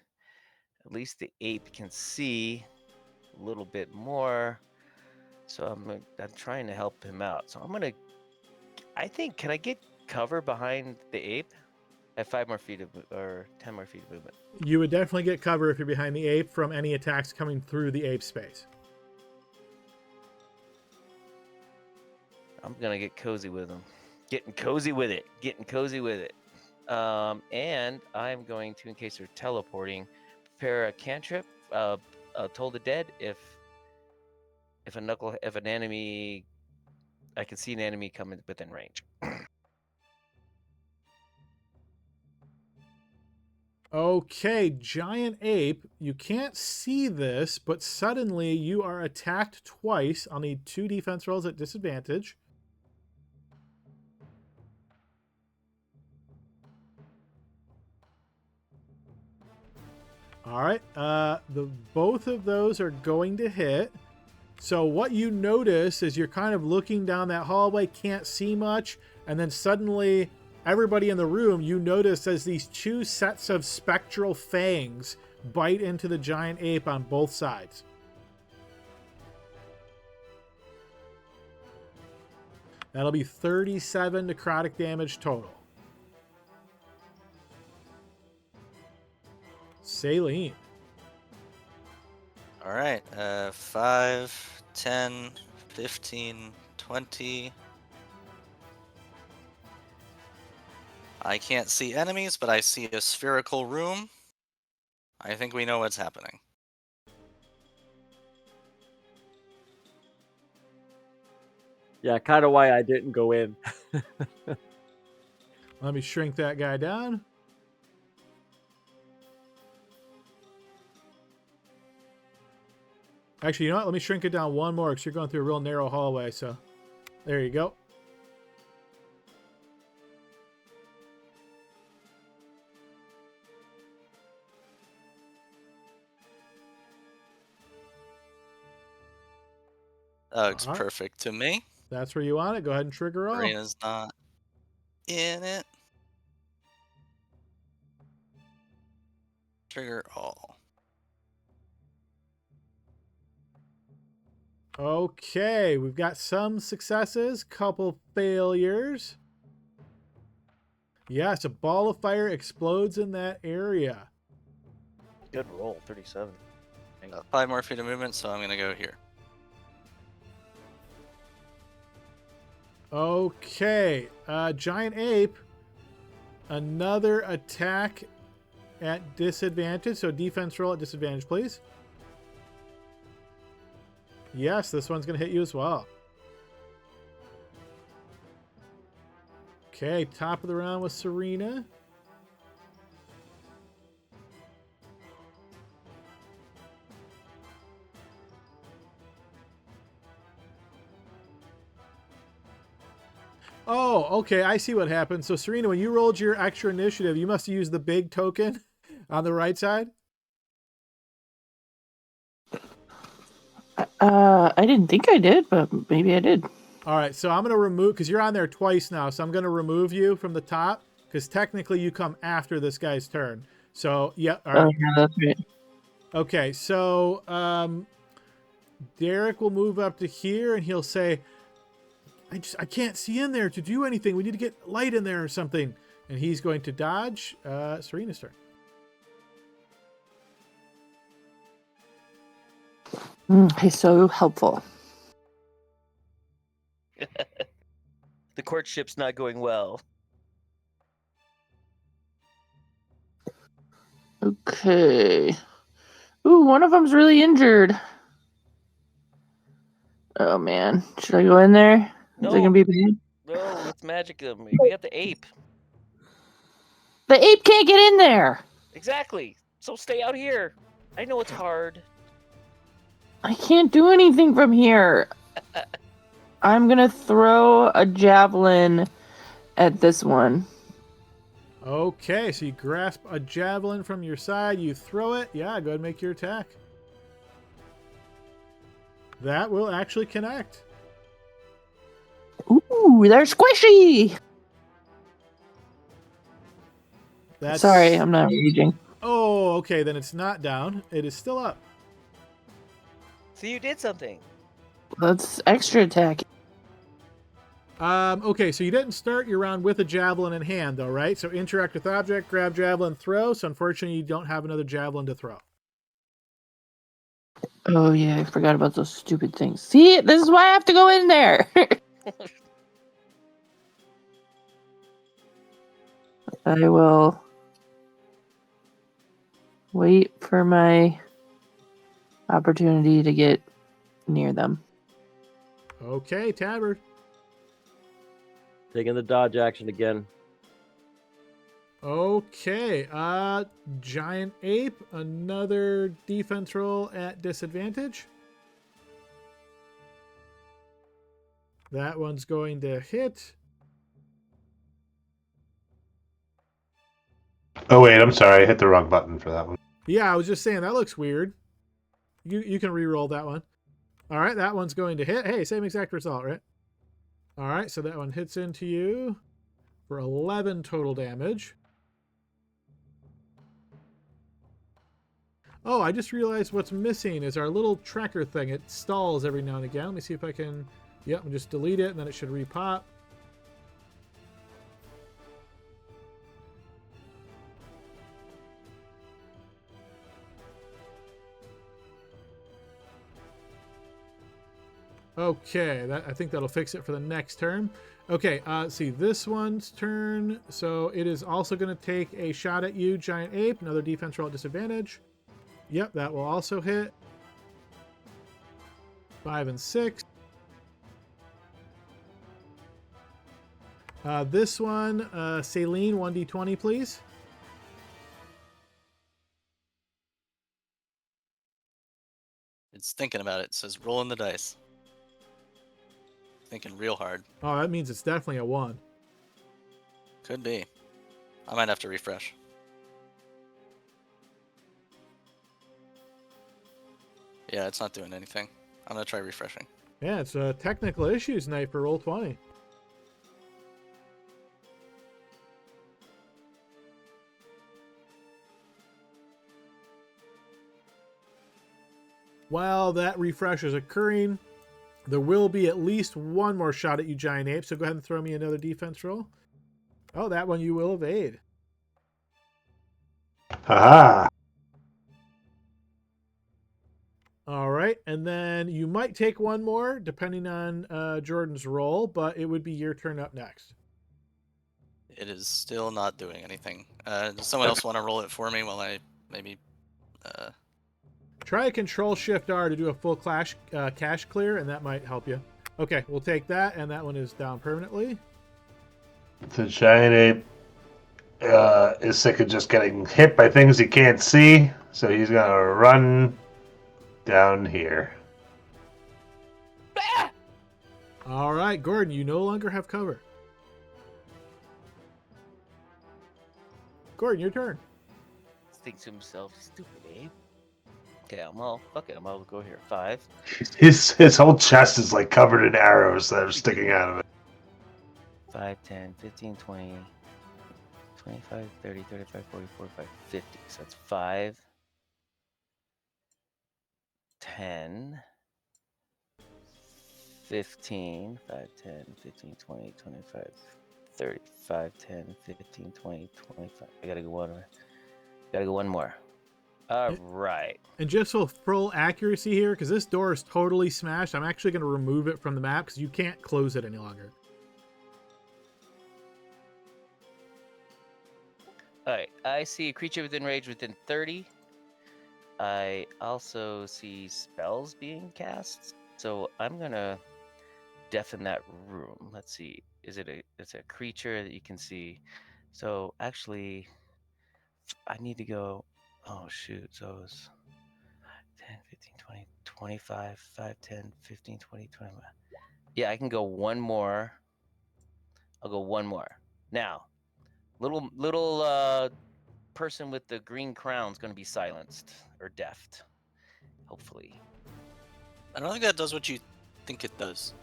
At least the ape can see a little bit more. So I'm trying to help him out. So I think, can I get cover behind the ape? I have 5 more feet or 10 more feet of movement. You would definitely get cover if you're behind the ape from any attacks coming through the ape space. I'm gonna get cozy with him. Getting cozy with it. And I'm going to, in case they're teleporting, prepare a cantrip. Toll the dead if an enemy, I can see an enemy coming within range. Okay, giant ape, you can't see this, but suddenly you are attacked twice. I'll need 2 defense rolls at disadvantage. All right, both of those are going to hit. So what you notice is you're kind of looking down that hallway, can't see much, and then suddenly everybody in the room, you notice as these 2 sets of spectral fangs bite into the giant ape on both sides. That'll be 37 necrotic damage total. Saline. All right. 5, 10, 15, 20. I can't see enemies, but I see a spherical room. I think we know what's happening. Yeah, kind of why I didn't go in. Let me shrink that guy down. Actually, you know what? Let me shrink it down one more because you're going through a real narrow hallway. So there you go. Looks Alright. perfect to me. That's where you want it. Go ahead and trigger all. Serena's not in it. Trigger all. Okay, we've got some successes, couple failures. Yes, a ball of fire explodes in that area. Good roll, 37. 5 more feet of movement, so I'm gonna go here. Okay, giant ape. Another attack at disadvantage. So defense roll at disadvantage, please. Yes, this one's going to hit you as well. Okay, top of the round with Serena. Oh, okay, I see what happened. So Serena, when you rolled your extra initiative, you must have used the big token on the right side? I didn't think I did, but maybe I did. All right, so I'm going to remove, because you're on there twice now, so I'm going to remove you from the top, because technically you come after this guy's turn. So, yeah, all right. Oh, yeah, that's right. Okay, so Derek will move up to here, and he'll say, I can't see in there to do anything. We need to get light in there or something. And he's going to dodge. Serena's turn. He's so helpful. The courtship's not going well. Okay. Ooh, one of them's really injured. Oh man, should I go in there? No. Is it gonna be bad? No, let's magic them. We got the ape. The ape can't get in there. Exactly. So stay out here. I know it's hard. I can't do anything from here. I'm gonna throw a javelin at this one. Okay, so you grasp a javelin from your side. You throw it. Yeah, go ahead and make your attack. That will actually connect. Ooh, they're squishy. That's... Sorry, I'm not raging. Oh, okay, then it's not down. It is still up. So you did something. That's extra attack. Okay, so you didn't start your round with a javelin in hand, though, right? So interact with object, grab javelin, throw. So unfortunately, you don't have another javelin to throw. Oh yeah, I forgot about those stupid things. See, this is why I have to go in there. I will wait for my opportunity to get near them. Okay, Tabard. Taking the dodge action again. Okay, giant ape, another defense roll at disadvantage. That one's going to hit. Oh wait, I'm sorry, I hit the wrong button for that one. Yeah, I was just saying that looks weird. You can re-roll that one. All right, that one's going to hit. Hey, same exact result, right? All right, so that one hits into you for 11 total damage. Oh, I just realized what's missing is our little tracker thing. It stalls every now and again. Let me see if I can... Yep, and just delete it, and then it should repop. Okay, I think that'll fix it for the next turn. Okay, see, this one's turn. So it is also going to take a shot at you, Giant Ape. Another defense roll at disadvantage. Yep, that will also hit. 5 and 6. This one, Saline, 1d20, please. It's thinking about it. It says rolling the dice. Thinking real hard. Oh, that means it's definitely a 1. Could be. I might have to refresh. Yeah, it's not doing anything. I'm gonna try refreshing. Yeah, it's a technical issues night for Roll20. While that refresh is occurring, there will be at least one more shot at you, Giant Ape, so go ahead and throw me another defense roll. Oh, that one you will evade. Haha. All right, and then you might take one more, depending on Jordan's roll, but it would be your turn up next. It is still not doing anything. Does someone else want to roll it for me while I maybe... Try Control-Shift-R to do a full cache clear, and that might help you. Okay, we'll take that, and that one is down permanently. The giant ape is sick of just getting hit by things he can't see, so he's gonna run down here. All right, Gordon, you no longer have cover. Gordon, your turn. Thinks to himself, stupid Abe. Okay, fuck it, I'm gonna go here. 5. His whole chest is like covered in arrows that are sticking out of it. 5, 10, 15, 20, 25, 30, 35, 40, 45, 50. So that's 5, 10, 15, 5, 10, 15, 20, 25, 30, 5, 10, 15, 20, 25. I gotta go one more. All right. And just for full accuracy here, because this door is totally smashed, I'm actually going to remove it from the map because you can't close it any longer. All right. I see a creature within range within 30. I also see spells being cast. So I'm going to deafen that room. Let's see. It's a creature that you can see. So actually, I need to go. Oh, shoot. So it's 10, 15, 20, 25, 5, 10, 15, 20, 25. Yeah, I can go one more. I'll go one more. Now, little person with the green crown is going to be silenced or deafed. Hopefully. I don't think that does what you think it does.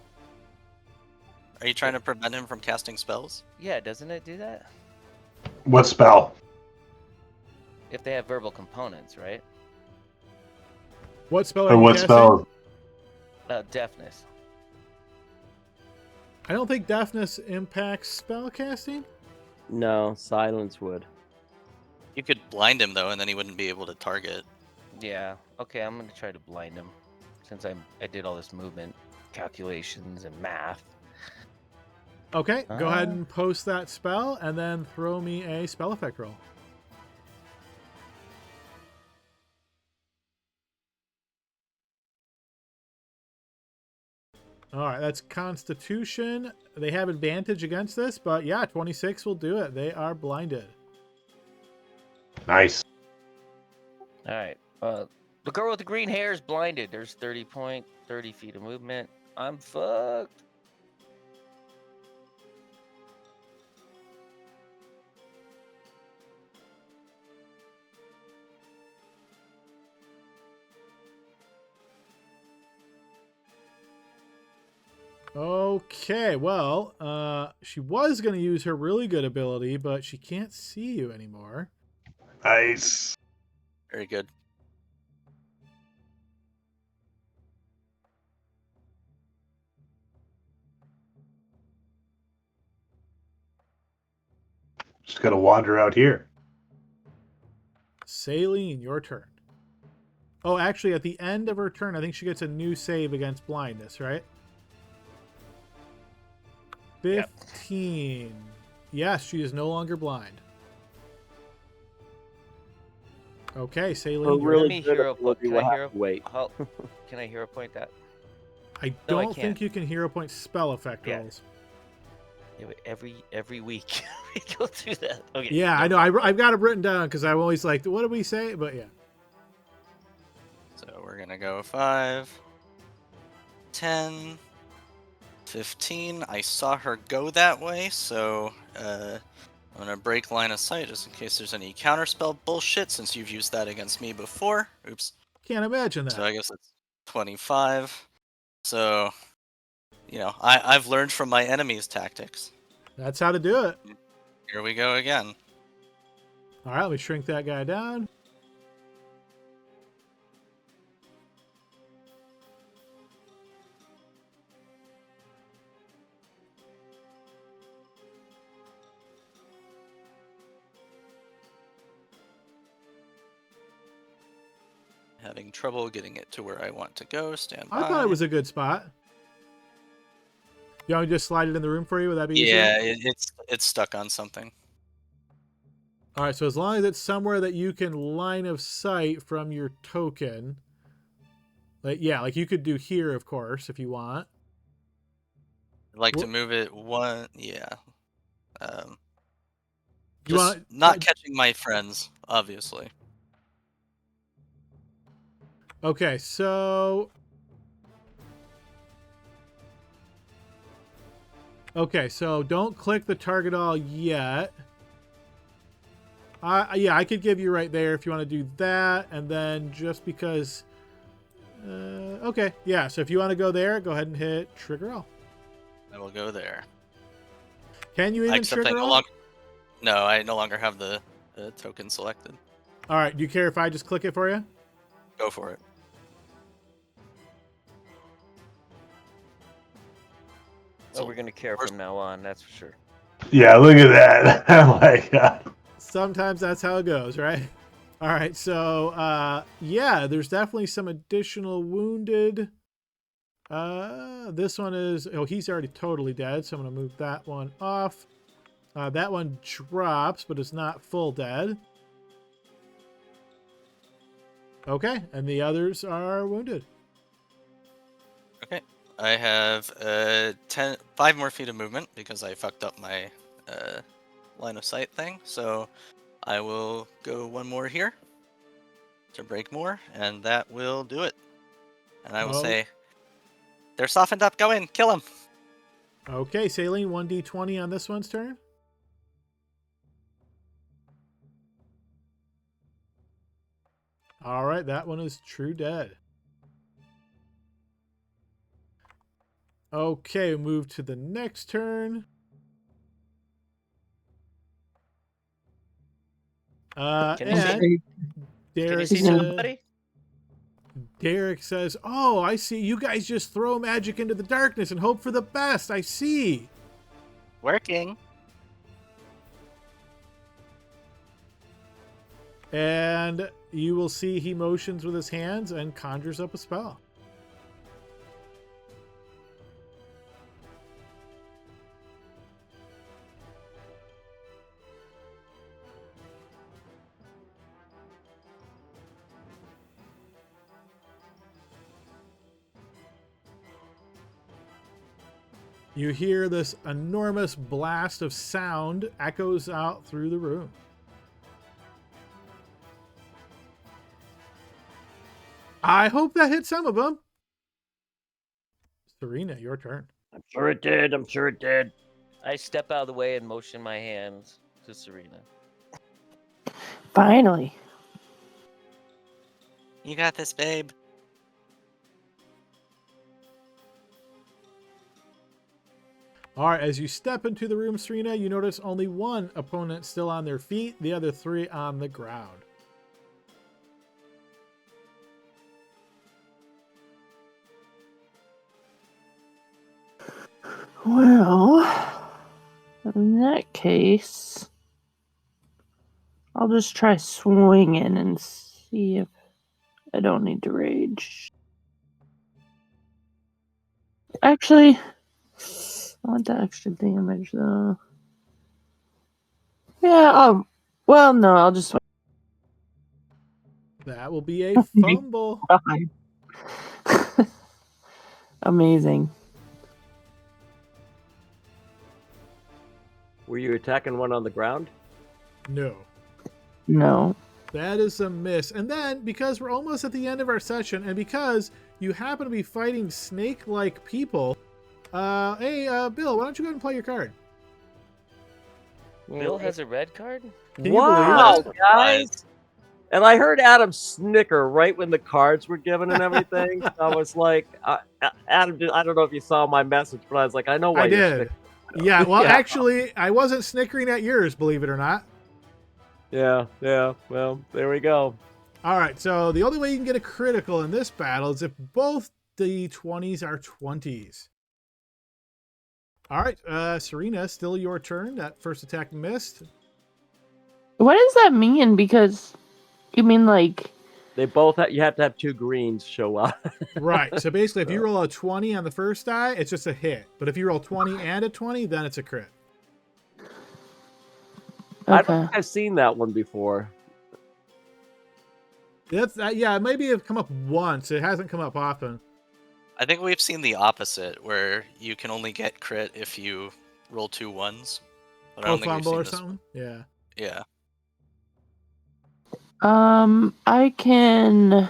Are you trying to prevent him from casting spells? Yeah, doesn't it do that? What spell? If they have verbal components, right? What spell are Or you what casting? spell? Deafness. I don't think deafness impacts spell casting. No, silence would. You could blind him though, and then he wouldn't be able to target. Yeah. Okay, I'm gonna try to blind him, since I did all this movement calculations and math. Okay, go ahead and post that spell, and then throw me a spell effect roll. All right, that's Constitution. They have advantage against this, but yeah, 26 will do it. They are blinded. Nice. All right. The girl with the green hair is blinded. There's 30 feet of movement. I'm fucked. Okay, well, she was going to use her really good ability, but she can't see you anymore. Nice. Very good. Just gotta wander out here. Saline, your turn. Oh, actually, at the end of her turn, I think she gets a new save against blindness, right? 15. Yep. Yes, she is no longer blind. Okay, Saline. Really Can wait. Can I hero point that? I don't think you can hero point spell effect rolls. Yeah, but every week we go through that. Okay. Yeah, I know. I've got it written down because I always like, what did we say? But yeah. So we're gonna go 5, 10, 15. I saw her go that way, so I'm gonna break line of sight just in case there's any counterspell bullshit, since you've used that against me before. Oops. Can't imagine that. So I guess it's 25. So, I've learned from my enemy's tactics. That's how to do it. Here we go again. All right, let me shrink that guy down. Having trouble getting it to where I want to go. Stand by. I thought it was a good spot. You want me to just slide it in the room for you? Would that be easier? Yeah, it's stuck on something. All right, so as long as it's somewhere that you can line of sight from your token. Like you could do here, of course, if you want. I'd like to move it one. Yeah. You Just want not catching my friends, obviously. Okay, so don't click the target all yet. Yeah, I could give you right there if you want to do that, and then just because. Okay, yeah. So if you want to go there, go ahead and hit trigger all. I will go there. Can you even Except trigger all? No, I no longer have the token selected. All right. Do you care if I just click it for you? Go for it. Oh, we're gonna care from now on. That's for sure. Yeah, look at that. Oh my god. Sometimes that's how it goes, right? All right. So, yeah, there's definitely some additional wounded. This one is, he's already totally dead. So I'm going to move that one off. That one drops, but it's not full dead. Okay. And the others are wounded. Okay. I have 5 more feet of movement because I fucked up my line of sight thing. So I will go one more here to break more, and that will do it. And I will say, they're softened up. Go in, kill them. Okay, Saline, 1d20 on this one's turn. All right, that one is true dead. Okay, move to the next turn. Can you Derek see somebody? Derek says, "Oh, I see. You guys just throw magic into the darkness and hope for the best. I see." Working. And you will see he motions with his hands and conjures up a spell. You hear this enormous blast of sound echoes out through the room. I hope that hit some of them. Serena, your turn. I'm sure it did. I'm sure it did. I step out of the way and motion my hands to Serena. Finally. You got this, babe. All right, as you step into the room, Serena, you notice only one opponent still on their feet, the other 3 on the ground. Well, in that case, I'll just try swinging and see if I don't need to rage. Actually, I want that extra damage, though. Yeah, well, no, I'll just... That will be a fumble. Amazing. Were you attacking one on the ground? No. No. That is a miss. And then, because we're almost at the end of our session, and because you happen to be fighting snake-like people, hey, Bill, why don't you go ahead and play your card? Bill has a red card? Can you Wow, believe it? guys! And I heard Adam snicker right when the cards were given and everything. I was like, Adam, I don't know if you saw my message, but I was like, I know why I you're did. snickering. Yeah, well, Yeah. actually, I wasn't snickering at yours, believe it or not. Yeah. Well, there we go. All right, so the only way you can get a critical in this battle is if both the 20s are 20s. All right, Serena, still your turn. That first attack missed. What does that mean? Because you mean like They both you have to have 2 greens show up. Right, so basically if you roll a 20 on the first die, it's just a hit. But if you roll 20 and a 20, then it's a crit. I don't okay? think I've seen that one before. Yeah, maybe it's come up once. It hasn't come up often. I think we've seen the opposite, where you can only get crit if you roll 2 1s. But I don't think we've Fumble seen or this. something? Yeah. Yeah. I can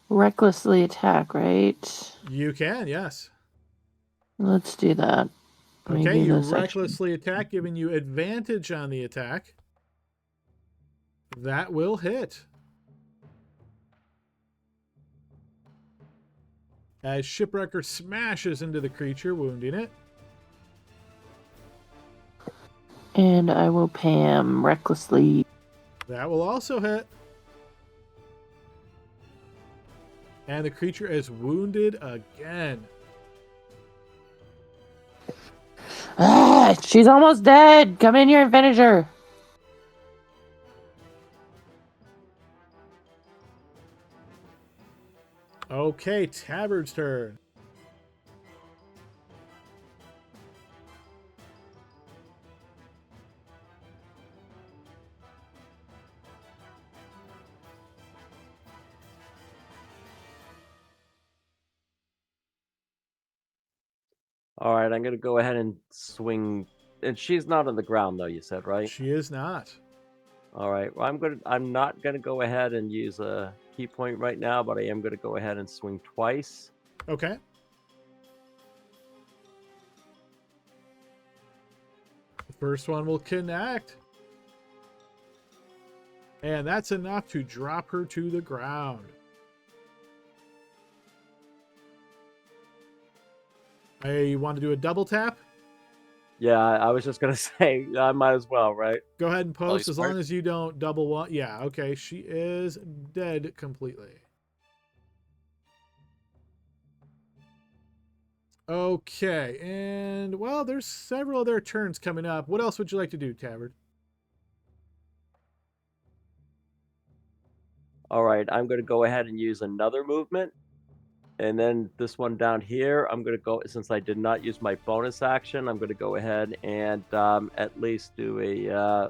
recklessly attack, right? You can, yes. Let's do that. Let me Okay, do you this action. recklessly attack, giving you advantage on the attack. That will hit. As Shipwrecker smashes into the creature, wounding it. And I will Pam recklessly. That will also hit. And the creature is wounded again. Ah, she's almost dead. Come in here and finish her. Okay, Tabard's turn. All right, I'm going to go ahead and swing. And she's not on the ground though, you said, right? She is not. All right. Well, I'm not going to go ahead and use a key point right now, but I am going to go ahead and swing twice. Okay. The first one will connect. And that's enough to drop her to the ground. You want to do a double tap? Yeah, I was just going to say I might as well, right? Go ahead and post he's as smart. long as you don't double one. Yeah, okay. She is dead completely. Okay, and well, there's several other turns coming up. What else would you like to do, Tabard? All right, I'm going to go ahead and use another movement. And then this one down here, I'm going to go, since I did not use my bonus action, I'm going to go ahead and at least do a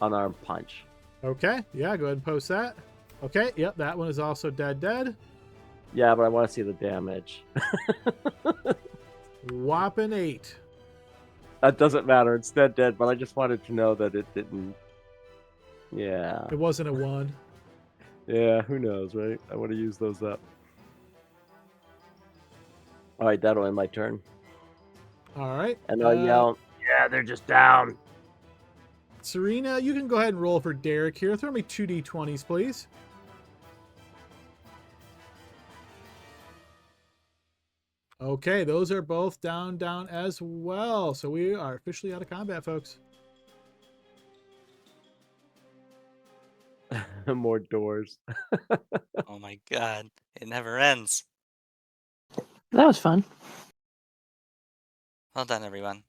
unarmed punch. Okay, yeah, go ahead and post that. Okay, yep, that one is also dead. Yeah, but I want to see the damage. Whopping 8. That doesn't matter. It's dead, but I just wanted to know that it didn't. Yeah. It wasn't a 1. Yeah, who knows, right? I want to use those up. All right, that'll end my turn. All right. And I'll yell, Yeah, they're just down. Serena, you can go ahead and roll for Derek here. Throw me 2d20s, please. Okay, those are both down as well. So we are officially out of combat, folks. more doors. Oh my god. It never ends. That was fun. Well done, everyone.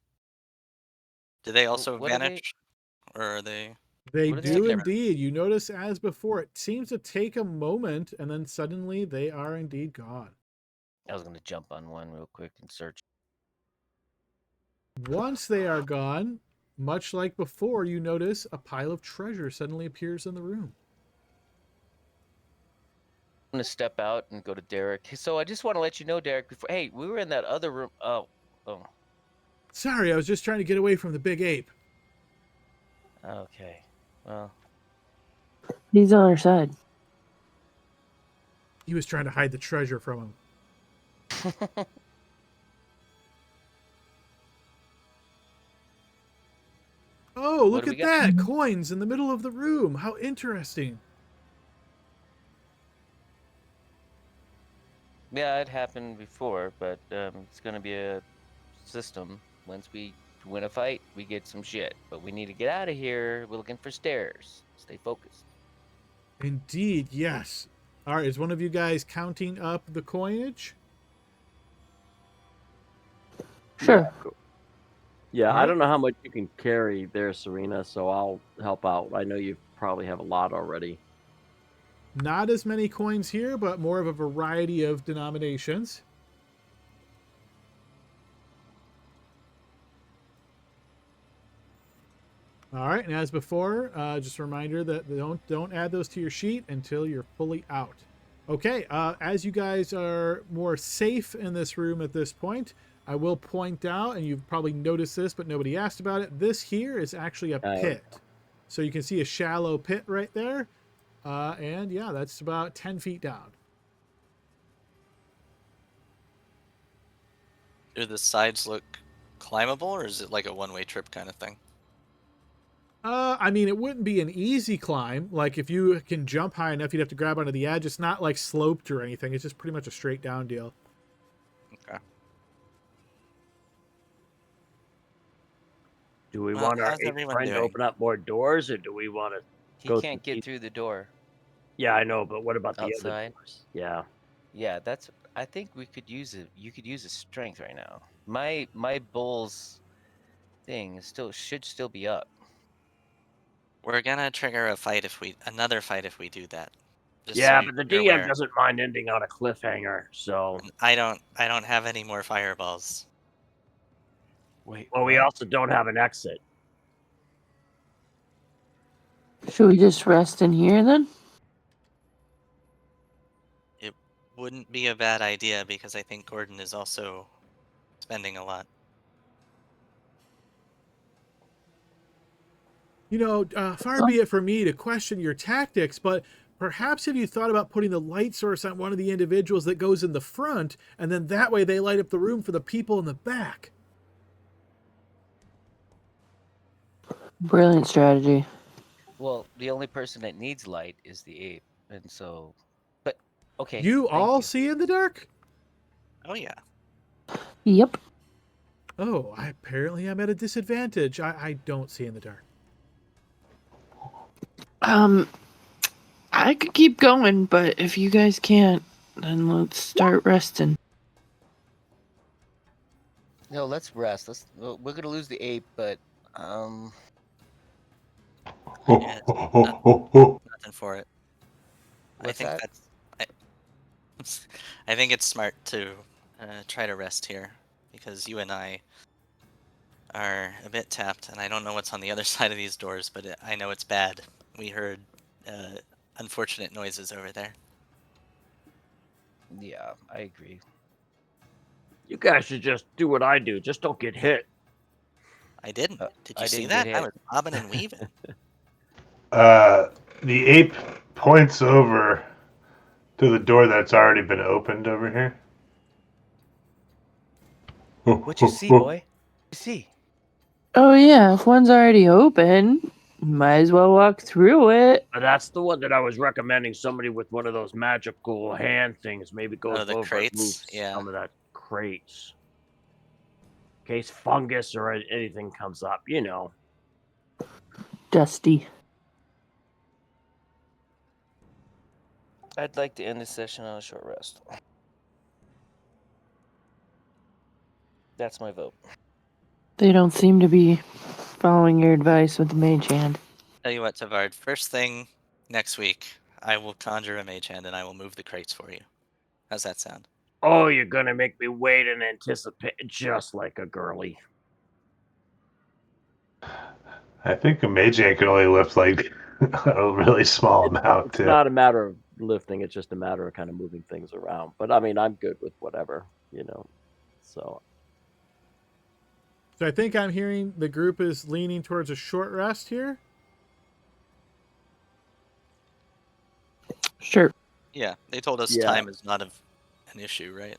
Do they also what are they- vanish? Or are they... They What are they do taking? indeed. You notice as before, it seems to take a moment and then suddenly they are indeed gone. I was gonna jump on one real quick and search. Once they are gone, much like before, you notice a pile of treasure suddenly appears in the room. I'm gonna step out and go to Derek. So I just want to let you know, Derek. Before, hey, we were in that other room. Oh. Sorry, I was just trying to get away from the big ape. Okay. Well, He's on our side. He was trying to hide the treasure from him. Oh, What look do we at got? that! Coins in the middle of the room. How interesting. Yeah, it happened before, but it's gonna be a system. Once we win a fight, we get some shit. But we need to get out of here. We're looking for stairs. Stay focused. Indeed, yes. All right, is one of you guys counting up the coinage? Sure. Yeah, All I right. don't know how much you can carry there, Serena, so I'll help out. I know you probably have a lot already. Not as many coins here, but more of a variety of denominations. All right, and as before, just a reminder that don't add those to your sheet until you're fully out. Okay, as you guys are more safe in this room at this point, I will point out, and you've probably noticed this, but nobody asked about it. This here is actually a pit. So you can see a shallow pit right there. And yeah, that's about 10 feet down. Do the sides look climbable, or is it like a one-way trip kind of thing? I mean, it wouldn't be an easy climb. Like, if you can jump high enough, you'd have to grab onto the edge. It's not, like, sloped or anything. It's just pretty much a straight down deal. Okay. Do we Well, want our how's ape everyone friend to doing? open up more doors, or do we want to He go can't through get through the door Yeah, I know, but what about the other outside. doors? Yeah. Yeah, that's. I think we could use it. You could use a strength right now. My bull's thing is should still be up. We're gonna trigger another fight if we do that. Just so Yeah, but the you're DM aware. doesn't mind ending on a cliffhanger, so. I don't have any more fireballs. Wait, Well, we also don't have an exit. Should we just rest in here then? It wouldn't be a bad idea because I think Gordon is also spending a lot. You know, far be it from me to question your tactics, but perhaps have you thought about putting the light source on one of the individuals that goes in the front, and then that way they light up the room for the people in the back? Brilliant strategy. Well, the only person that needs light is the ape, and so. But okay. You thank all you. see in the dark? Oh yeah. Yep. Oh, apparently I'm at a disadvantage. I don't see in the dark. I could keep going, but if you guys can't, then let's start resting. No, let's rest. We're gonna lose the ape, but Yeah, nothing for it. what's that? I think it's smart to try to rest here because you and I are a bit tapped, and I don't know what's on the other side of these doors, but I know it's bad. We heard unfortunate noises over there. Yeah, I agree. You guys should just do what I do. Just don't get hit. I didn't. Did you I see didn't that? get I hit. was bobbing and weaving. The ape points over to the door that's already been opened over here. What you see, boy? What you see? Oh yeah, if one's already open, might as well walk through it. That's the one that I was recommending. Somebody with one of those magical hand things maybe goes the over and crates? moves Yeah. some of that crates. In case fungus or anything comes up, you know. Dusty. I'd like to end the session on a short rest. That's my vote. They don't seem to be following your advice with the mage hand. Tell you what, Tavard, first thing next week, I will conjure a mage hand and I will move the crates for you. How's that sound? Oh, you're gonna make me wait and anticipate just like a girly. I think a mage hand can only lift like a really small amount It's too. not a matter of lifting, it's just a matter of kind of moving things around. But I mean, I'm good with whatever, you know. So I think I'm hearing the group is leaning towards a short rest here. Sure. Yeah, they told us Yeah. time is not an issue, right?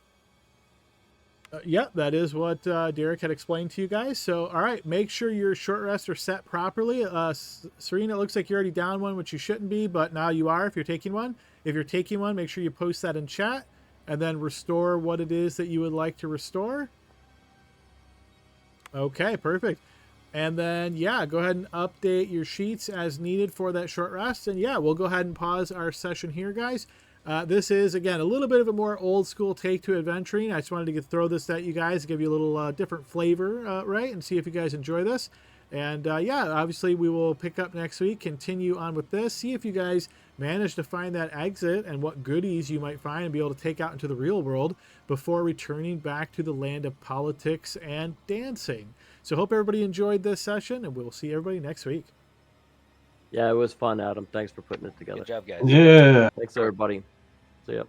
Yeah, that is what Derek had explained to you guys. So, all right, make sure your short rests are set properly. Serena, it looks like you're already down one, which you shouldn't be, but now you are if you're taking one. If you're taking one, make sure you post that in chat and then restore what it is that you would like to restore. Okay, perfect. And then, yeah, go ahead and update your sheets as needed for that short rest. And yeah, we'll go ahead and pause our session here, guys. This is, again, a little bit of a more old school take to adventuring. I just wanted to throw this at you guys, give you a little different flavor, right? And see if you guys enjoy this. And yeah, obviously we will pick up next week, continue on with this, see if you guys manage to find that exit and what goodies you might find and be able to take out into the real world before returning back to the land of politics and dancing. So hope everybody enjoyed this session, and we'll see everybody next week. Yeah, it was fun, Adam. Thanks for putting it together. Good job, guys. Yeah. Thanks, everybody. See ya.